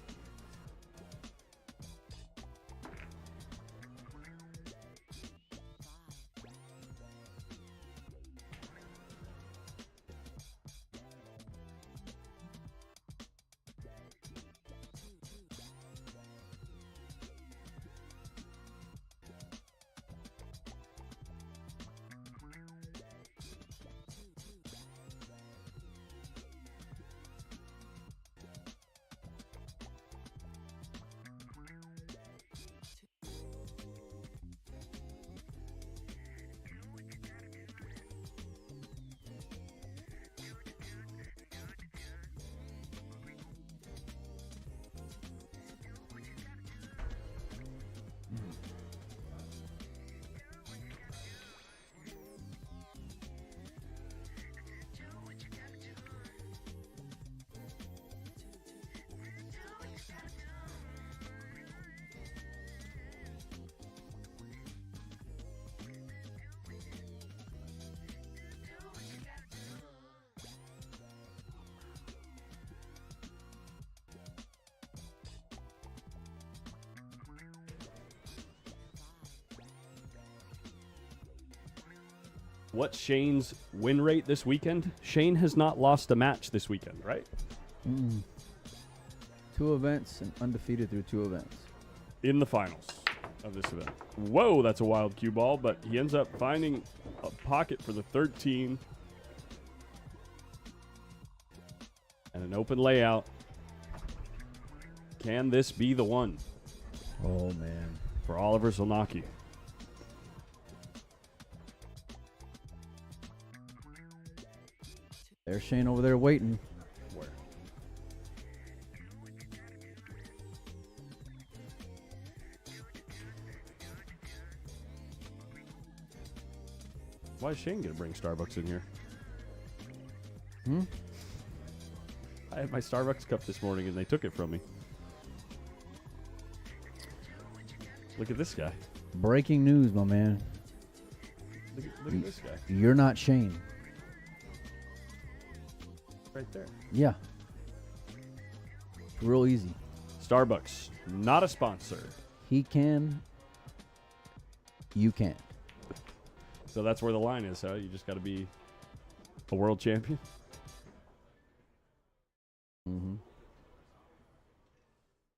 What's Shane's win rate this weekend? Shane has not lost a match this weekend, right? 2 events and undefeated through 2 events. In the finals of this event. Whoa, that's a wild cue ball, but he ends up finding a pocket for the 13. And an open layout. Can this be the one? Oh, man. For Oliver SZOLNOKI. There's Shane over there waiting. Where? Why is Shane going to bring Starbucks in here? I had my Starbucks cup this morning and they took it from me. Look at this guy. Breaking news, my man. Look at this guy. You're not Shane. Right there. Yeah. Real easy. Starbucks, not a sponsor. He can. You can't. So that's where the line is, huh? You just got to be a world champion.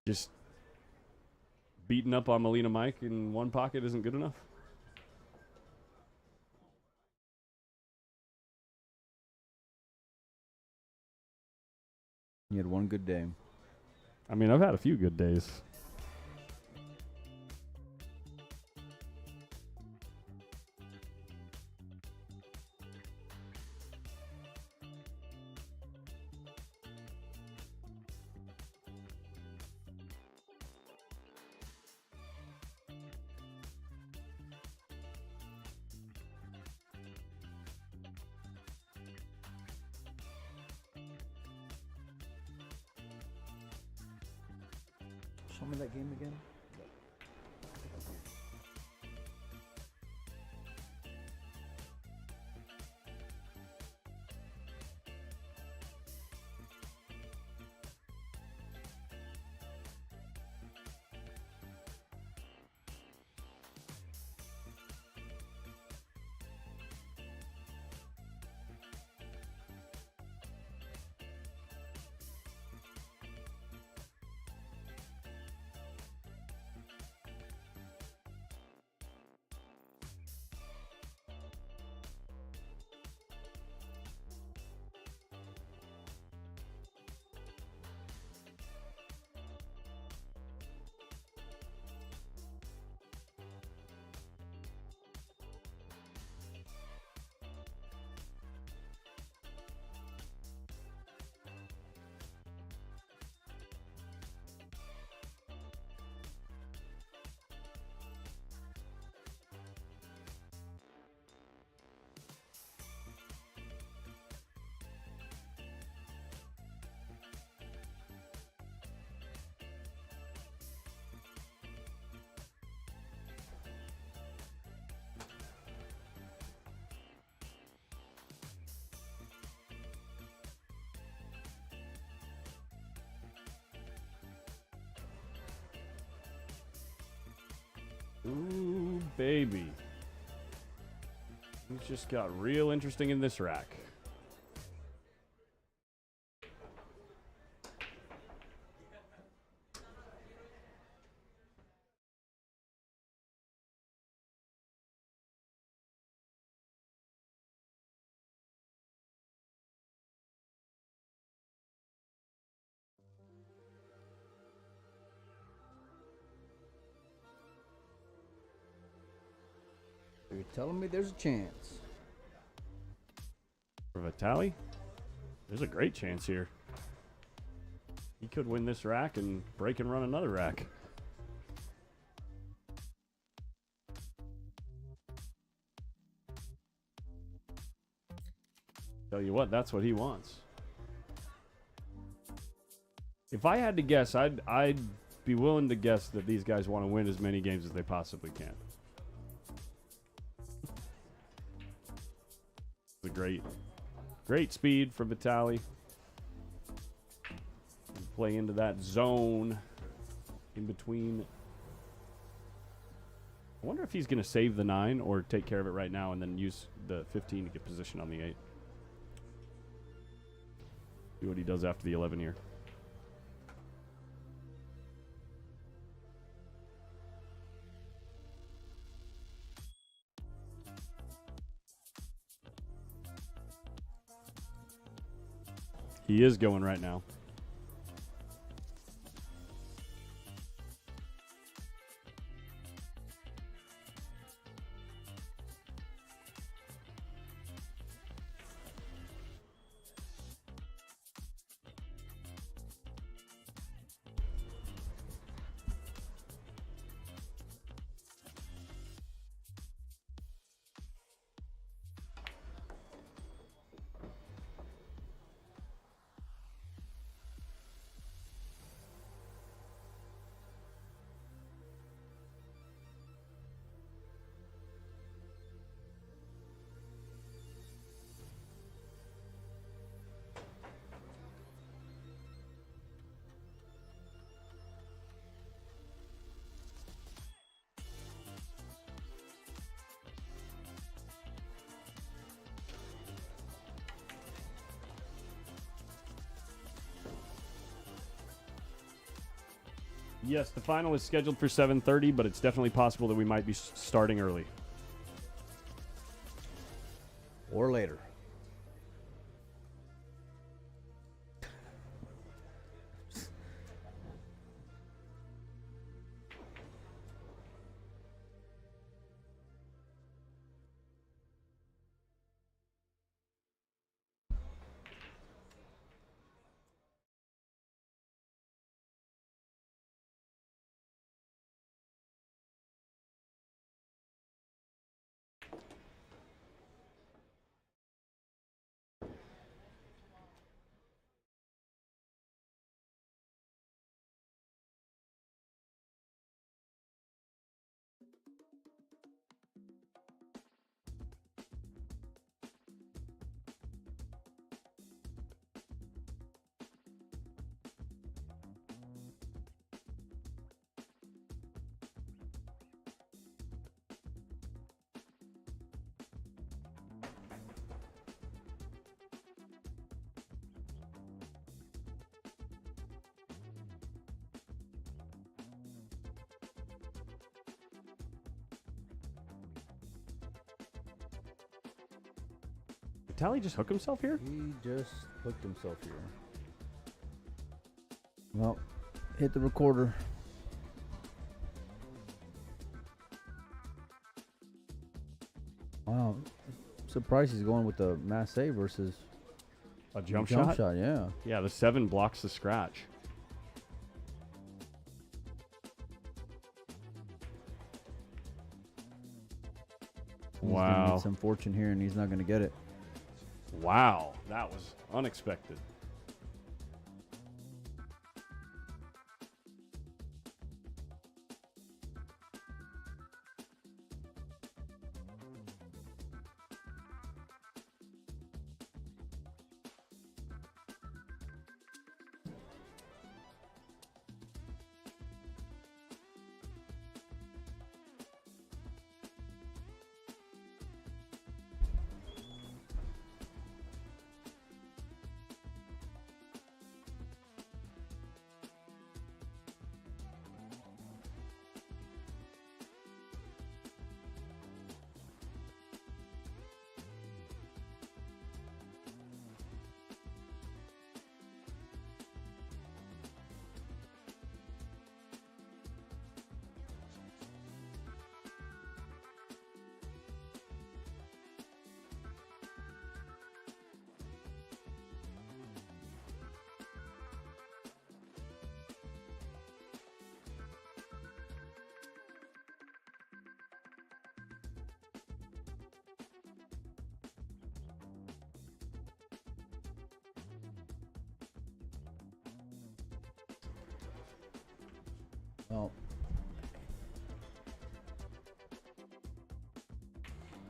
Just beating up on Molina Mike in one pocket isn't good enough. You had one good day. I mean, I've had a few good days. Show me that game again. Ooh, baby. Things just got real interesting in this rack. You're telling me there's a chance. For Vitaly, there's a great chance here. He could win this rack and break and run another rack. Tell you what, that's what he wants. If I had to guess, I'd be willing to guess that these guys want to win as many games as they possibly can. It's a great speed from Vitaly. Play into that zone in between. I wonder if he's going to save the 9 or take care of it right now and then use the 15 to get position on the 8. See what he does after the 11 here. He is going right now. Yes, the final is scheduled for 7:30, but it's definitely possible that we might be starting early. Or later. Vitaly just hook himself here? He just hooked himself here. Well, hit the recorder. Wow. Surprised he's going with the mass save versus A jump jump shot? shot, yeah. Yeah, the 7 blocks the scratch. He's gonna Wow. need some fortune here, and he's not going to get it. Wow. That was unexpected. Oh,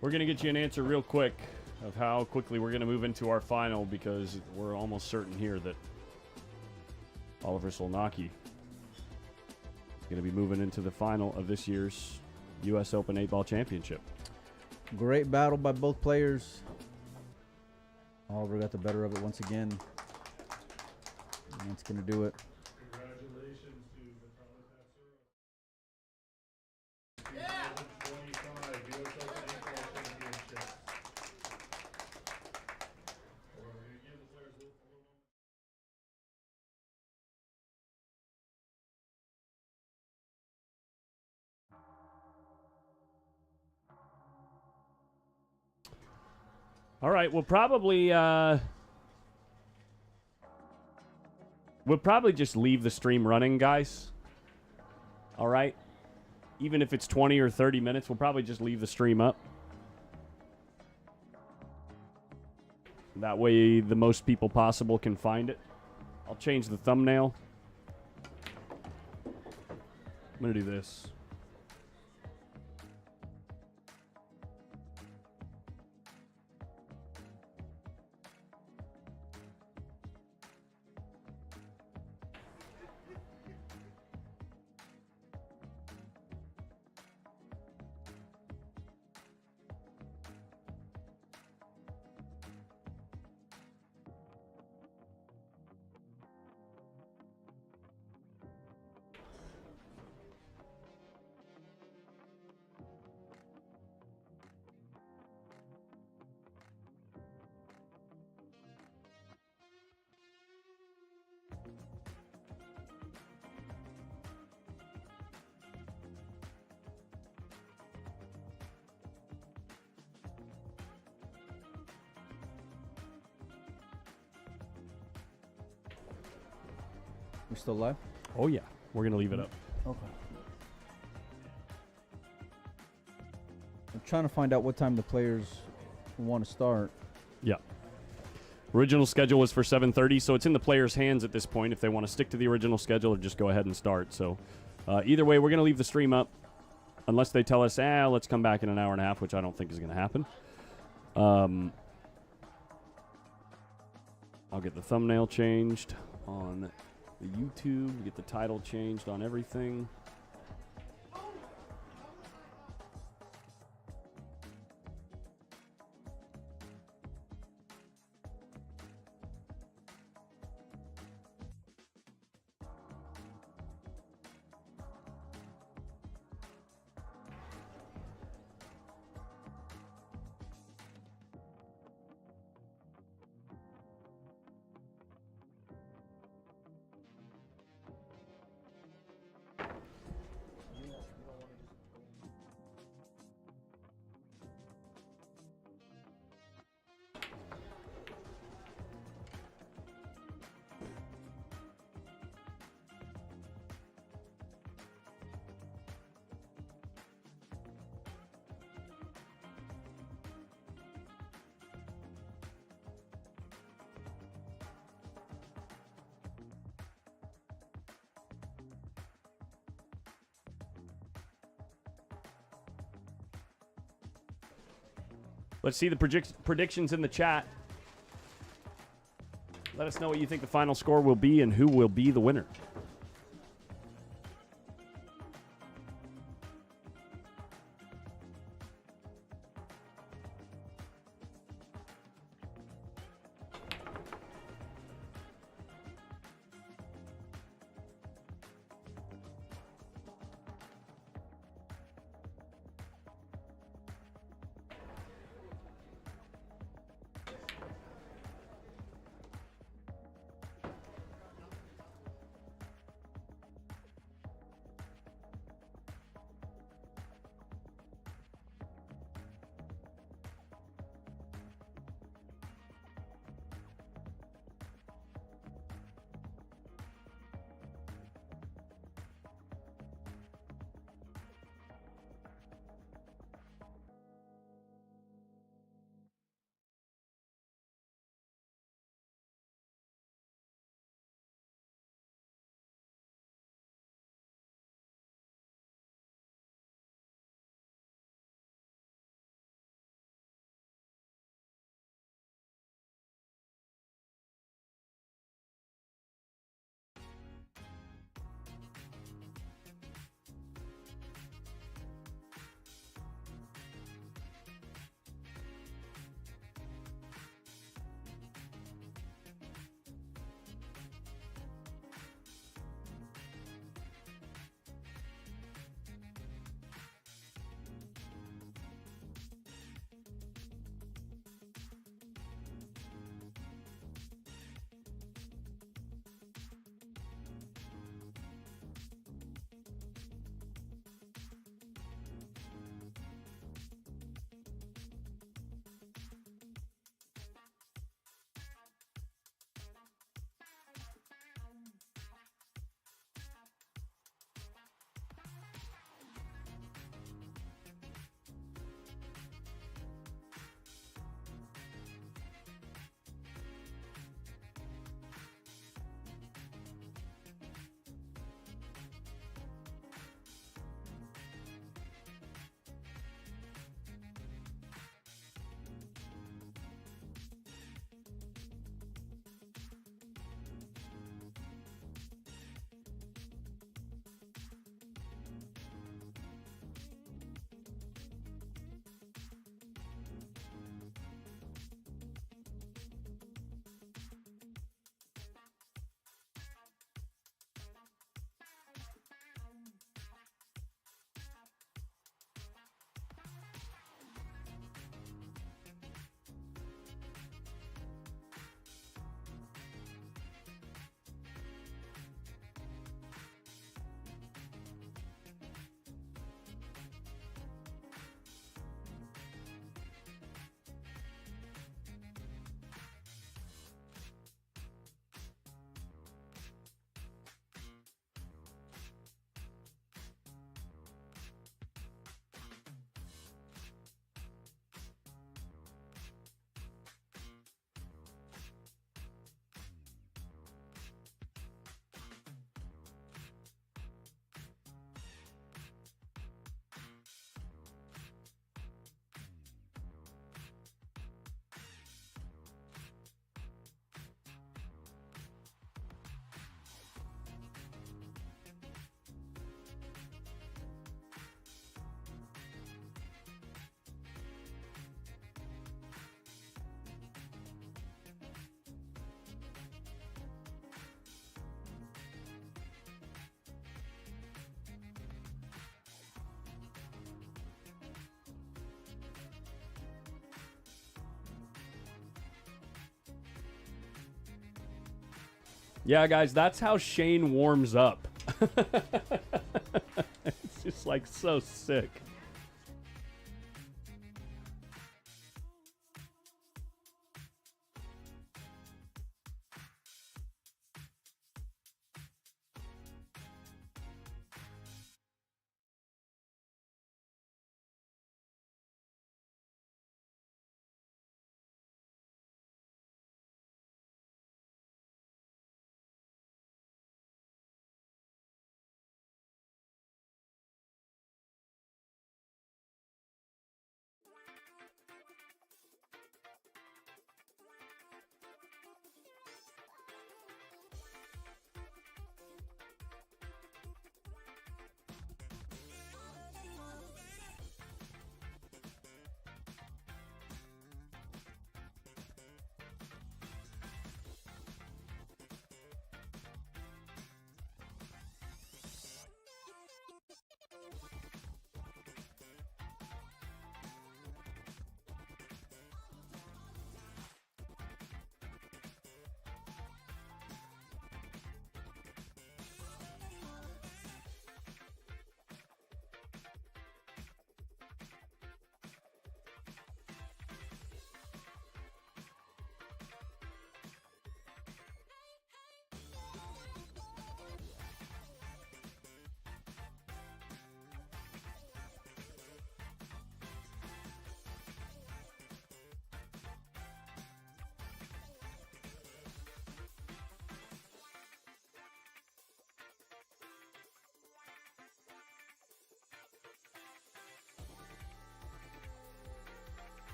We're going to get you an answer real quick of how quickly we're going to move into our final, because we're almost certain here that Oliver SZOLNOKI is going to be moving into the final of this year's U.S. Open 8-Ball Championship. great battle by both players. Oliver got the better of it once again. And that's going to do it. Congratulations to Vitaly Tatsura. Yeah! 25 U.S. Open 8-Ball Championship. We're going to give the players a little moment. All right, we'll probably just leave the stream running, guys. All right? Even if it's 20 or 30 minutes, we'll probably just leave the stream up. That way the most people possible can find it. I'll change the thumbnail. I'm going to do this. We still live? Oh, yeah. We're going to leave it up. Okay. I'm trying to find out what time the players want to start. Yeah. Original schedule was for 7:30, so it's in the players' hands at this point if they want to stick to the original schedule or just go ahead and start. So either way, we're going to leave the stream up unless they tell us, let's come back in an hour and a half, which I don't think is going to happen. I'll get the thumbnail changed on the YouTube, get the title changed on everything. Let's see the predictions in the chat. Let us know what you think the final score will be and who will be the winner. Yeah, guys, that's how Shane warms up. It's just like so sick.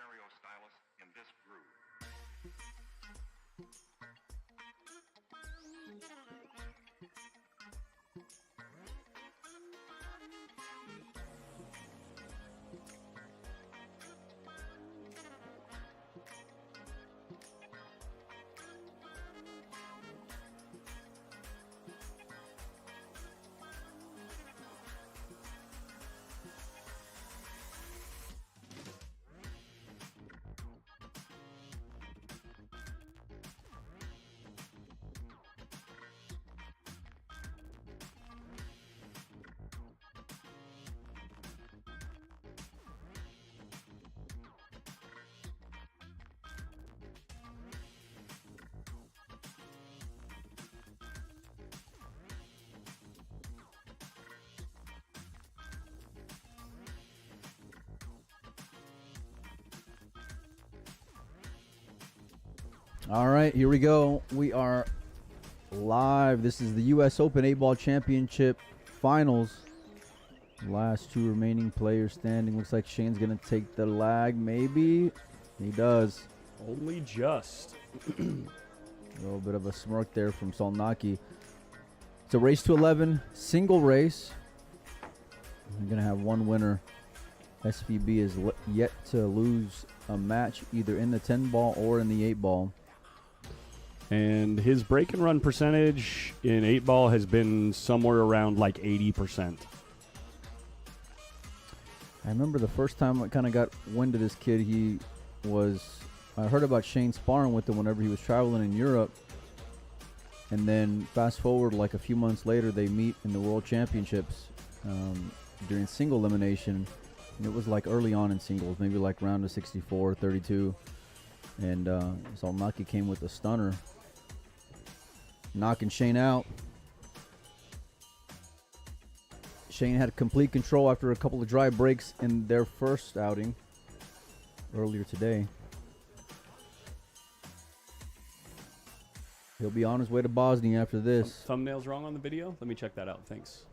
stereo stylus in this groove. All right, here we go. We are live. This is the U.S. Open 8-Ball Championship Finals. Last two remaining players standing. Looks like Shane's going to take the lag, maybe. He does. Only just. A little bit of a smirk there from SZOLNOKI. It's a race to 11, single race. We're going to have one winner. SVB is yet to lose a match either in the 10-ball or in the 8-ball. And his break and run percentage in 8-ball has been somewhere around like 80%. I remember the first time I kind of got wind of this kid, I heard about Shane sparring with him whenever he was traveling in Europe. And then fast forward like a few months later, they meet in the World Championships during single elimination. And it was like early on in singles, maybe like round of 64, 32. And SZOLNOKI came with a stunner, knocking Shane out. Shane had complete control after a couple of dry breaks in their first outing earlier today. He'll be on his way to Bosnia after this. Thumbnail's wrong on the video? Let me check that out. Thanks.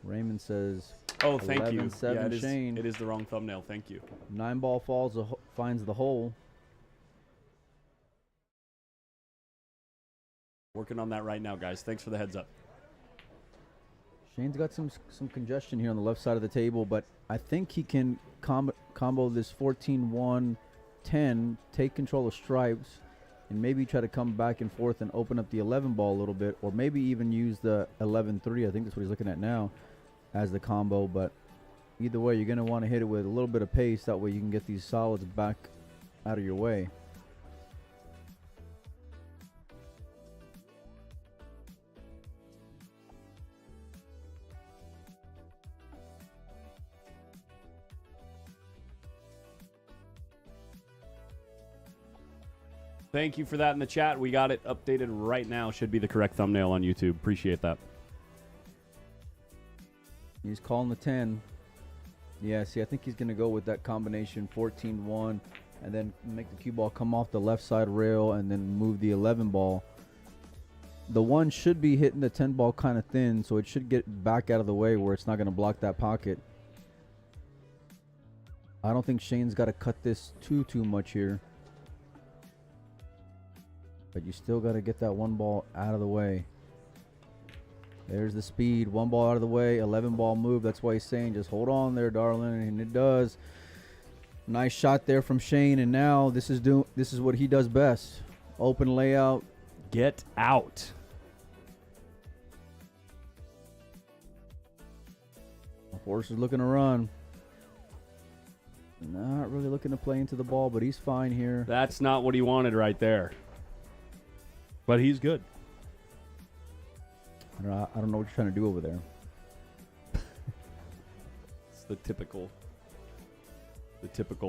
Raymond says, Oh, thank you. 11-7 Yeah, Shane. it is the wrong thumbnail. Thank you. 9-ball falls, finds the hole. Working on that right now, guys. Thanks for the heads up. Shane's got some congestion here on the left side of the table, but I think he can combo this 14-1-10, take control of stripes, and maybe try to come back and forth and open up the 11-ball a little bit, or maybe even use the 11-3, I think that's what he's looking at now, as the combo. But either way, you're going to want to hit it with a little bit of pace. That way you can get these solids back out of your way. Thank you for that in the chat. We got it updated right now. Should be the correct thumbnail on YouTube. Appreciate that. He's calling the 10. Yeah, see, I think he's going to go with that combination 14-1 and then make the cue ball come off the left side rail and then move the 11 ball. The 1 should be hitting the 10 ball kind of thin, so it should get back out of the way where it's not going to block that pocket. I don't think Shane's got to cut this too much here. But you still got to get that 1 ball out of the way. There's the speed. 1 ball out of the way. 11 ball move. That's why he's saying just hold on there, darling. And it does. Nice shot there from Shane. And now this is what he does best. Open layout. Get out. The horse is looking to run. Not really looking to play into the ball, but he's fine here. That's not what he wanted right there. But he's good. I don't know what you're trying to do over there. It's the typical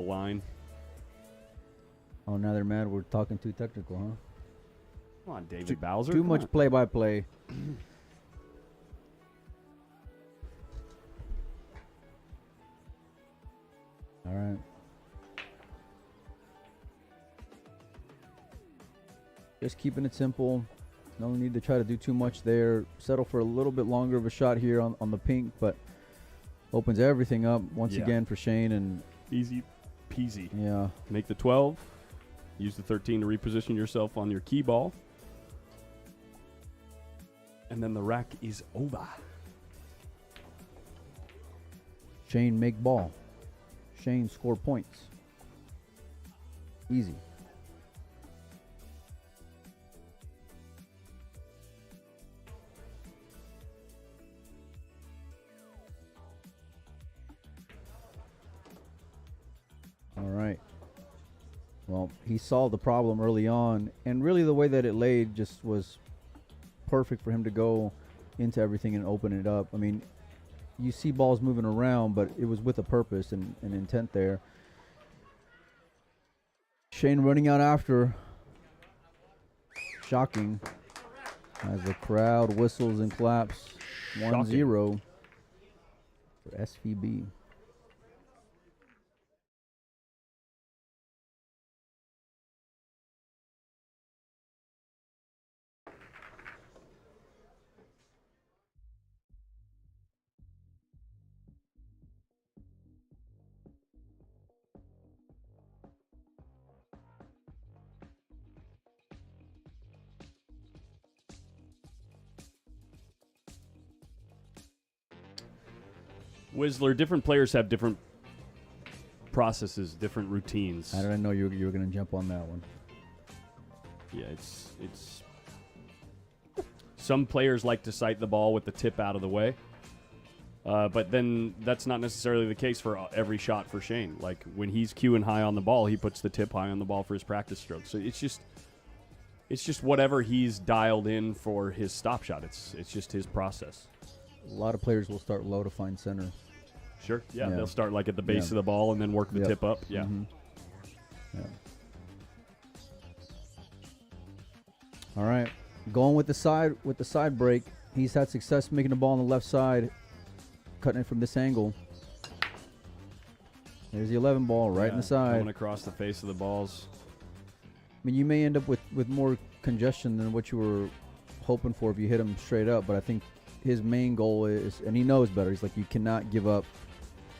line. Oh, now they're mad we're talking too technical, huh? Come on, David Bowser. Too come much on. play-by-play. All right. Just keeping it simple. No need to try to do too much there. Settle for a little bit longer of a shot here on the pink, but Opens everything up once Yeah. again for Shane, and Easy peasy. yeah, Make the 12. Use the 13 to reposition yourself on your key ball. And then the rack is over. Shane make ball. Shane score points. Easy. All right. Well, he solved the problem early on, and really the way that it laid just was perfect for him to go into everything and open it up. I mean, you see balls moving around, but it was with a purpose and an intent there. Shane running out after. Shocking. As the crowd whistles and claps. 1-0 for SVB. Whistler, different players have different processes, different routines. How did I know you were going to jump on that one? Yeah, it's some players like to sight the ball with the tip out of the way. But then that's not necessarily the case for every shot for Shane. Like when he's cueing high on the ball, he puts the tip high on the ball for his practice stroke. So it's just whatever he's dialed in for his stop shot. It's just his process. A lot of players will start low to find center. Sure. Yeah, Yeah. they'll start like at the base Yeah. of the ball and then work the Yep. tip up. Yeah. Mhm. Yeah. All right, going with the side break. He's had success making the ball on the left side, cutting it from this angle. There's the 11 ball right in the side. Coming across the face of the balls. I mean, you may end up with more congestion than what you were hoping for if you hit him straight up, but I think his main goal is, and he knows better, he's like, you cannot give up,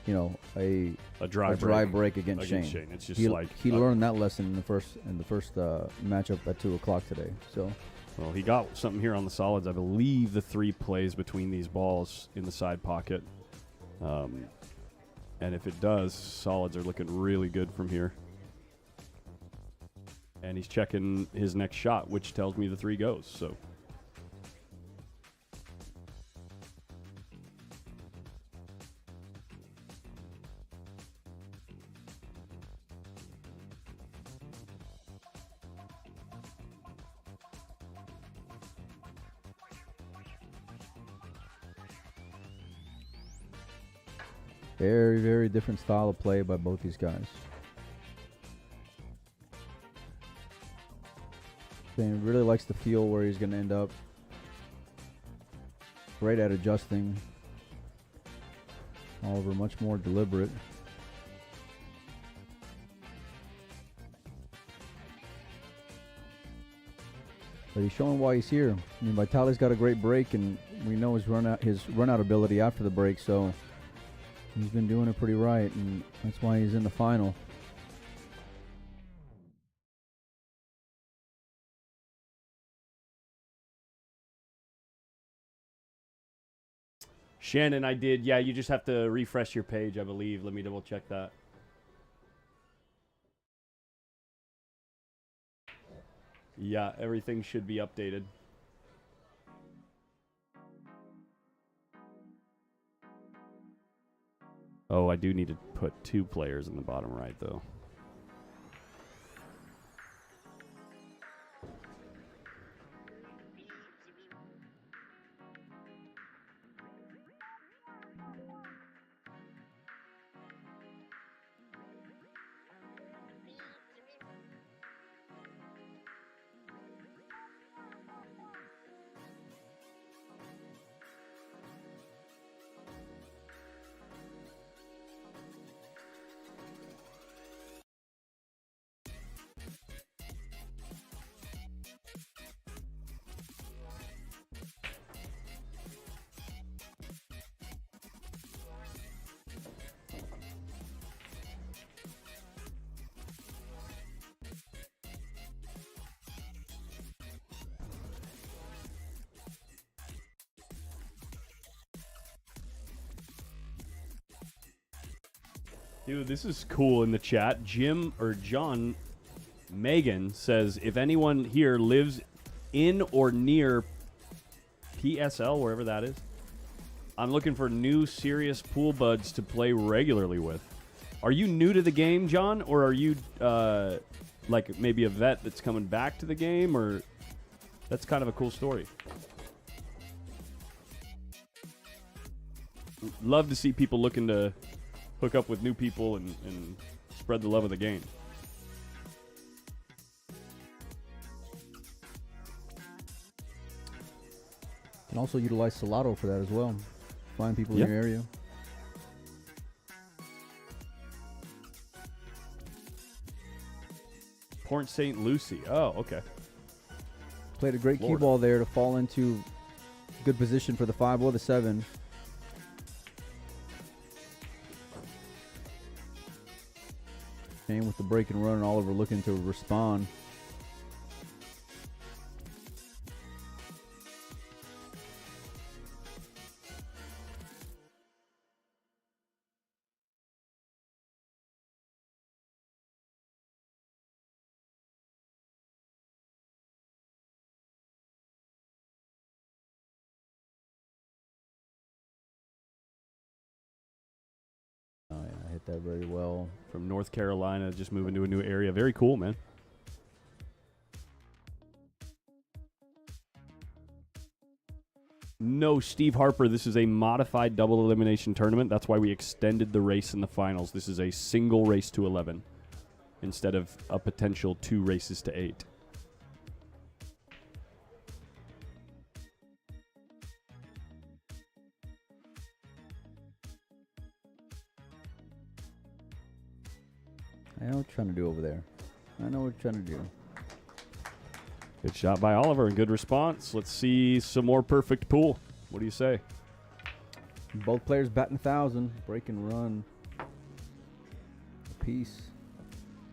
a dry break against Shane. It's just he learned that lesson in the first matchup at 2:00 today. So, well, he got something here on the solids. I believe the 3 plays between these balls in the side pocket. And if it does, solids are looking really good from here. And he's checking his next shot, which tells me the 3 goes. So. very, very different style of play by both these guys. Shane really likes to feel where he's going to end up. Great at adjusting. Oliver much more deliberate. But he's showing why he's here. I mean, Vitali's got a great break, and we know his run out ability after the break, so he's been doing it pretty right, and that's why he's in the final. Shannon, I did. Yeah, you just have to refresh your page, I believe. Let me double check that. Yeah, everything should be updated. Oh, I do need to put 2 players in the bottom right, though. Dude, this is cool in the chat. Jim or John Megan says, if anyone here lives in or near PSL, wherever that is, I'm looking for new serious pool buds to play regularly with. Are you new to the game, John? Or are you like maybe a vet that's coming back to the game? Or that's kind of a cool story. Love to see people looking to hook up with new people and spread the love of the game. Can also utilize Salado for that as well. Find people Yep. in your area. Port St. Lucie. Oh, okay. Played a great cue Lord. ball there to fall into good position for the 5 or the 7. Came with the break and run, and Oliver looking to respond. Oh yeah, I hit that very well. From North Carolina, just moving to a new area. Very cool, man. No, Steve Harper, this is a modified double elimination tournament. That's why we extended the race in the finals. This is a single race to 11 instead of a potential 2 races to 8. I know what you're trying to do over there. I know what you're trying to do. Good shot by Oliver and good response. Let's see some more perfect pool. What do you say? Both players batting 1,000. Break and run. Apiece.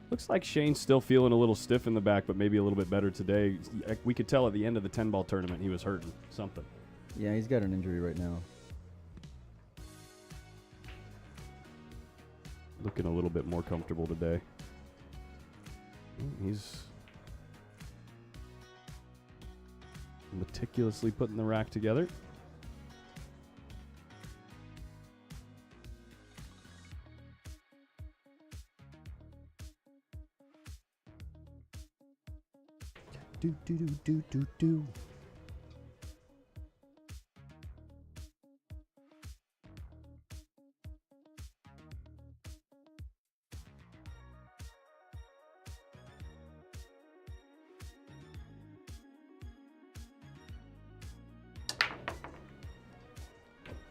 Looks like Shane's still feeling a little stiff in the back, but maybe a little bit better today. We could tell at the end of the 10-ball tournament he was hurting something. Yeah, he's got an injury right now. Looking a little bit more comfortable today. He's meticulously putting the rack together. Do do do do do do.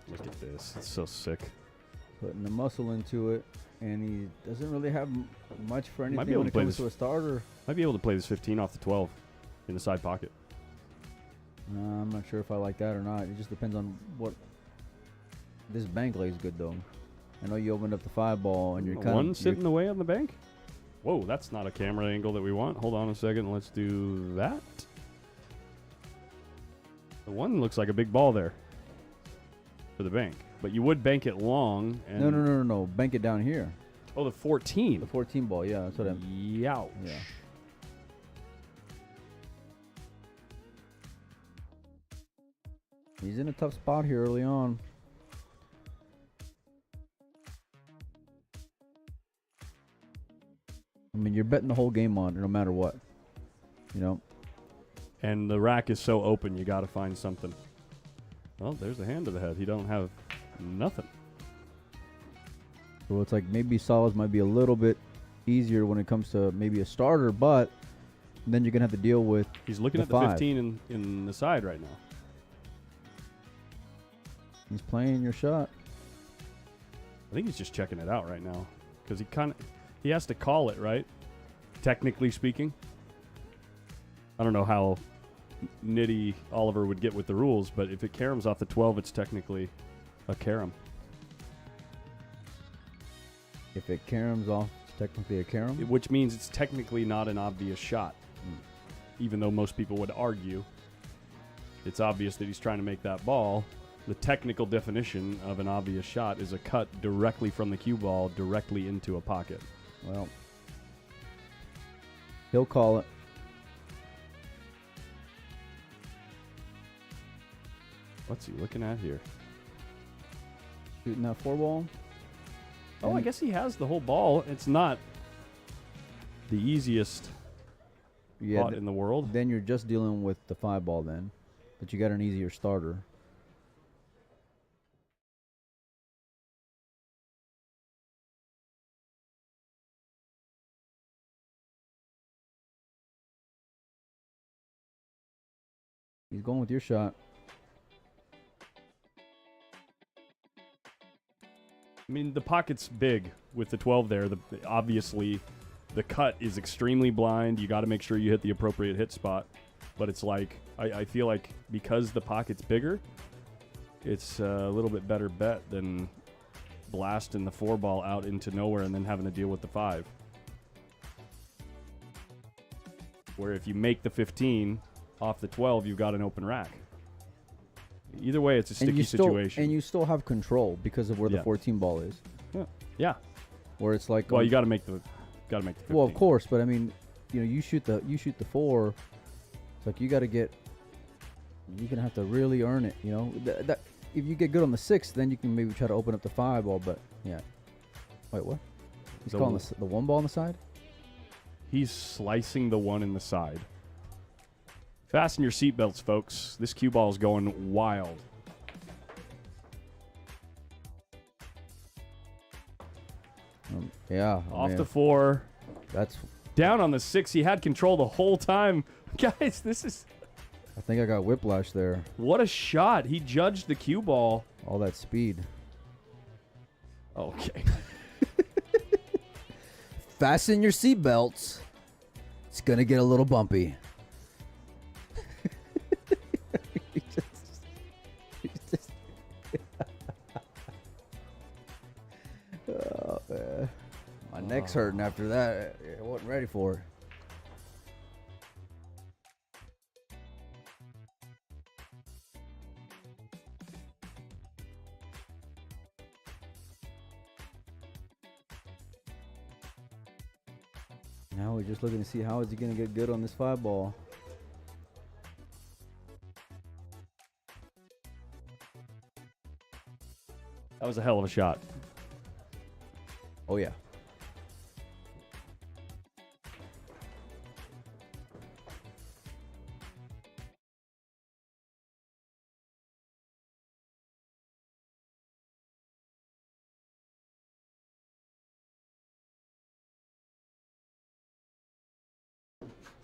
Look at this. It's so sick. Putting the muscle into it, and he doesn't really have much for Might be anything able when to it play comes this- to a starter. Might be able to play this 15 off the 12 in the side pocket. I'm not sure if I like that or not. It just depends on what. This bank lays good though. I know you opened up the 5 ball and you're kind One of sitting away on the bank? Whoa, that's not a camera angle that we want. Hold on a second. Let's do that. The 1 looks like a big ball there for the bank. But you would bank it long. And No. Bank it down here. Oh, the 14. The 14 ball. Yeah, that's what I'm. Youch. Yeah. He's in a tough spot here early on. I mean, you're betting the whole game on it, no matter what. You know. And the rack is so open, you got to find something. Well, there's the hand to the head. He don't have nothing. So it's like maybe solids might be a little bit easier when it comes to maybe a starter, but then you're gonna have to deal with. He's looking the at the 5. 15 in the side right now. He's playing your shot. I think he's just checking it out right now because he has to call it, right? Technically speaking. I don't know how nitty Oliver would get with the rules, but if it caroms off the 12, it's technically a carom. If it caroms off, it's technically a carom. Which means it's technically not an obvious shot. Even though most people would argue it's obvious that he's trying to make that ball. The technical definition of an obvious shot is a cut directly from the cue ball directly into a pocket. Well, he'll call it. What's he looking at here? Shooting that 4-ball. Oh, I guess he has the whole ball. It's not the easiest pot in the world. Then you're just dealing with the 5-ball then. But you got an easier starter. He's going with your shot. I mean, the pocket's big with the 12 there. Obviously, the cut is extremely blind. You got to make sure you hit the appropriate hit spot. But it's like, I feel like because the pocket's bigger, it's a little bit better bet than blasting the 4-ball out into nowhere and then having to deal with the 5. Where if you make the 15 off the 12, you've got an open rack. Either way, it's a sticky situation. And you still have control because of where the 14 ball is. Yeah. Where it's like, well, you got to make the 15. Well, of course, but I mean, you shoot the 4. It's like you got to get. You're gonna have to really earn it. That if you get good on the 6, then you can maybe try to open up the 5 ball. But yeah. Wait, what? He's calling the 1 ball on the side. He's slicing the 1 in the side. Fasten your seatbelts, folks. This cue ball is going wild. Off the 4. That's down on the 6. He had control the whole time. Guys, this is... I think I got whiplash there. What a shot. He judged the cue ball. All that speed. Okay. Fasten your seatbelts. It's going to get a little bumpy. Oh, man. My neck's hurting after that. I wasn't ready for it. Now we're just looking to see how is he going to get good on this 5 ball. That was a hell of a shot. Oh, yeah.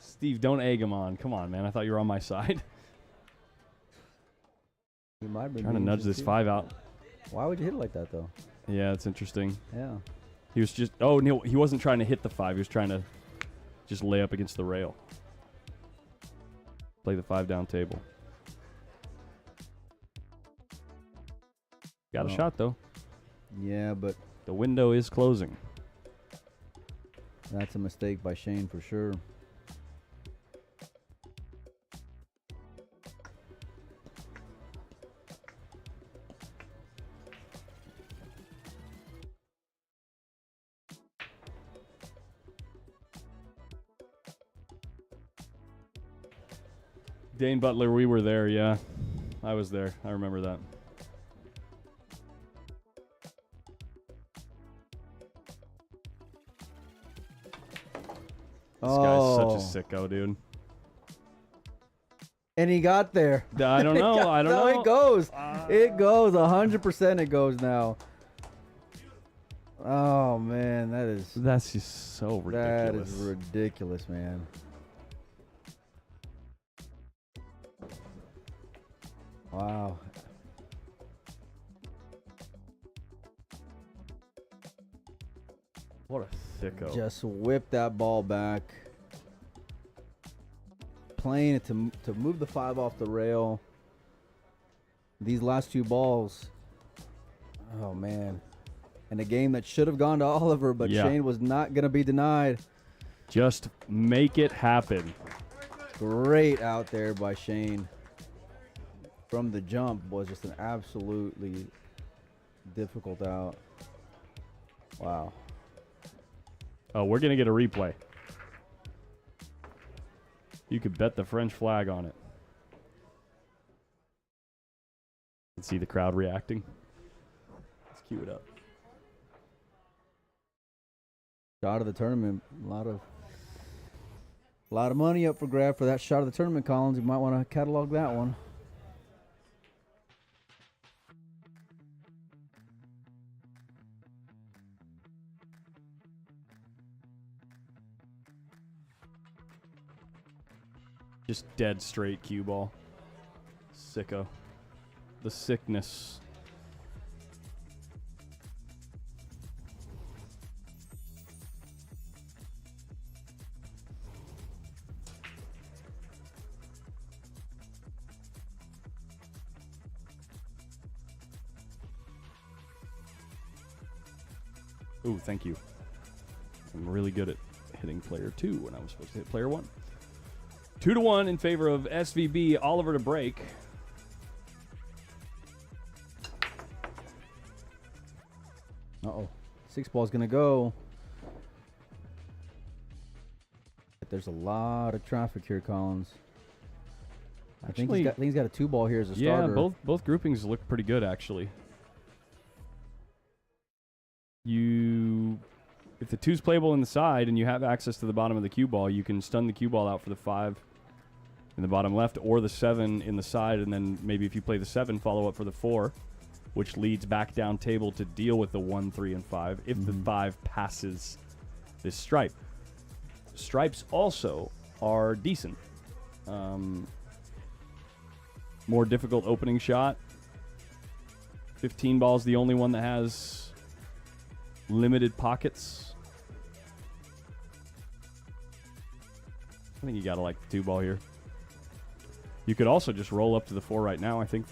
Steve, don't egg him on. Come on, man. I thought you were on my side. Trying to nudge this 5 out. Why would you hit it like that, though? Yeah, it's interesting. Yeah. He was just... Oh, no, he wasn't trying to hit the 5. He was trying to just lay up against the rail. Play the 5 down table. Got a shot, though. Yeah, but... The window is closing. That's a mistake by Shane for sure. Dane Butler, we were there, yeah. I was there. I remember that. This guy's such a sicko, dude. And he got there. I don't know. I don't know. It goes. It goes. 100% it goes now. Oh, man. That's just so ridiculous. That is ridiculous, man. Wow. What a sicko. Just whip that ball back. Playing it to move the 5 off the rail. These last 2 balls. Oh, man. And a game that should have gone to Oliver, but Shane was not going to be denied. Just make it happen. Great out there by Shane. from the jump was just an absolutely difficult out. Wow. Oh, we're going to get a replay. You could bet the French flag on it. Let's see the crowd reacting. Let's cue it up. Shot of the tournament. A lot of money up for grab for that shot of the tournament, Collins. You might want to catalog that one. Just dead straight cue ball. Sicko. The sickness. Ooh, thank you. I'm really good at hitting player 2 when I was supposed to hit player 1. 2-1 in favor of SVB. Oliver to break. Uh-oh. 6 ball's going to go. But there's a lot of traffic here, Collins. I think he's got a 2 ball here as a starter. Yeah, both groupings look pretty good, actually. If the 2's playable in the side and you have access to the bottom of the cue ball, you can stun the cue ball out for the 5 in the bottom left or the 7 in the side, and then maybe if you play the 7, follow up for the 4, which leads back down table to deal with the 1, 3, and 5 if the 5 passes this stripe. Stripes also are decent. More difficult opening shot. 15 ball's the only one that has limited pockets. I think you gotta like the 2 ball here. You could also just roll up to the 4 right now. I think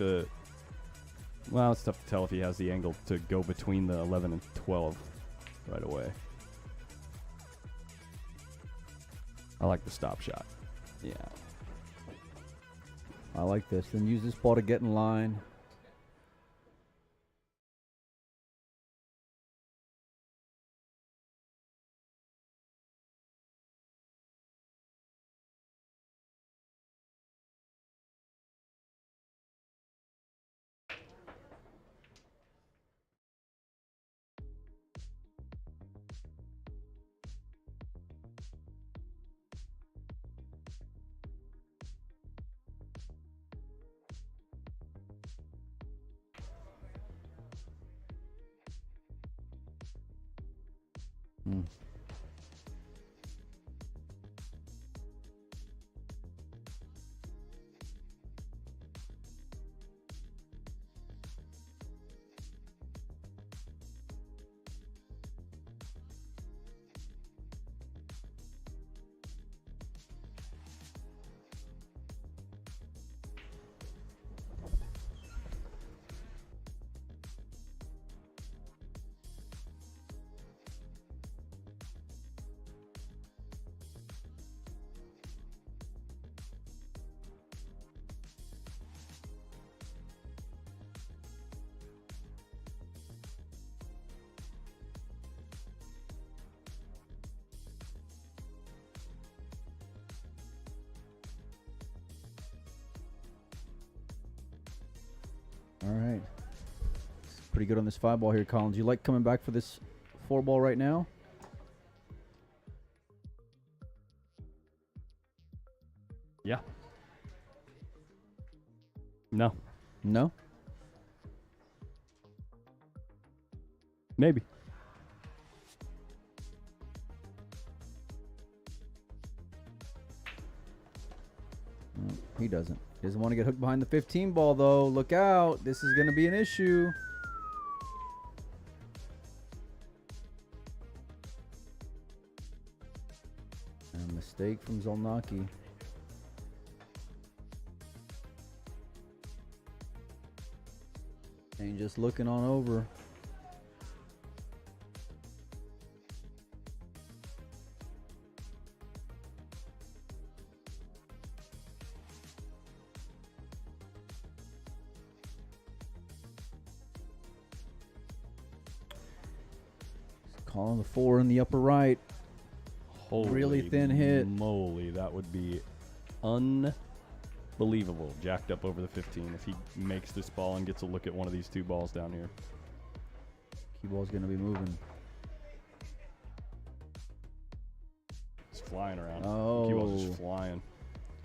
well, it's tough to tell if he has the angle to go between the 11 and 12 right away. I like the stop shot. Yeah. I like this. Then use this ball to get in line. All right. Pretty good on this 5 ball here, Collins. You like coming back for this 4 ball right now? Yeah. No. No? Maybe. No, he doesn't. He doesn't want to get hooked behind the 15 ball, though. Look out. This is going to be an issue. A mistake from SZOLNOKI. And just looking on over. Calling the 4 in the upper right. Holy Really thin hit. moly, that would be unbelievable. Jacked up over the 15 if he makes this ball and gets a look at one of these two balls down here. Cue ball's going to be moving. It's flying around. Oh. Cue ball's just flying.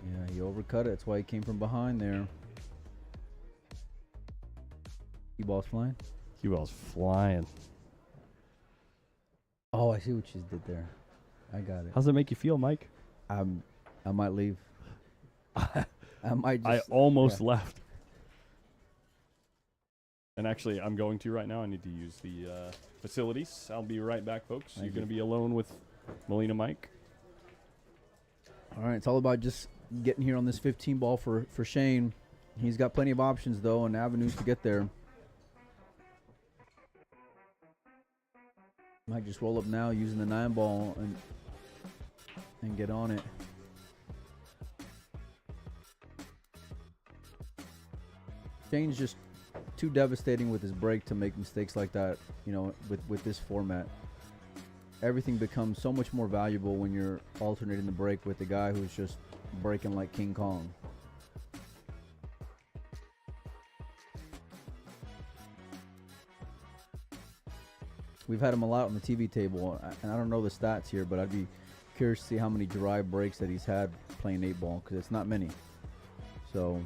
Yeah, he overcut it. That's why he came from behind there. Cue ball's flying. Cue ball's flying. Oh, I see what you did there. I got it. How's that make you feel, Mike? I might leave. I might just. I almost left. And actually, I'm going to right now. I need to use the facilities. I'll be right back, folks. You're going to be alone with Molina Mike. All right, it's all about just getting here on this 15 ball for Shane. He's got plenty of options, though, and avenues to get there. Might just roll up now using the 9 ball and get on it. Shane's just too devastating with his break to make mistakes like that, you know, with this format. Everything becomes so much more valuable when you're alternating the break with the guy who's just breaking like King Kong. We've had him a lot on the TV table, and I don't know the stats here, but I'd be curious to see how many dry breaks that he's had playing 8 ball, because it's not many. So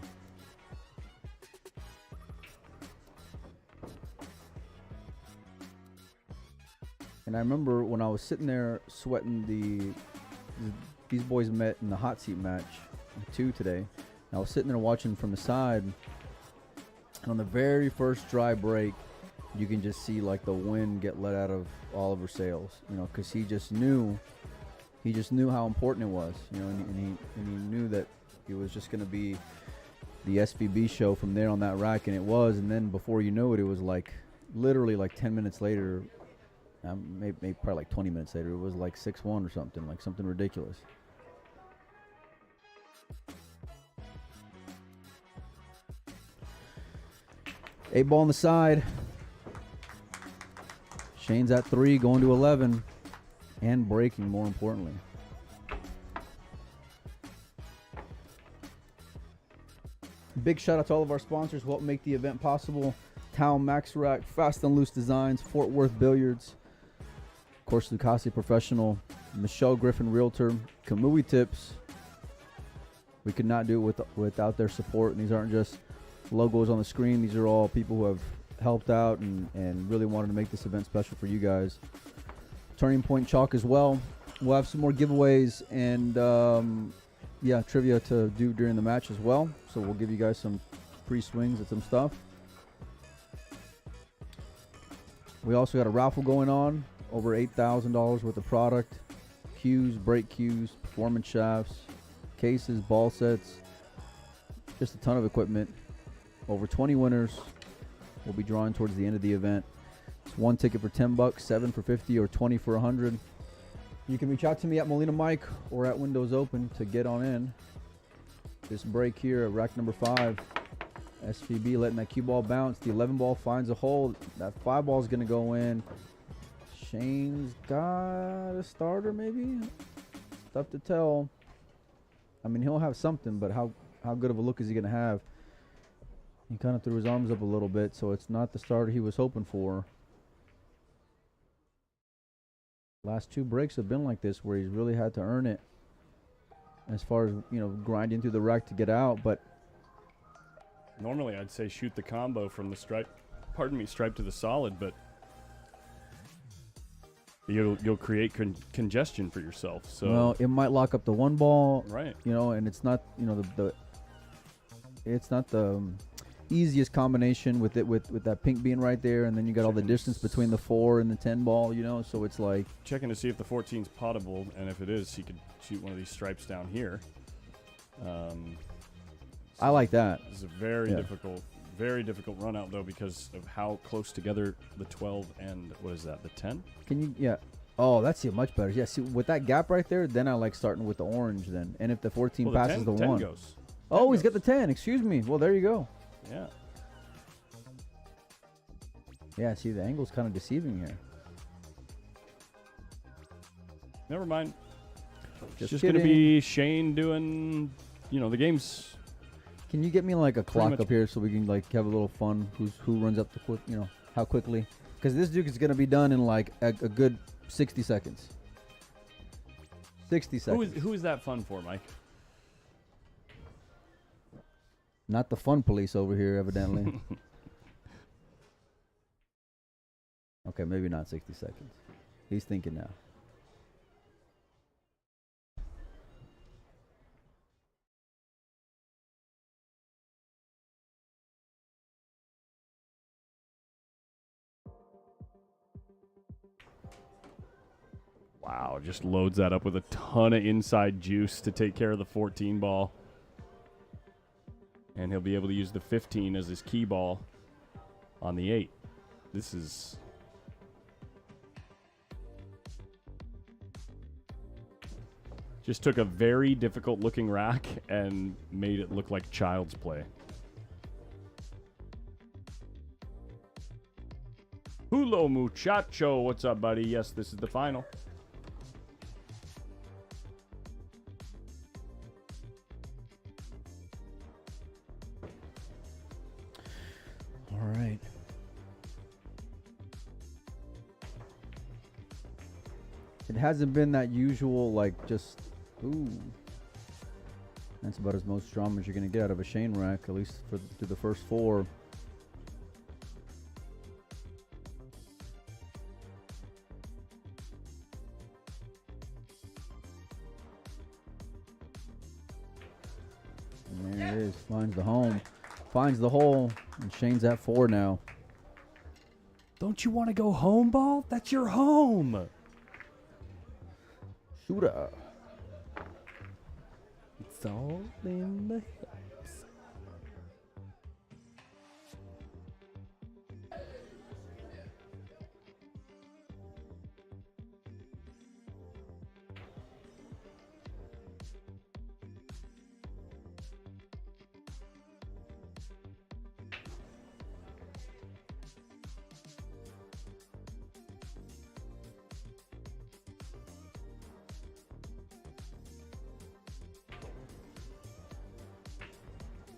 and I remember when I was sitting there sweating these boys met in the hot seat match 2 today. And I was sitting there watching from the side, and on the very first dry break, you can just see like the wind get let out of Oliver's sails, you know, because he just knew how important it was, you know, and he knew that it was just going to be the SVB show from there on that rack, and it was. And then before you know it, it was like literally like 10 minutes later, maybe probably like 20 minutes later, it was like 6-1 or something, like something ridiculous. Eight ball on the side. Shane's at 3, going to 11, and breaking, more importantly. Big shout out to all of our sponsors who help make the event possible. Town Max Rack, Fast and Loose Designs, Fort Worth Billiards, of course, Lucasi Professional, Michelle Griffin Realtor, Kamui Tips. We could not do it without their support, and these aren't just logos on the screen. These are all people who have helped out and really wanted to make this event special for you guys. Turning Point Chalk as well. We'll have some more giveaways and trivia to do during the match as well. So we'll give you guys some free swings at some stuff. We also got a raffle going on, over $8,000 worth of product. Cues, brake cues, performance shafts, cases, ball sets, just a ton of equipment. Over 20 winners. We'll be drawing towards the end of the event. It's 1 ticket for $10, 7 for $50, or 20 for $100. You can reach out to me at Molina Mike or at Windows Open to get on in. This break here at rack number 5. SVB letting that cue ball bounce. The 11 ball finds a hole. That 5 ball is going to go in. Shane's got a starter maybe? Tough to tell. I mean, he'll have something, but how good of a look is he going to have? He kind of threw his arms up a little bit, so it's not the starter he was hoping for. Last 2 breaks have been like this, where he's really had to earn it as far as, you know, grinding through the rack to get out. But normally I'd say shoot the combo from the stripe to the solid, but you'll create congestion for yourself. So well, it might lock up the 1 ball, right? You know, and it's not, you know, it's not the easiest combination with that pink being right there, and then you got all the distance between the 4 and the 10 ball, you know, so it's like checking to see if the 14's potable, and if it is, he could shoot one of these stripes down here. I like that. This is a very difficult run out though, because of how close together the 12 and what is that, the 10? Can you? Yeah. Oh, that's it. Much better. Yeah. See, with that gap right there, then I like starting with the orange. Then, and if the 14 passes the 1, goes. Oh, he's got the 10. Excuse me. Well, there you go. Yeah. Yeah. See, the angle's kind of deceiving here. Never mind. It's just kidding. gonna be Shane doing, the games. Can you get me like a clock much- up here so we can like have a little fun? Who runs up the quick? How quickly? Because this Duke is gonna be done in like a good 60 seconds. 60 seconds. Who is that fun for, Mike? Not the fun police over here, evidently. Okay, maybe not 60 seconds. He's thinking now. Wow, just loads that up with a ton of inside juice to take care of the 14 ball. And he'll be able to use the 15 as his key ball on the 8. This is... Just took a very difficult looking rack and made it look like child's play. Hulo muchacho, what's up, buddy? Yes, this is the final. All right. It hasn't been that usual, like, just, ooh. That's about as most drama as you're going to get out of a Shane rack, at least through the first 4. And there it is. Finds the home. Finds the hole. And Shane's at 4 now. Don't you want to go home, ball? That's your home. Shooter. It's all in the hips.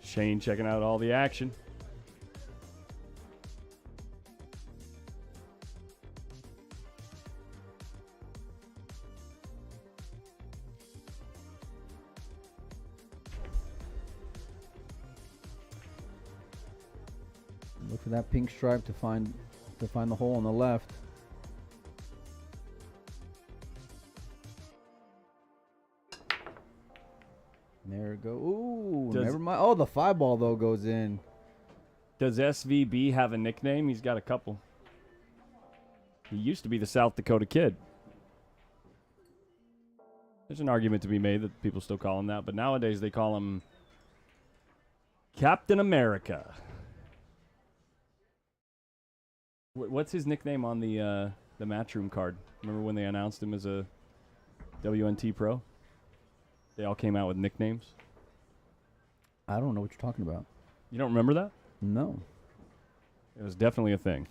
Shane checking out all the action. Look for that pink stripe to find the hole on the left. There it goes. Ooh, never mind. Oh, the 5 ball though goes in. Does SVB have a nickname? He's got a couple. He used to be the South Dakota Kid. There's an argument to be made that people still call him that, but nowadays they call him Captain America. What's his nickname on the Matchroom card? Remember when they announced him as a WNT Pro? They all came out with nicknames. I don't know what you're talking about. You don't remember that? No. It was definitely a thing.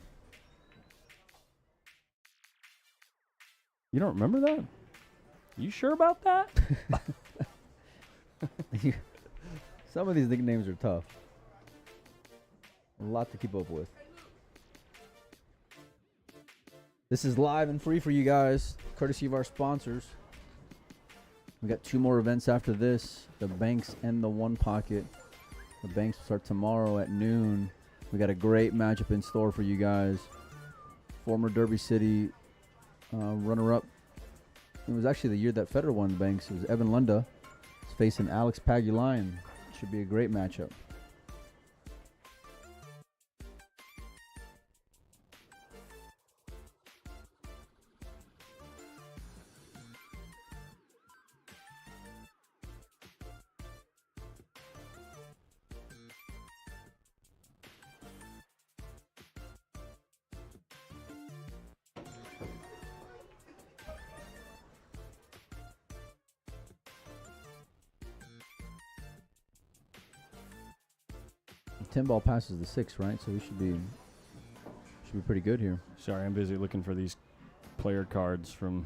You don't remember that? You sure about that? Some of these nicknames are tough. A lot to keep up with. This is live and free for you guys, courtesy of our sponsors. We got 2 more events after this, the Banks and the One Pocket. The Banks start tomorrow at noon. We got a great matchup in store for you guys. Former Derby City runner-up. It was actually the year that Federer won the Banks. It was Evan Lunda. He's facing Alex Pagulayan. Should be a great matchup. The 10 ball passes the 6, right? So we should be pretty good here. Sorry, I'm busy looking for these player cards from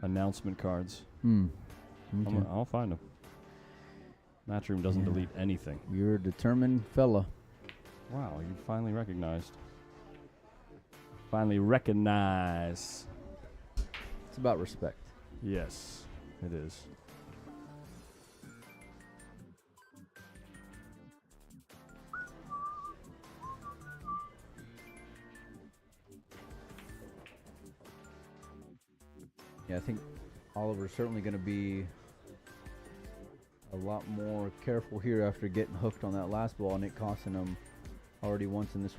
announcement cards. Okay. I'll find them. Matchroom doesn't delete anything. You're a determined fella. Wow, you finally recognized. Finally recognize. It's about respect. Yes, it is. Yeah, I think Oliver's certainly going to be a lot more careful here after getting hooked on that last ball and it costing him already once in this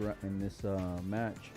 match.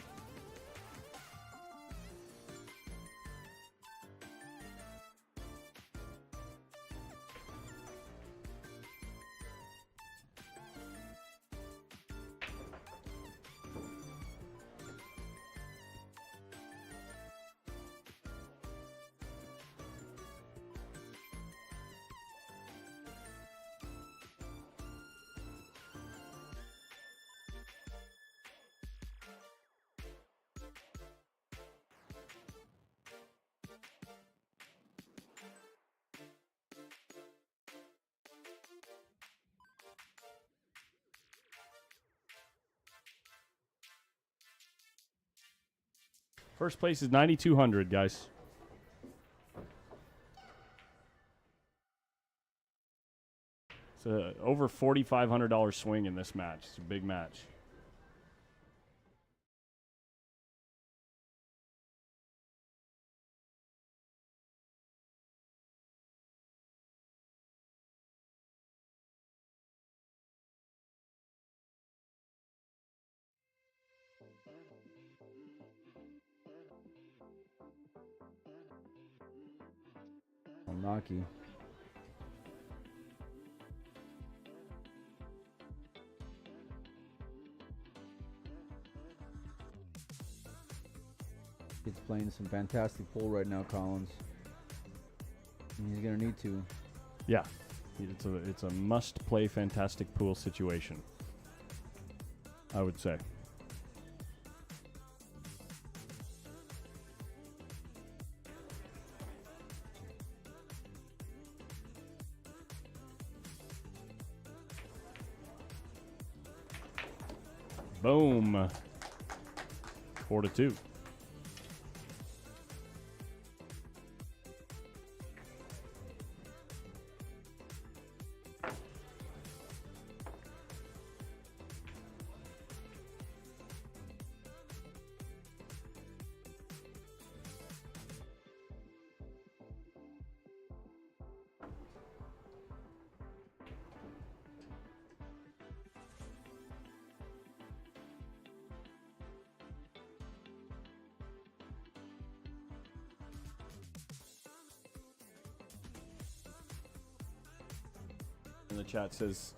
First place is 9,200, guys. It's a over $4,500 swing in this match. It's a big match. Shoutouts. Kid's playing some fantastic pool right now, Collins. And he's gonna need to. Yeah, it's a must-play fantastic pool situation, I would say. Boom. 4-2. In the chat says,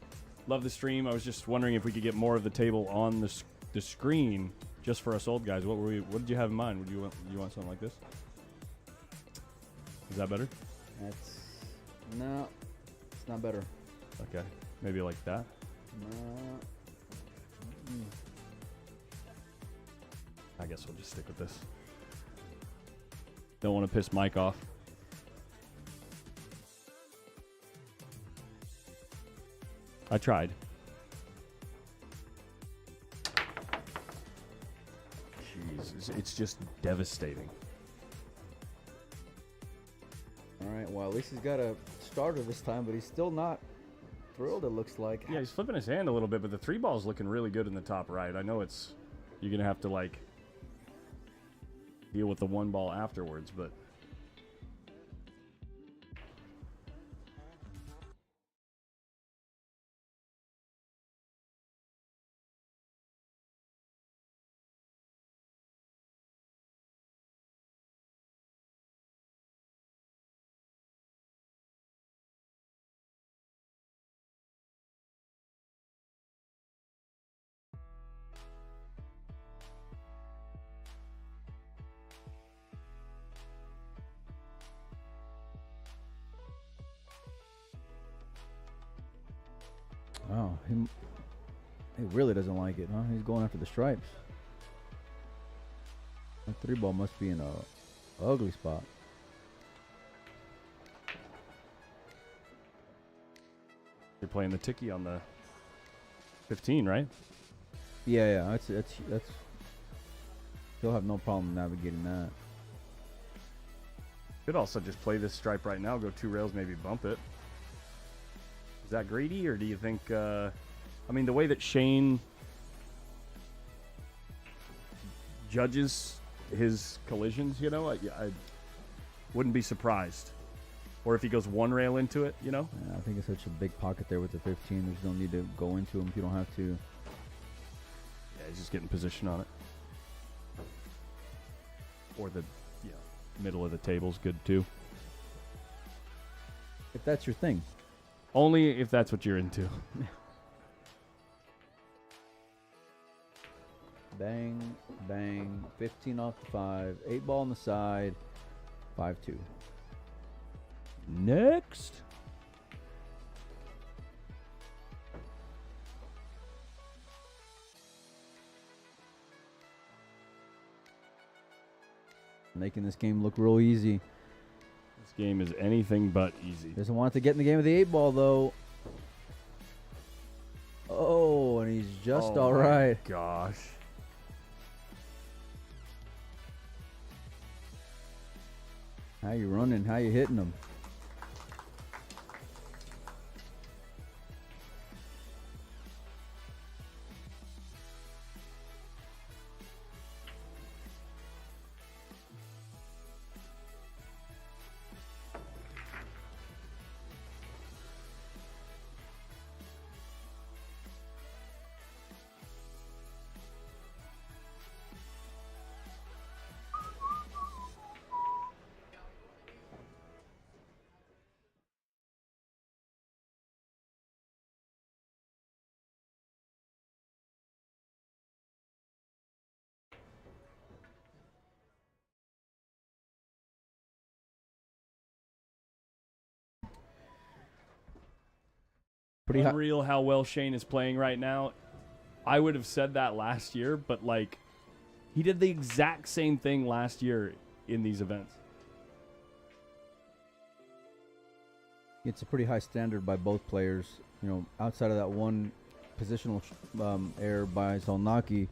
love the stream. I was just wondering if we could get more of the table on the screen just for us old guys. What did you have in mind? Would you want something like this? Is that better? No, it's not better. Okay, maybe like that. No. I guess we'll just stick with this. Don't want to piss Mike off. I tried. Jeez, it's just devastating. All right, well, at least he's got a starter this time, but he's still not thrilled, it looks like. Yeah, he's flipping his hand a little bit, but the 3 ball's looking really good in the top right. I know you're going to have to, like, deal with the 1 ball afterwards, but... Oh, he really doesn't like it, huh? He's going after the stripes. That 3 ball must be in a ugly spot. You're playing the tiki on the 15, right? Yeah. That's. He'll have no problem navigating that. Could also just play this stripe right now, go 2 rails, maybe bump it. Is that greedy, or do you think... I mean, the way that Shane judges his collisions, you know, I wouldn't be surprised. Or if he goes 1 rail into it, you know? Yeah, I think it's such a big pocket there with the 15. There's no need to go into him if you don't have to. Yeah, he's just getting position on it. Or the middle of the table's good too. If that's your thing. Only if that's what you're into. Bang, bang. 15 off the 5. 8 ball on the side. 5-2. Next. Making this game look real easy. This game is anything but easy. Doesn't want to get in the game with the 8 ball though. Oh, and he's just all right. Gosh. How you running? How you hitting him? Pretty high. Unreal how well Shane is playing right now. I would have said that last year, but like he did the exact same thing last year in these events. It's a pretty high standard by both players. You know, outside of that one positional error by SZOLNOKI,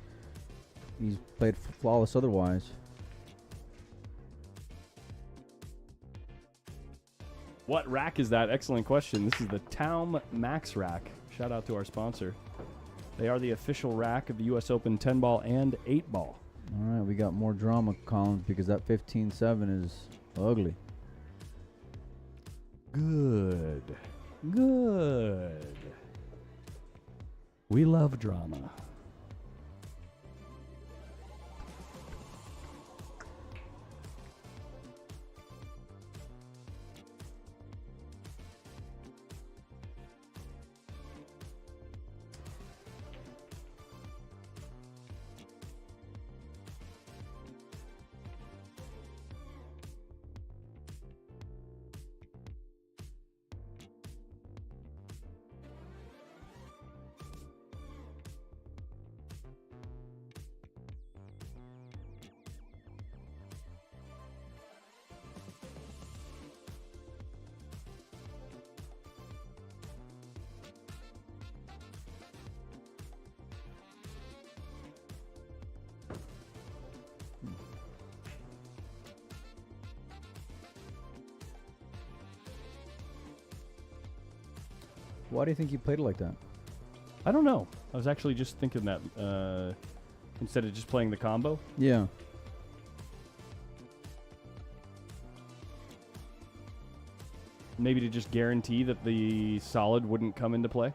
he's played flawless otherwise. What rack is that? Excellent question. This is the Taum Max rack. Shout out to our sponsor. They are the official rack of the U.S. Open 10 ball and 8 ball. All right, we got more drama, Collins, because that 15-7 is ugly. Good. Good. We love drama. Why do you think he played it like that? I don't know. I was actually just thinking that instead of just playing the combo. Yeah. Maybe to just guarantee that the solid wouldn't come into play.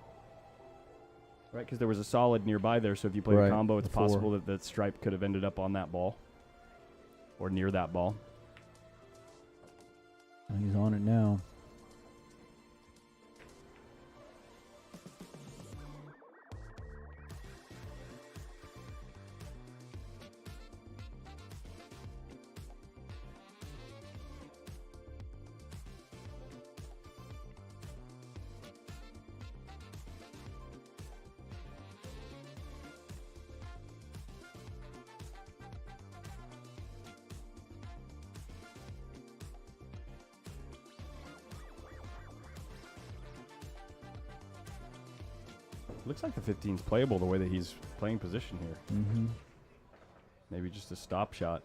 Right, because there was a solid nearby there, so if you played a Right, combo, it's before. possible that that stripe could have ended up on that ball. Or near that ball. He's on it now. Looks like the 15's playable the way that he's playing position here. Mm-hmm. Maybe just a stop shot.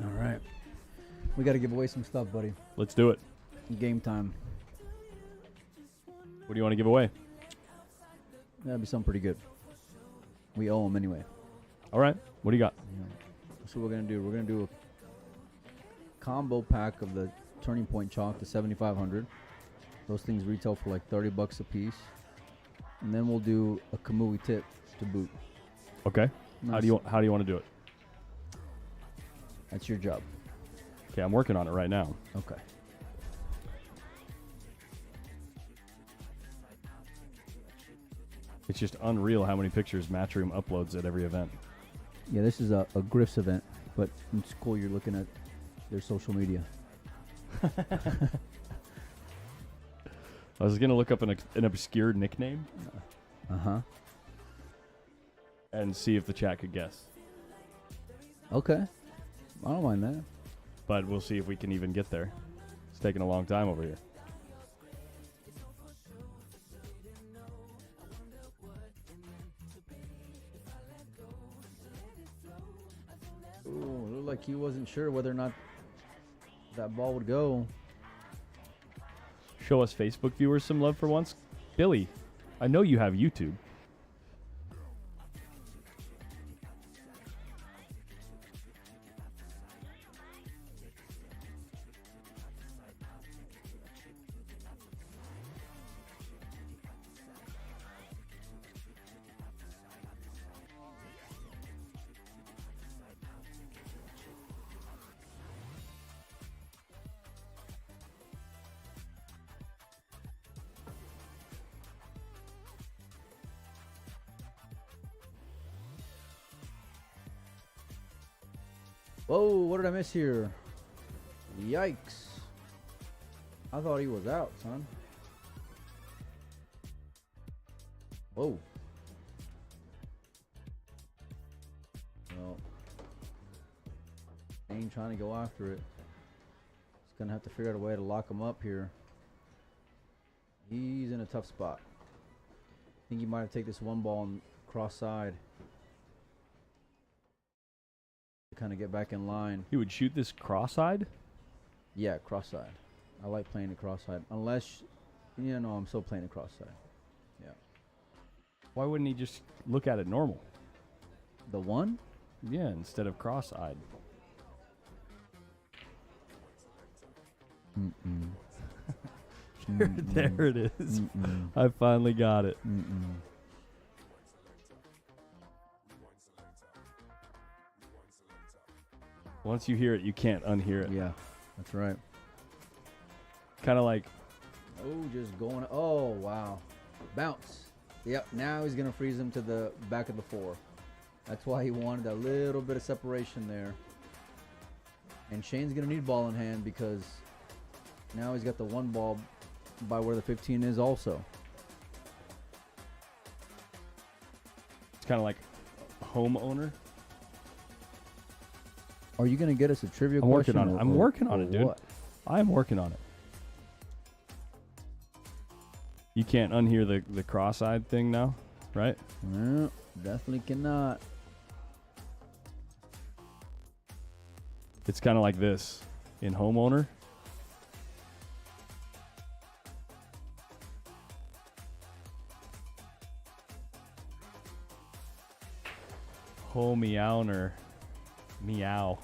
All right. We got to give away some stuff, buddy. Let's do it. Game time. What do you want to give away? That'd be something pretty good. We owe them anyway. All right. What do you got? Yeah. That's what we're going to do. We're going to do a combo pack of the Turning Point chalk, the 7500. Those things retail for like $30 a piece. And then we'll do a Kamui tip to boot. Okay. How do you want to do it? That's your job. Okay, I'm working on it right now. Okay. It's just unreal how many pictures Matchroom uploads at every event. Yeah, this is a Griff's event, but it's cool you're looking at their social media. I was going to look up an obscure nickname Uh-huh. and see if the chat could guess. Okay. I don't mind that. But we'll see if we can even get there. It's taking a long time over here. Ooh, it looked like he wasn't sure whether or not that ball would go. Show us Facebook viewers some love for once. Billy, I know you have YouTube. Whoa, what did I miss here? Yikes. I thought he was out, son. Whoa. Well, ain't trying to go after it. He's gonna have to figure out a way to lock him up here. He's in a tough spot. I think he might have taken this one ball and cross side to kind of get back in line. He would shoot this cross-eyed? Yeah, cross-side. I like playing it cross-side. Unless, you know, I'm still playing it cross-side. Yeah. Why wouldn't he just look at it normal? The one? Yeah, instead of cross-eyed. Mm-mm. There it is. Mm-mm. I finally got it. Mm-mm. Once you hear it, you can't unhear it. Yeah, that's right. Kind of like, Oh, just going. Oh, wow. Bounce. Yep, now he's going to freeze him to the back of the four. That's why he wanted a little bit of separation there. And Shane's going to need ball in hand because now he's got the one ball by where the 15 is also. it's kind of like homeowner. Are you going to get us a trivia I'm working question? on it. I'm working on or it, dude. what? I'm working on it. You can't unhear the cross-eyed thing now, right? Well, definitely cannot. It's kind of like this in homeowner. Homeowner. Meow.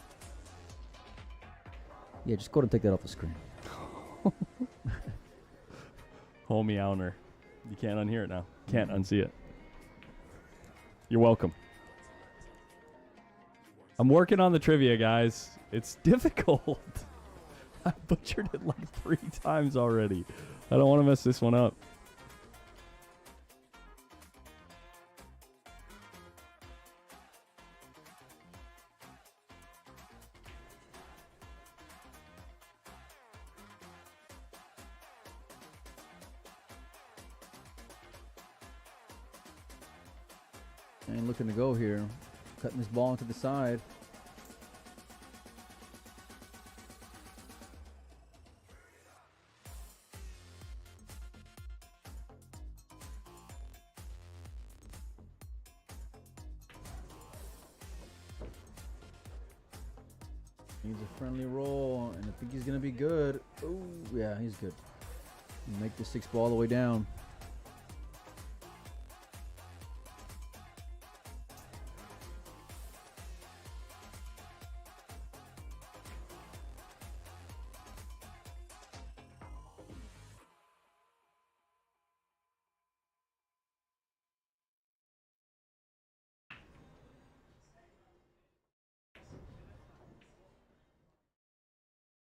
Yeah, just go ahead and take that off the screen. Homeowner. You can't unhear it now. Can't unsee it. You're welcome. I'm working on the trivia, guys. It's difficult. I butchered it like 3 times already. I don't want to mess this one up. And looking to go here. Cutting this ball into the side. Needs a friendly roll, and I think he's gonna be good. Oh, yeah, he's good. Make the 6 ball all the way down.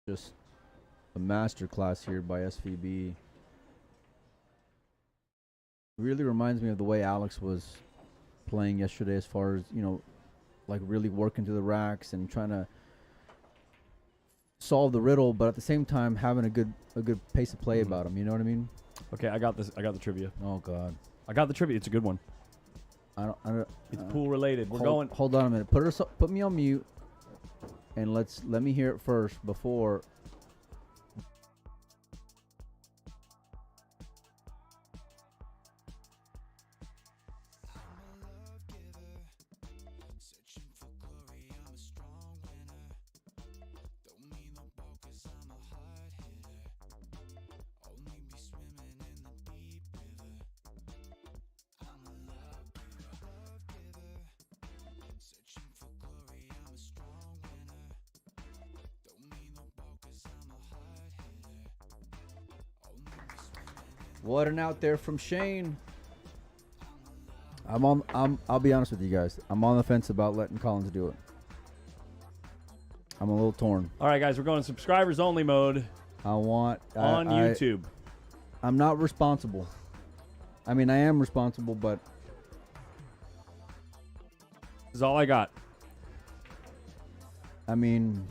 Just a master class here by SVB. Really reminds me of the way Alex was playing yesterday, as far as, you know, like really working to the racks and trying to solve the riddle, but at the same time having a good pace of play about him. You know what I mean? Okay, I got this. I got the trivia. Oh God, I got the trivia. It's a good one. I don't. It's pool related. We're hold, going. Hold on a minute. Put me on mute, and let me hear it first before. What an out there from Shane. I'll be honest with you guys. I'm on the fence about letting Collins do it. I'm a little torn. All right, guys, we're going subscribers only mode on YouTube. I'm not responsible. I mean, I am responsible, but This is all I got. I mean,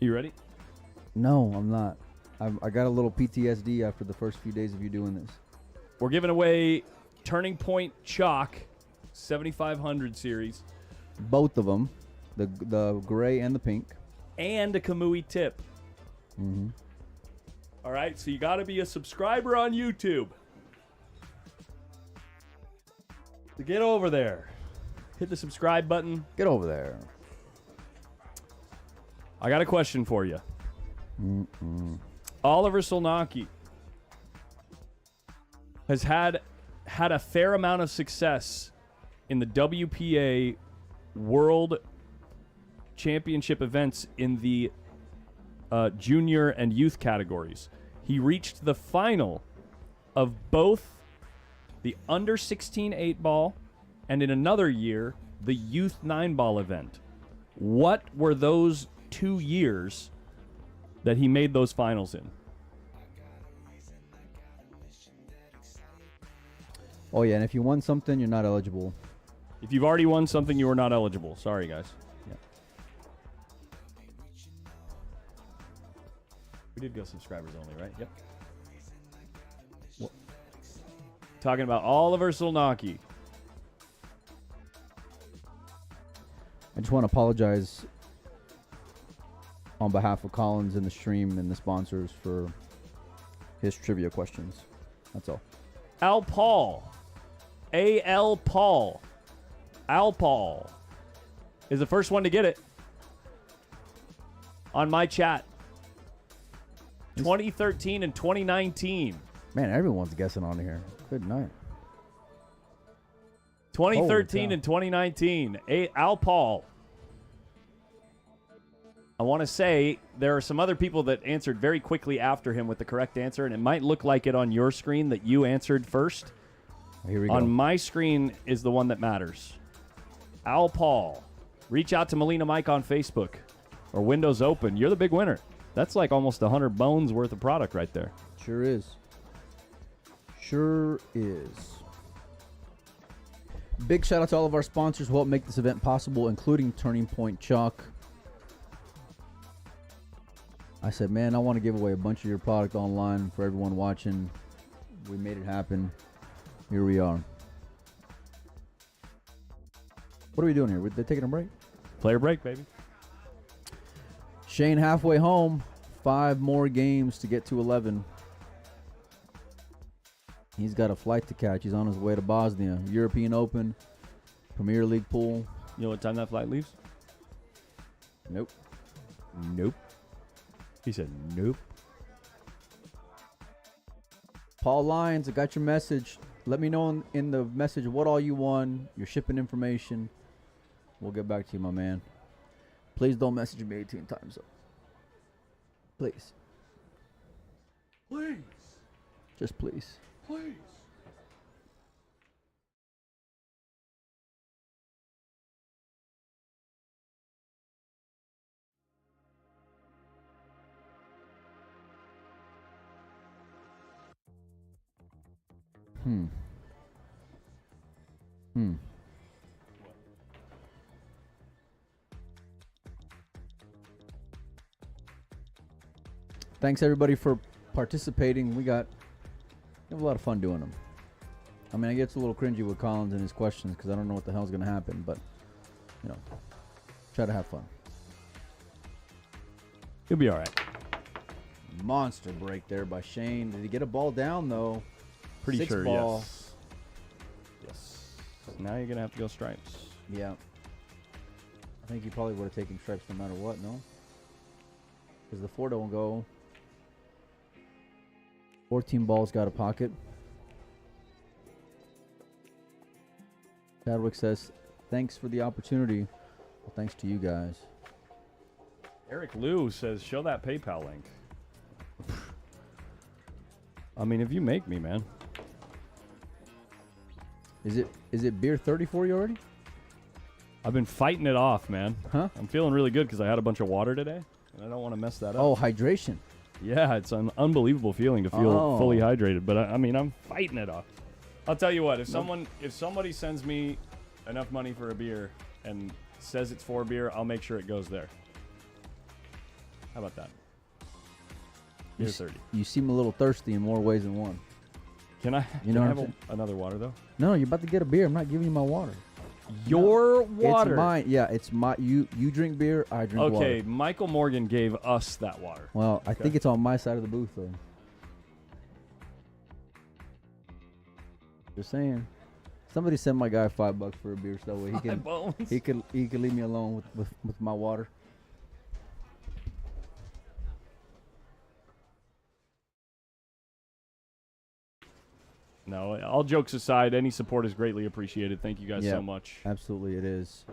You ready? no, I'm not. I got a little PTSD after the first few days of you doing this. We're giving away Turning Point Chalk 7500 series Both of them, the gray and the pink. and a Kamui tip. Mm-hmm. All right, so you got to be a subscriber on YouTube. So get over there. Hit the subscribe button. Get over there. I got a question for you. Mm-mm. Oliver SZOLNOKI has had a fair amount of success in the WPA World Championship events in the junior and youth categories. He reached the final of both the under 16 8-ball and in another year the youth 9-ball event. What were those 2 years that he made those finals in? Oh yeah, and if you won something, you're not eligible. If you've already won something, you are not eligible. Sorry, guys. Yeah. We did go subscribers only, right? Yep. Talking about Oliver SZOLNOKI. I just want to apologize on behalf of Collins and the stream and the sponsors for his trivia questions. That's all. Al Paul. A.L. Paul. Al Paul is the first one to get it on my chat. 2013 and 2019. Man, everyone's guessing on here. Good night. 2013 Holy and 2019. Al Paul. I want to say there are some other people that answered very quickly after him with the correct answer, and it might look like it on your screen that you answered first. Here we go. On my screen is the one that matters. Al Paul. Reach out to Molina Mike on Facebook or Windows Open. You're the big winner. That's like almost 100 bones worth of product right there. Sure is. Sure is. Big shout out to all of our sponsors who help make this event possible, including Turning Point Chalk. I said, man, I want to give away a bunch of your product online for everyone watching. We made it happen. Here we are. What are we doing here? They're taking a break? Player break, baby. Shane halfway home. 5 more games to get to 11. He's got a flight to catch. He's on his way to Bosnia. European Open, Premier League pool. You know what time that flight leaves? Nope. Nope. He said nope. Paul Lyons, I got your message. Let me know in the message what all you won, your shipping information. We'll get back to you, my man. Please don't message me 18 times, though. Please. Please. Just please. Please. Thanks everybody for participating. We have a lot of fun doing them. I mean, I get a little cringy with Collins and his questions because I don't know what the hell's going to happen, but you know, try to have fun. He'll be all right. Monster break there by Shane. Did he get a ball down though? Pretty 6 sure, ball. yes. Yes. Now you're going to have to go stripes. Yeah. I think he probably would have taken stripes no matter what, no? Because the 4 don't go. 14 balls got a pocket. Chadwick says, thanks for the opportunity. Well, thanks to you guys. Eric Liu says, show that PayPal link. I mean, if you make me, man. Is it beer 30 for you already? I've been fighting it off, man. Huh? I'm feeling really good because I had a bunch of water today, and I don't want to mess that up. Oh, hydration. Yeah, it's an unbelievable feeling to feel fully hydrated, but I mean, I'm fighting it off. I'll tell you what, if somebody sends me enough money for a beer and says it's for beer, I'll make sure it goes there. How about that? Here's 30. You seem a little thirsty in more ways than one. Can I, You know can I what have I'm another water, though? No, you're about to get a beer. I'm not giving you my water. Your water. It's mine. Yeah, it's my. You drink beer. I drink water. Okay, Michael Morgan gave us that water. Well, I think it's on my side of the booth though. Just saying. Somebody send my guy $5 for a beer so that way he can leave me alone with my water. No, all jokes aside, any support is greatly appreciated. Thank you guys so much. Absolutely, it is.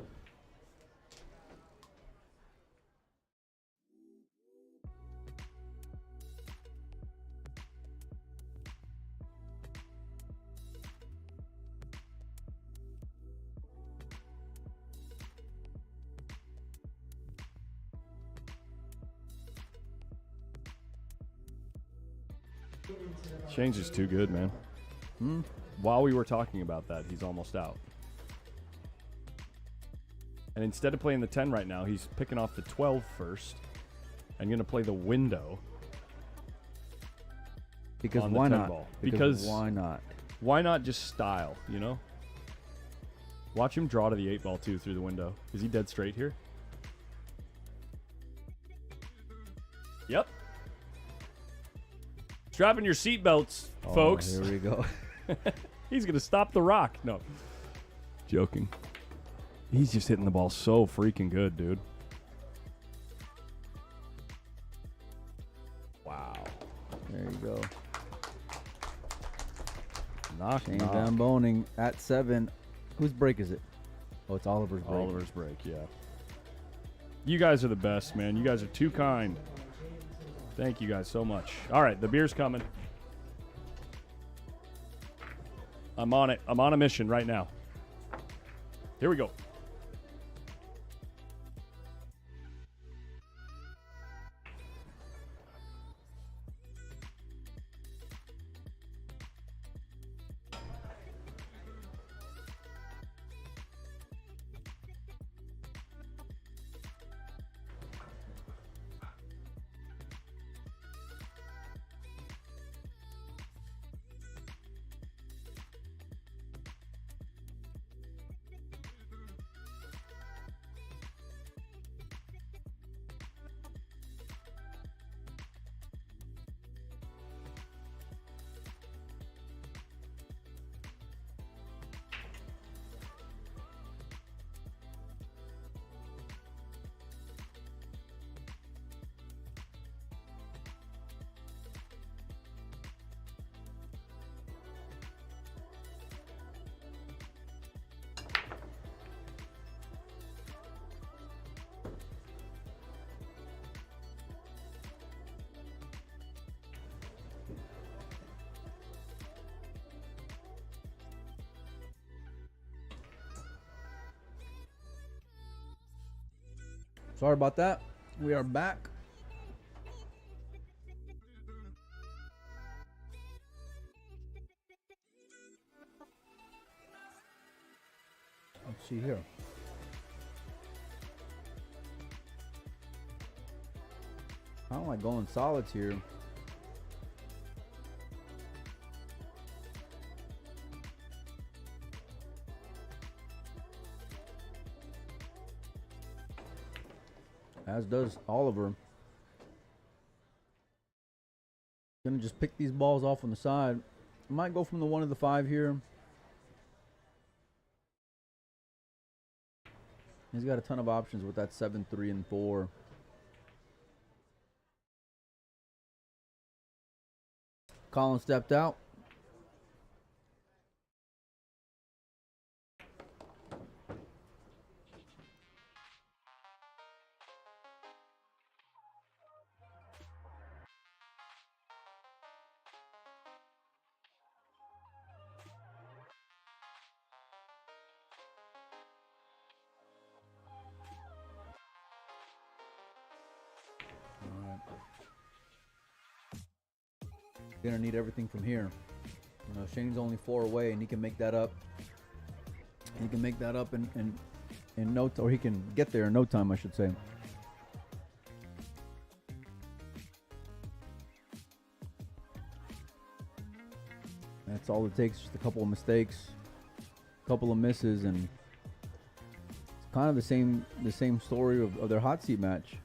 Shane's just too good, man. While we were talking about that, he's almost out. And instead of playing the 10 right now, he's picking off the 12 first and going to play the window. Because on the why 10 not? ball. Because why not? Why not just style, you know? Watch him draw to the 8 ball, too, through the window. Is he dead straight here? Yep. Strapping your seatbelts, folks. Here we go. He's going to stop the rock. No. Joking. He's just hitting the ball so freaking good, dude. Wow. There you go. Knock, Shane knock. Van Boening at 7. Whose break is it? Oh, it's Oliver's break. Oliver's break, yeah. You guys are the best, man. You guys are too kind. Thank you guys so much. All right, the beer's coming. I'm on it. I'm on a mission right now. Here we go. Sorry about that. We are back. Let's see here. I don't like going solids here. As does Oliver. Gonna just pick these balls off on the side. I might go from the 1 to the 5 here. He's got a ton of options with that 7, 3, and 4. Colin stepped out. Gonna need everything from here. You know, Shane's only 4 away, and he can make that up. He can make that up in no time, or he can get there in no time, I should say. That's all it takes, just a couple of mistakes, a couple of misses, and it's kind of the same story of their hot seat match.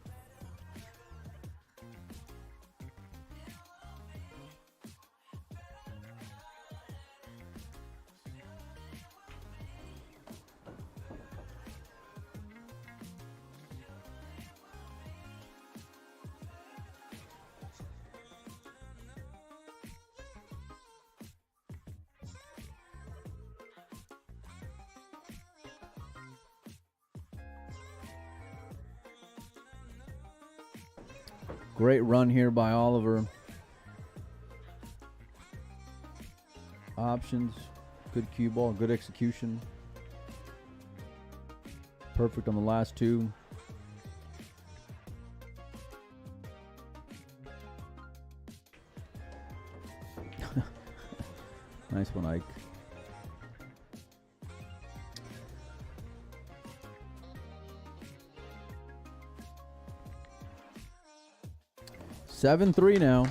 Great run here by Oliver. Options, good cue ball, good execution. Perfect on the last 2. Nice one, Ike. Seven, 3 now.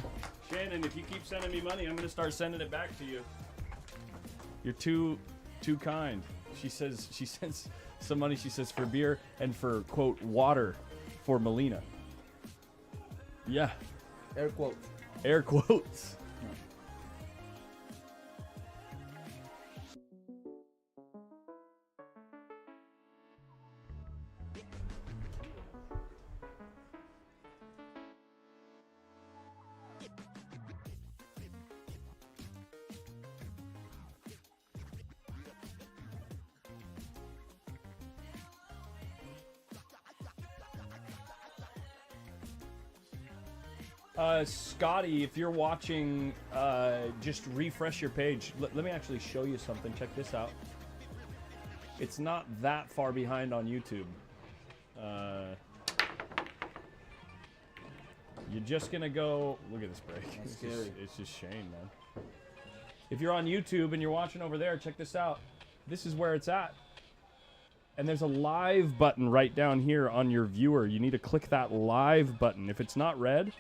Shannon, if you keep sending me money, I'm going to start sending it back to you. You're too kind. She sends some money, she says, for beer and for, quote, water for Melina. Yeah. Air quotes. Air quotes. Scotty, if you're watching, just refresh your page. Let me actually show you something. Check this out. It's not that far behind on YouTube. You're just gonna go. Look at this break. It's just Shane, man. If you're on YouTube and you're watching over there, check this out. This is where it's at. And there's a live button right down here on your viewer. You need to click that live button. If it's not red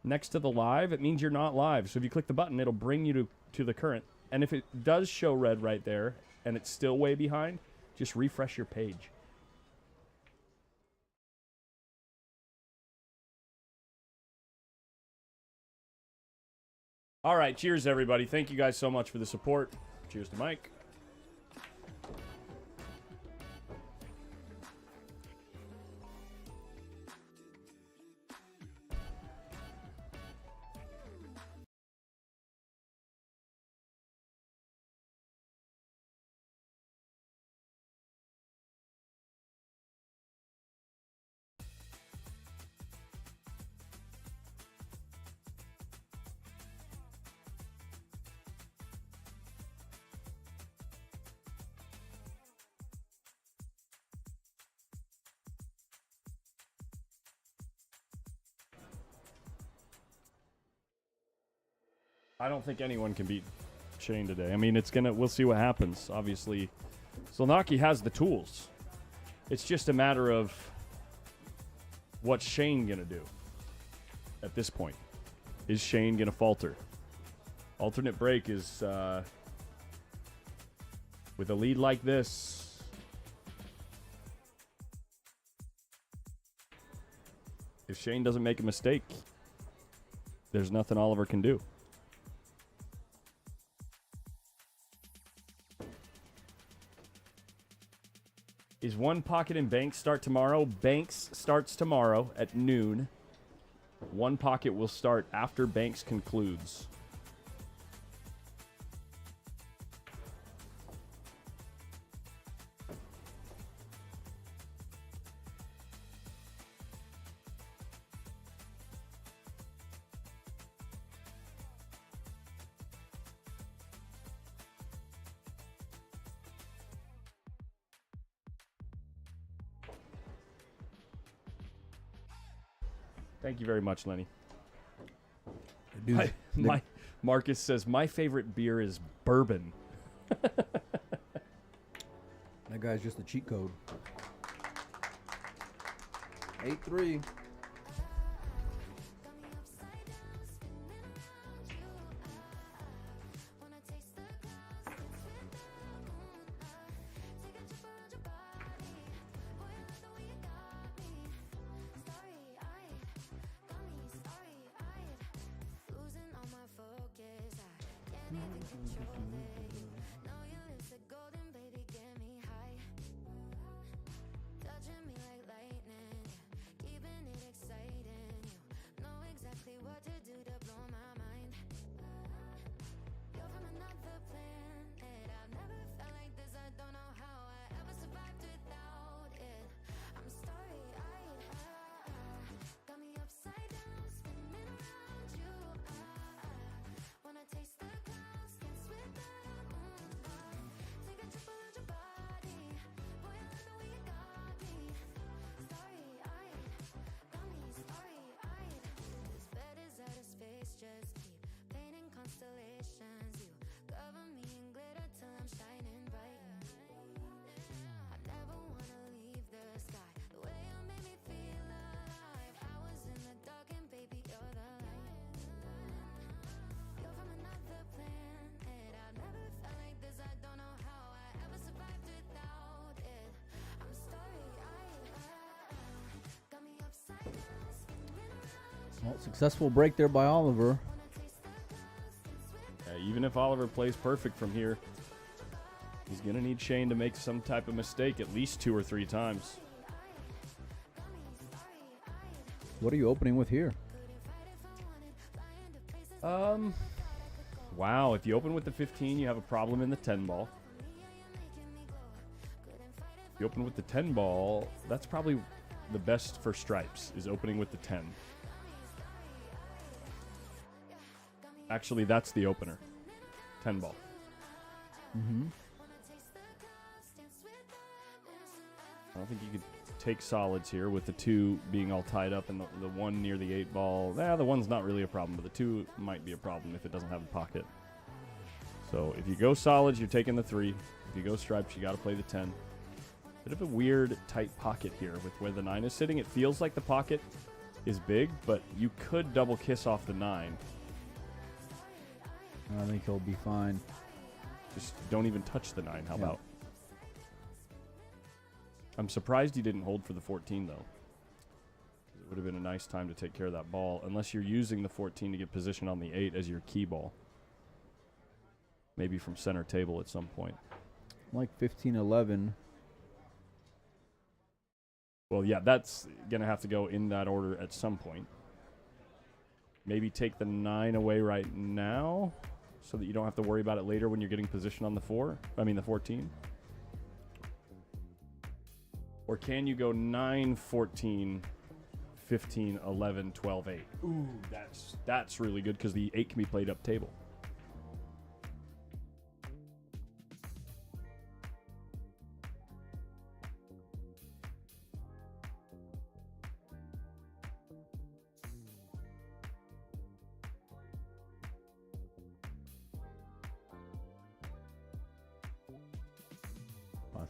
next to the live, it means you're not live. So if you click the button, it'll bring you to the current. And if it does show red right there and it's still way behind, just refresh your page. All right, cheers, everybody. Thank you guys so much for the support. Cheers to Mike. I don't think anyone can beat Shane today. I mean, we'll see what happens. Obviously, SZOLNOKI has the tools. It's just a matter of what's Shane gonna do at this point. Is Shane gonna falter? Alternate break is with a lead like this. If Shane doesn't make a mistake, there's nothing Oliver can do. Is one pocket in Banks start tomorrow? Banks starts tomorrow at noon. One pocket will start after Banks concludes. Thank you very much, Lenny. My Marcus says, my favorite beer is bourbon. That guy's just a cheat code. 8-3. Well, successful break there by Oliver. Even if Oliver plays perfect from here, he's going to need Shane to make some type of mistake at least 2 or 3 times. What are you opening with here? Wow, if you open with the 15, you have a problem in the 10 ball. If you open with the 10 ball, that's probably the best for stripes, is opening with the 10. Actually, that's the opener. 10 ball. Mm-hmm. I don't think you could take solids here with the 2 being all tied up and the 1 near the 8 ball. The 1's not really a problem, but the 2 might be a problem if it doesn't have a pocket. So if you go solids, you're taking the 3. If you go stripes, you got to play the 10. Bit of a weird tight pocket here with where the 9 is sitting. It feels like the pocket is big, but you could double kiss off the 9. I think he'll be fine. Just don't even touch the 9. How about? I'm surprised he didn't hold for the 14, though. It would have been a nice time to take care of that ball, unless you're using the 14 to get position on the 8 as your key ball. Maybe from center table at some point. Like 15-11. Well, yeah, that's going to have to go in that order at some point. Maybe take the 9 away right now so that you don't have to worry about it later when you're getting position on the 14. Or can you go 9, 14, 15, 11, 12, 8? Ooh, that's really good because the 8 can be played up table.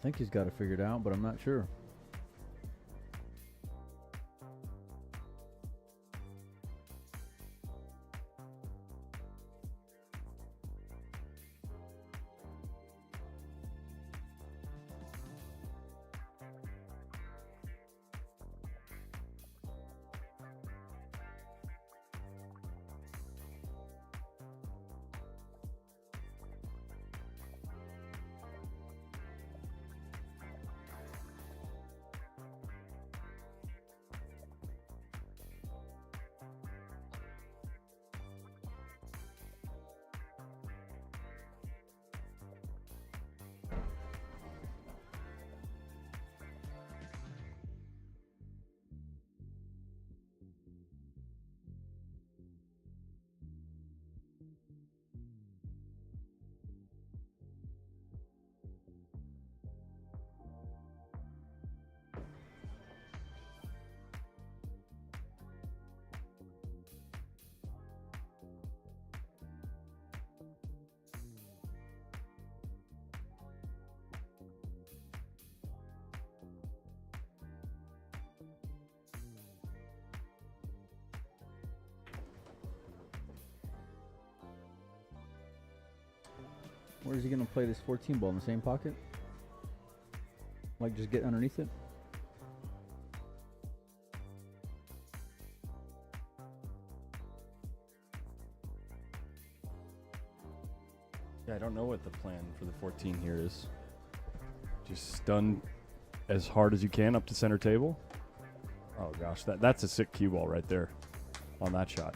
think he's got it figured out, but I'm not sure. Where is he going to play this 14 ball? In the same pocket? Like just get underneath it? Yeah, I don't know what the plan for the 14 here is. Just stun as hard as you can up to center table. Oh gosh, that's a sick cue ball right there on that shot.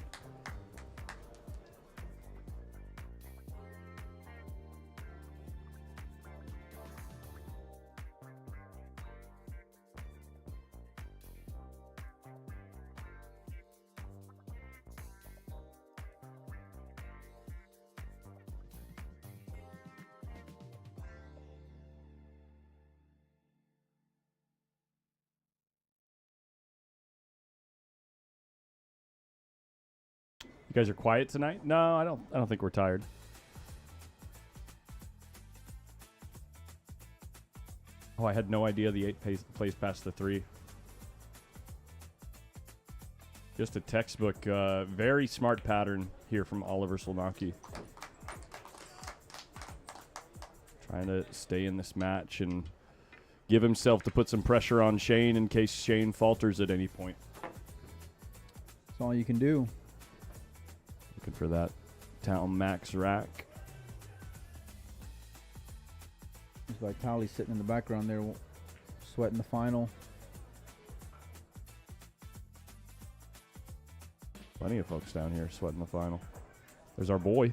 You guys are quiet tonight? No, I don't think we're tired. Oh, I had no idea the 8 plays past the 3. Just a textbook, very smart pattern here from Oliver SZOLNOKI. Trying to stay in this match and give himself to put some pressure on Shane in case Shane falters at any point. That's all you can do. Looking for that town max rack. There's Vitali sitting in the background there, sweating the final. Plenty of folks down here sweating the final. There's our boy.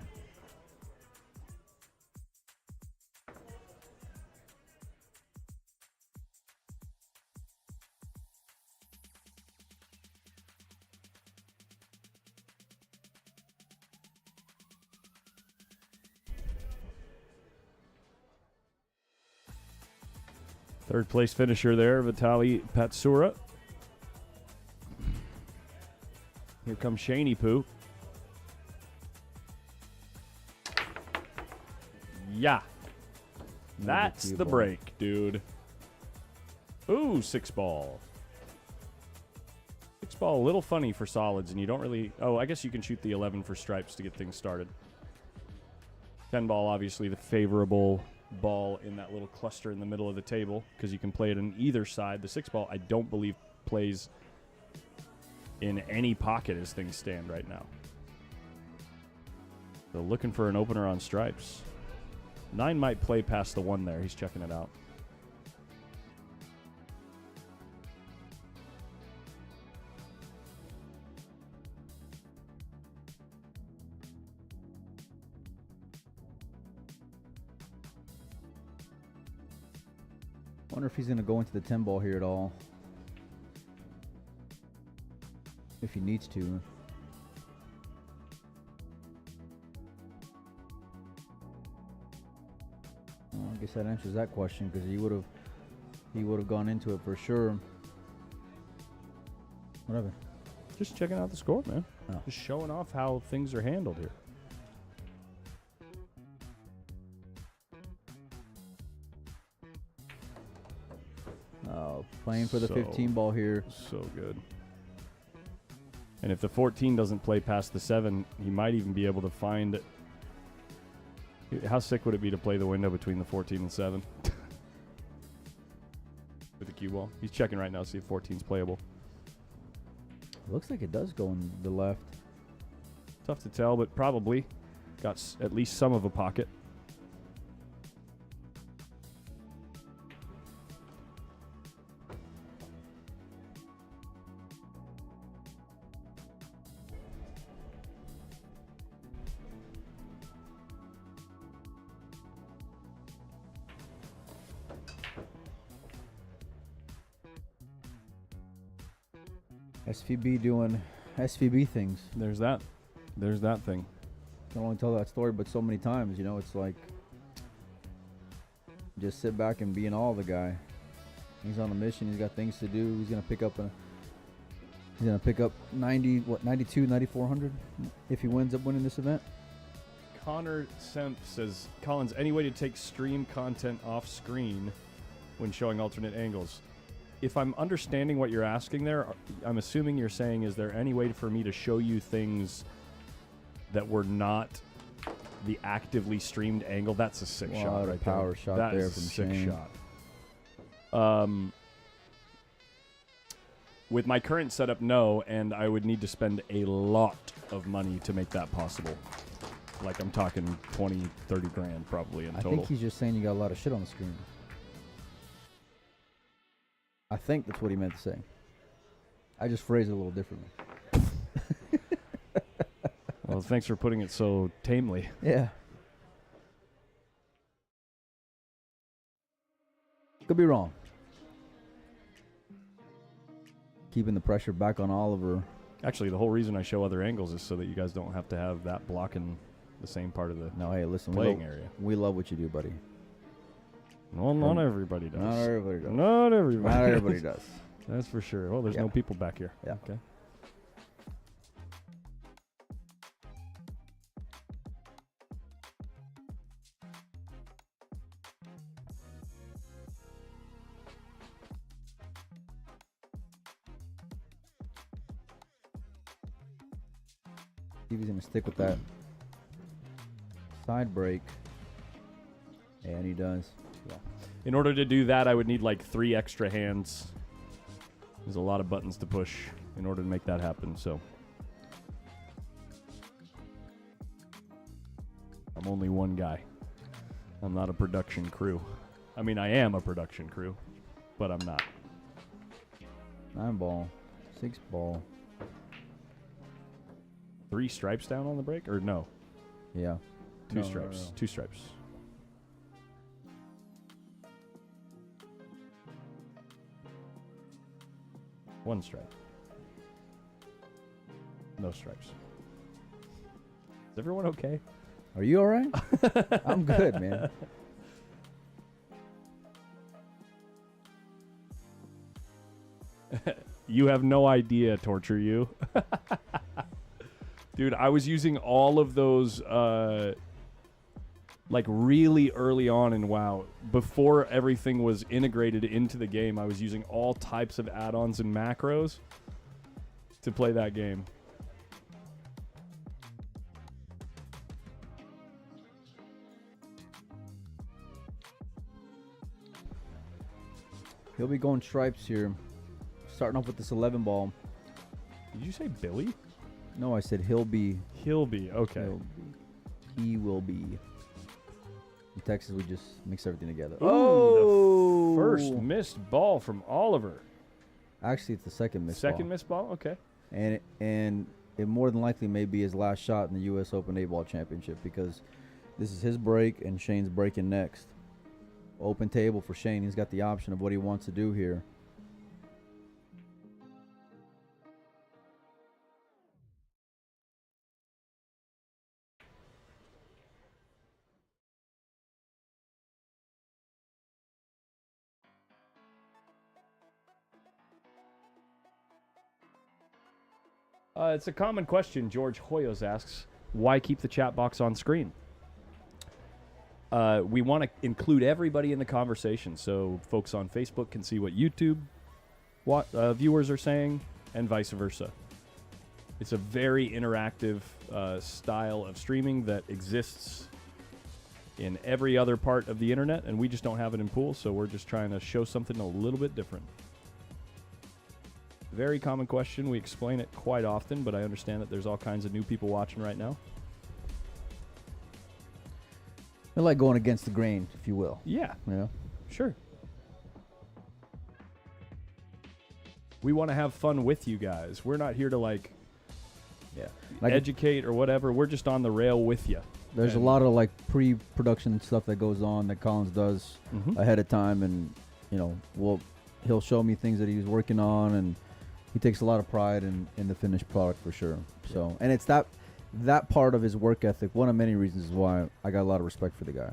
Third place finisher there, Vitali Patsura. Here comes Shaney Poo. Yeah. That's the break, dude. Ooh, 6 ball. 6 ball, a little funny for solids, and you don't really... Oh, I guess you can shoot the 11 for stripes to get things started. 10 ball, obviously, the favorable ball in that little cluster in the middle of the table because you can play it on either side. The 6 ball, I don't believe, plays in any pocket as things stand right now. So looking for an opener on stripes. 9 might play past the 1 there. He's checking it out. Wonder if he's going to go into the 10 ball here at all. If he needs to. Well, I guess that answers that question because he would have gone into it for sure. Whatever. Just checking out the score, man. Oh. Just showing off how things are handled here. Playing for the 15 ball here. So good. And if the 14 doesn't play past the 7, he might even be able to find. How sick would it be to play the window between the 14 and 7? With the cue ball. He's checking right now to see if 14's playable. Looks like it does go in the left. Tough to tell, but probably got at least some of a pocket. SVB doing SVB things. There's that. There's that thing. Can only tell that story but so many times, you know. It's like just sit back and be in awe of the guy. He's on a mission. He's got things to do. He's gonna pick up 9400 if he ends up winning this event. Connor Semp says, Collins, any way to take stream content off screen when showing alternate angles? If I'm understanding what you're asking there, I'm assuming you're saying, is there any way for me to show you things that were not the actively streamed angle? That's a sick shot right power there. shot That there is from a sick Shane. shot. With my current setup, no, and I would need to spend a lot of money to make that possible. Like I'm talking 20, 30 grand probably in total. I think he's just saying you got a lot of shit on the screen. I think that's what he meant to say. I just phrased it a little differently. Well, thanks for putting it so tamely. Yeah. Could be wrong. Keeping the pressure back on Oliver. Actually, the whole reason I show other angles is so that you guys don't have to have that blocking the same part of the No, hey, listen, playing area. We love what you do, buddy. Well, not everybody does. Not everybody does. Not everybody. Not everybody does. That's for sure. Well, there's no people back here. Yeah. Okay. See if he's going to stick with that side break. And he does. Yeah. In order to do that, I would need like 3 extra hands. There's a lot of buttons to push in order to make that happen, so. I'm only one guy. I'm not a production crew. I mean, I am a production crew, but I'm not. 9 ball. 6 ball. 3 stripes down on the break? Or no? Yeah. 2 stripes. No. 2 stripes. One stripe. No stripes. Is everyone okay? Are you all right? I'm good, man. You have no idea, Torture You. Dude, I was using all of those like really early on in WoW. Before everything was integrated into the game, I was using all types of add-ons and macros to play that game. He'll be going stripes here. Starting off with this 11 ball. Did you say Billy? No, I said he'll be. He'll be. Okay. He'll be. He will be. In Texas, we just mix everything together. Ooh, the first missed ball from Oliver. Actually, it's the second missed ball. Second missed ball? Okay. And it more than likely may be his last shot in the U.S. Open 8-Ball Championship because this is his break and Shane's breaking next. Open table for Shane. He's got the option of what he wants to do here. It's a common question. George Hoyos asks, why keep the chat box on screen? we want to include everybody in the conversation, so folks on Facebook can see what YouTube viewers are saying, and vice versa. It's a very interactive style of streaming that exists in every other part of the internet, and we just don't have it in pool, so we're just trying to show something a little bit different. Very common question. We explain it quite often, but I understand that there's all kinds of new people watching right now. I like going against the grain, if you will. Yeah, You know? sure. We want to have fun with you guys. We're not here to Like educate or whatever. We're just on the rail with you. there's a lot of like pre-production stuff that goes on that Collins does ahead of time, and you know, he'll show me things that he's working on, and he takes a lot of pride in the finished product for sure. So, and it's that part of his work ethic. One of many reasons why I got a lot of respect for the guy.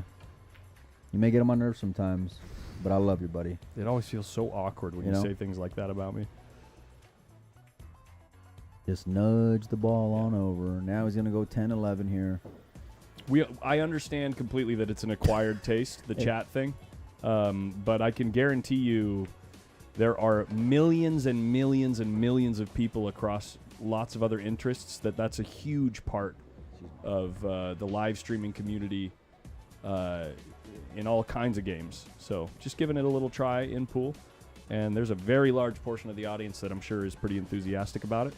You may get on my nerves sometimes, but I love you, buddy. It always feels so awkward when You you know? say things like that about me. Just nudge the ball on over. Now he's gonna go 10-11 here. I understand completely that it's an acquired taste, the chat thing, but I can guarantee you there are millions and millions and millions of people across lots of other interests that's a huge part of the live streaming community in all kinds of games. So just giving it a little try in pool, and there's a very large portion of the audience that I'm sure is pretty enthusiastic about it.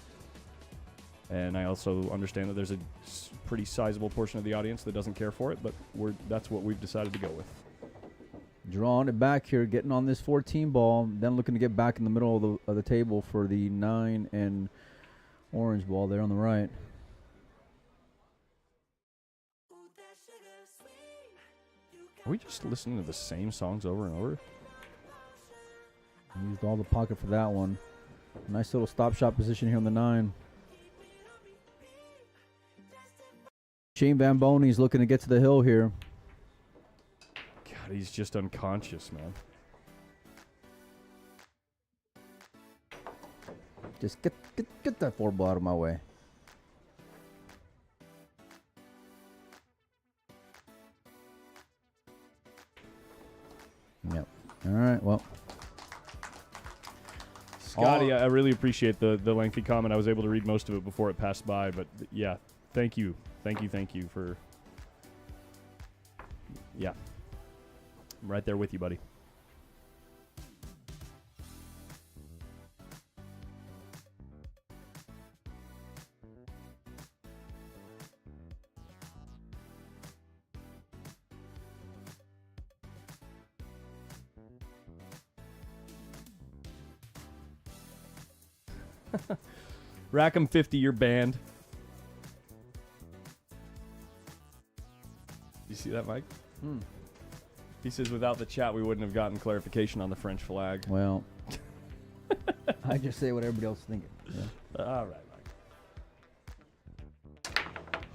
And I also understand that there's a pretty sizable portion of the audience that doesn't care for it, but that's what we've decided to go with. Drawing it back here, getting on this 14 ball, then looking to get back in the middle of the table for the 9 and orange ball there on the right. Are we just listening to the same songs over and over? Used all the pocket for that one. Nice little stop shot position here on the 9. Shane Bamboni's looking to get to the hill here. God, he's just unconscious, man. Just get that 4 ball out of my way. Yep. All right, well. Scotty, I really appreciate the lengthy comment. I was able to read most of it before it passed by, but yeah, thank you. Thank you for... Yeah. I'm right there with you, buddy. Rack'em 50, you're banned. You see that, Mike? He says without the chat, we wouldn't have gotten clarification on the French flag. Well, I just say what everybody else is thinking. Yeah. All right,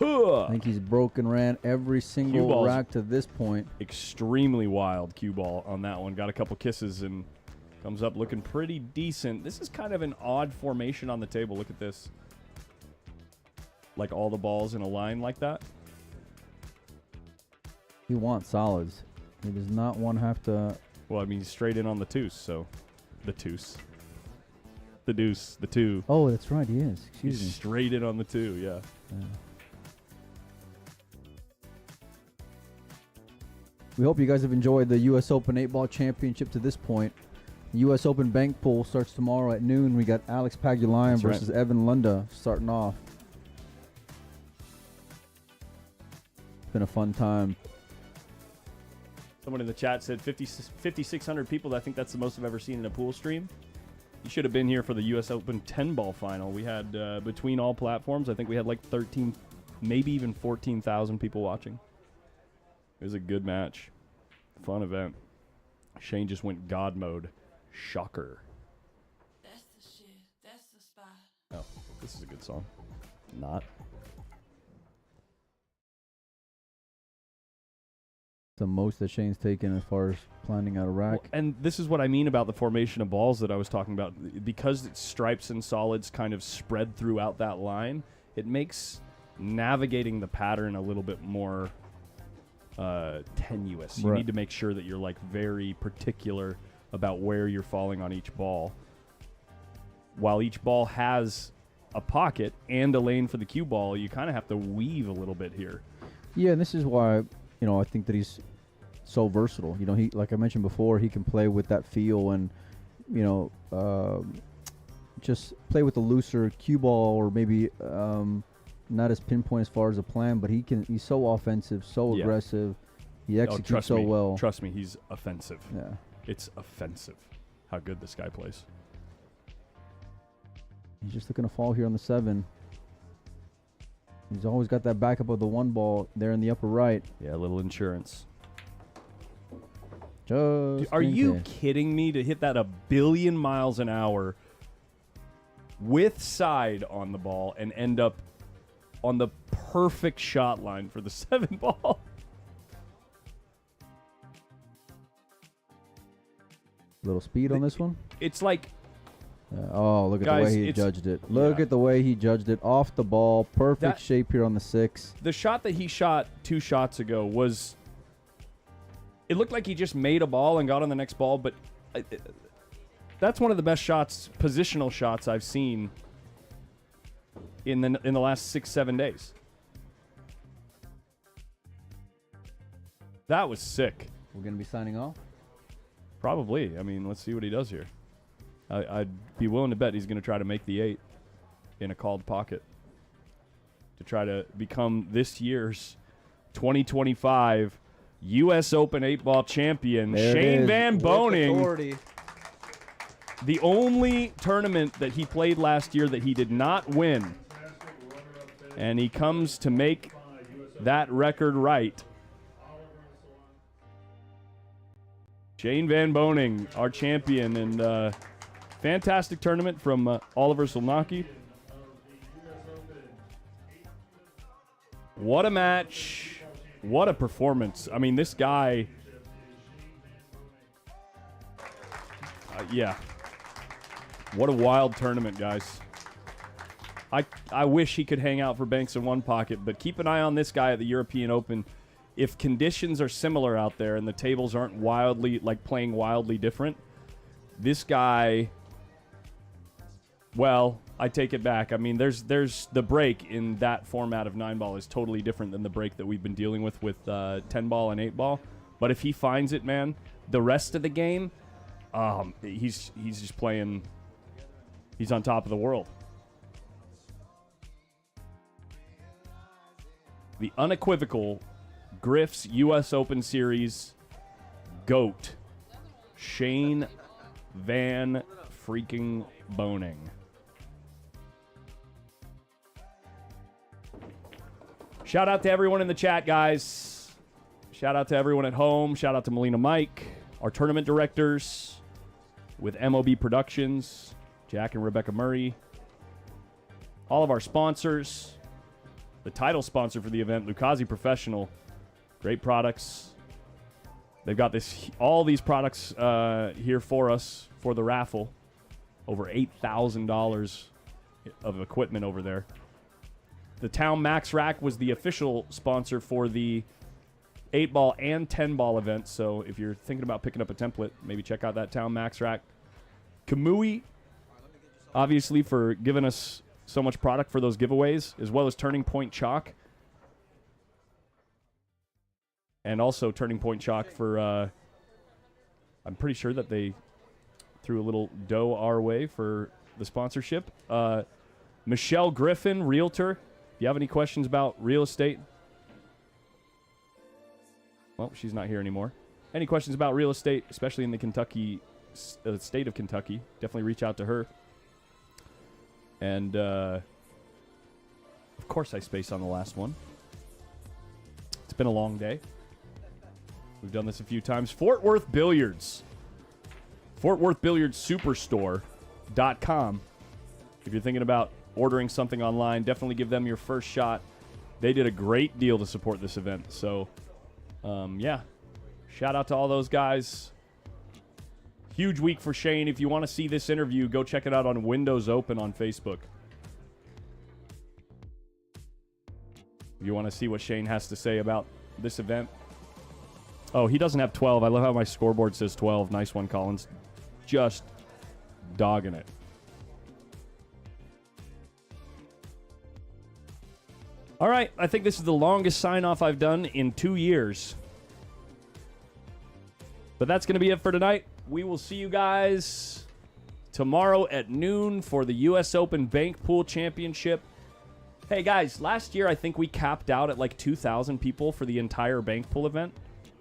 Mike. I think he's broken ran every single ball's rack to this point. Extremely wild cue ball on that one. Got a couple kisses and comes up looking pretty decent. This is kind of an odd formation on the table. Look at this. Like all the balls in a line like that. He wants solids. He does not want to have to... Well, I mean, straight in on the tooth, so... The tooth. The deuce. The two. Oh, that's right, he is. Excuse He's me. straight in on the two, yeah. We hope you guys have enjoyed the U.S. Open 8-Ball Championship to this point. The U.S. Open Bank Pool starts tomorrow at noon. We got Alex Pagulayan That's versus Evan Lunda starting off. It's been a fun time. Someone in the chat said 5,600 people. I think that's the most I've ever seen in a pool stream. You should have been here for the U.S. Open 10-ball final. We had, between all platforms, I think we had like 13, maybe even 14,000 people watching. It was a good match. Fun event. Shane just went God mode. Shocker. That's the shit. That's the spot. Oh, this is a good song. Not. The most that Shane's taken as far as planning out a rack. Well, and this is what I mean about the formation of balls that I was talking about. Because it's stripes and solids kind of spread throughout that line, it makes navigating the pattern a little bit more tenuous. You Right. need to make sure that you're like very particular about where you're falling on each ball. While each ball has a pocket and a lane for the cue ball, you kind of have to weave a little bit here. Yeah, and this is why, I think that he's so versatile. He, like I mentioned before, he can play with that feel and, just play with the looser cue ball, or maybe not as pinpoint as far as a plan, but he's so offensive, so Yeah. aggressive. He executes so well. Trust me, he's offensive. Yeah. It's offensive how good this guy plays. He's just looking to fall here on the 7. He's always got that backup of the 1 ball there in the upper right. Yeah, a little insurance. Just Are in you case. kidding me to hit that 1,000,000,000 miles an hour with side on the ball and end up on the perfect shot line for the 7 ball? Little speed on this one. It's like, Oh, look at Guys, the way he it's- judged it. Look yeah. at the way he judged it. Off the ball. Perfect That- shape here on the 6. the shot that he shot 2 shots ago was, it looked like he just made a ball and got on the next ball, but that's one of the best shots, positional shots I've seen in the last 6-7 days. That was sick. We're going to be signing off. Probably. I mean, let's see what he does here. I'd be willing to bet he's going to try to make the 8 in a called pocket to try to become this year's 2025 U.S. Open 8-ball champion, There it Shane is. Van With Boening. authority. The only tournament that he played last year that he did not win. And he comes to make that record right. Shane Van Boening, our champion, and fantastic tournament from Oliver Solnocki. What a match. What a performance. I mean, this guy... yeah. What a wild tournament, guys. I wish he could hang out for Banks in one pocket, but keep an eye on this guy at the European Open. If conditions are similar out there and the tables aren't wildly, like playing wildly different, this guy, well, I take it back. I mean, there's the break in that format of 9-ball is totally different than the break that we've been dealing with 10-ball and 8-ball. But if he finds it, man, the rest of the game, he's just playing, he's on top of the world. The unequivocal Griff's U.S. Open Series GOAT, Shane Van freaking Boening. Shout out to everyone in the chat, guys. Shout out to everyone at home. Shout out to Melina Mike, our tournament directors with MOB Productions, Jack and Rebecca Murray. All of our sponsors. The title sponsor for the event, Lucchese Professional. Great products. They've got all these products here for us for the raffle. Over $8,000 of equipment over there. The Town Max Rack was the official sponsor for the 8-ball and 10-ball event. So if you're thinking about picking up a template, maybe check out that Town Max Rack. Kamui, obviously, for giving us so much product for those giveaways, as well as Turning Point Chalk. And also Turning Point Chalk for, I'm pretty sure that they threw a little dough our way for the sponsorship. Michelle Griffin, Realtor. If you have any questions about real estate, well, she's not here anymore. Any questions about real estate, especially in the state of Kentucky, definitely reach out to her. And, of course, I spaced on the last one. It's been a long day. We've done this a few times. Fort Worth Billiards. Fort Worth Billiards Superstore.com. If you're thinking about ordering something online, definitely give them your first shot. They did a great deal to support this event. So, yeah. Shout out to all those guys. Huge week for Shane. If you want to see this interview, go check it out on Windows Open on Facebook. If you want to see what Shane has to say about this event, Oh, he doesn't have 12. I love how my scoreboard says 12. Nice one, Collins. Just dogging it. All right, I think this is the longest sign-off I've done in 2 years. But that's going to be it for tonight. We will see you guys tomorrow at noon for the U.S. Open Bank Pool Championship. Hey, guys, last year I think we capped out at like 2,000 people for the entire bank pool event.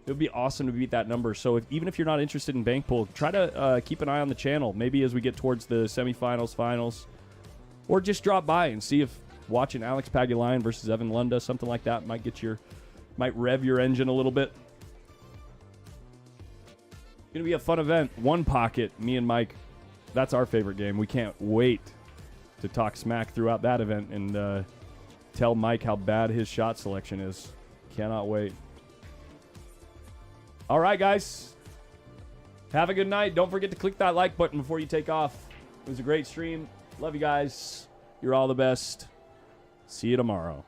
It would be awesome to beat that number. So even if you're not interested in bank pool, try to keep an eye on the channel. Maybe as we get towards the semifinals, finals, or just drop by and see if watching Alex Pagulayan versus Evan Lunda, something like that, might rev your engine a little bit. It's going to be a fun event. One Pocket, me and Mike, that's our favorite game. We can't wait to talk smack throughout that event and tell Mike how bad his shot selection is. Cannot wait. All right, guys. Have a good night. Don't forget to click that like button before you take off. It was a great stream. Love you guys. You're all the best. See you tomorrow.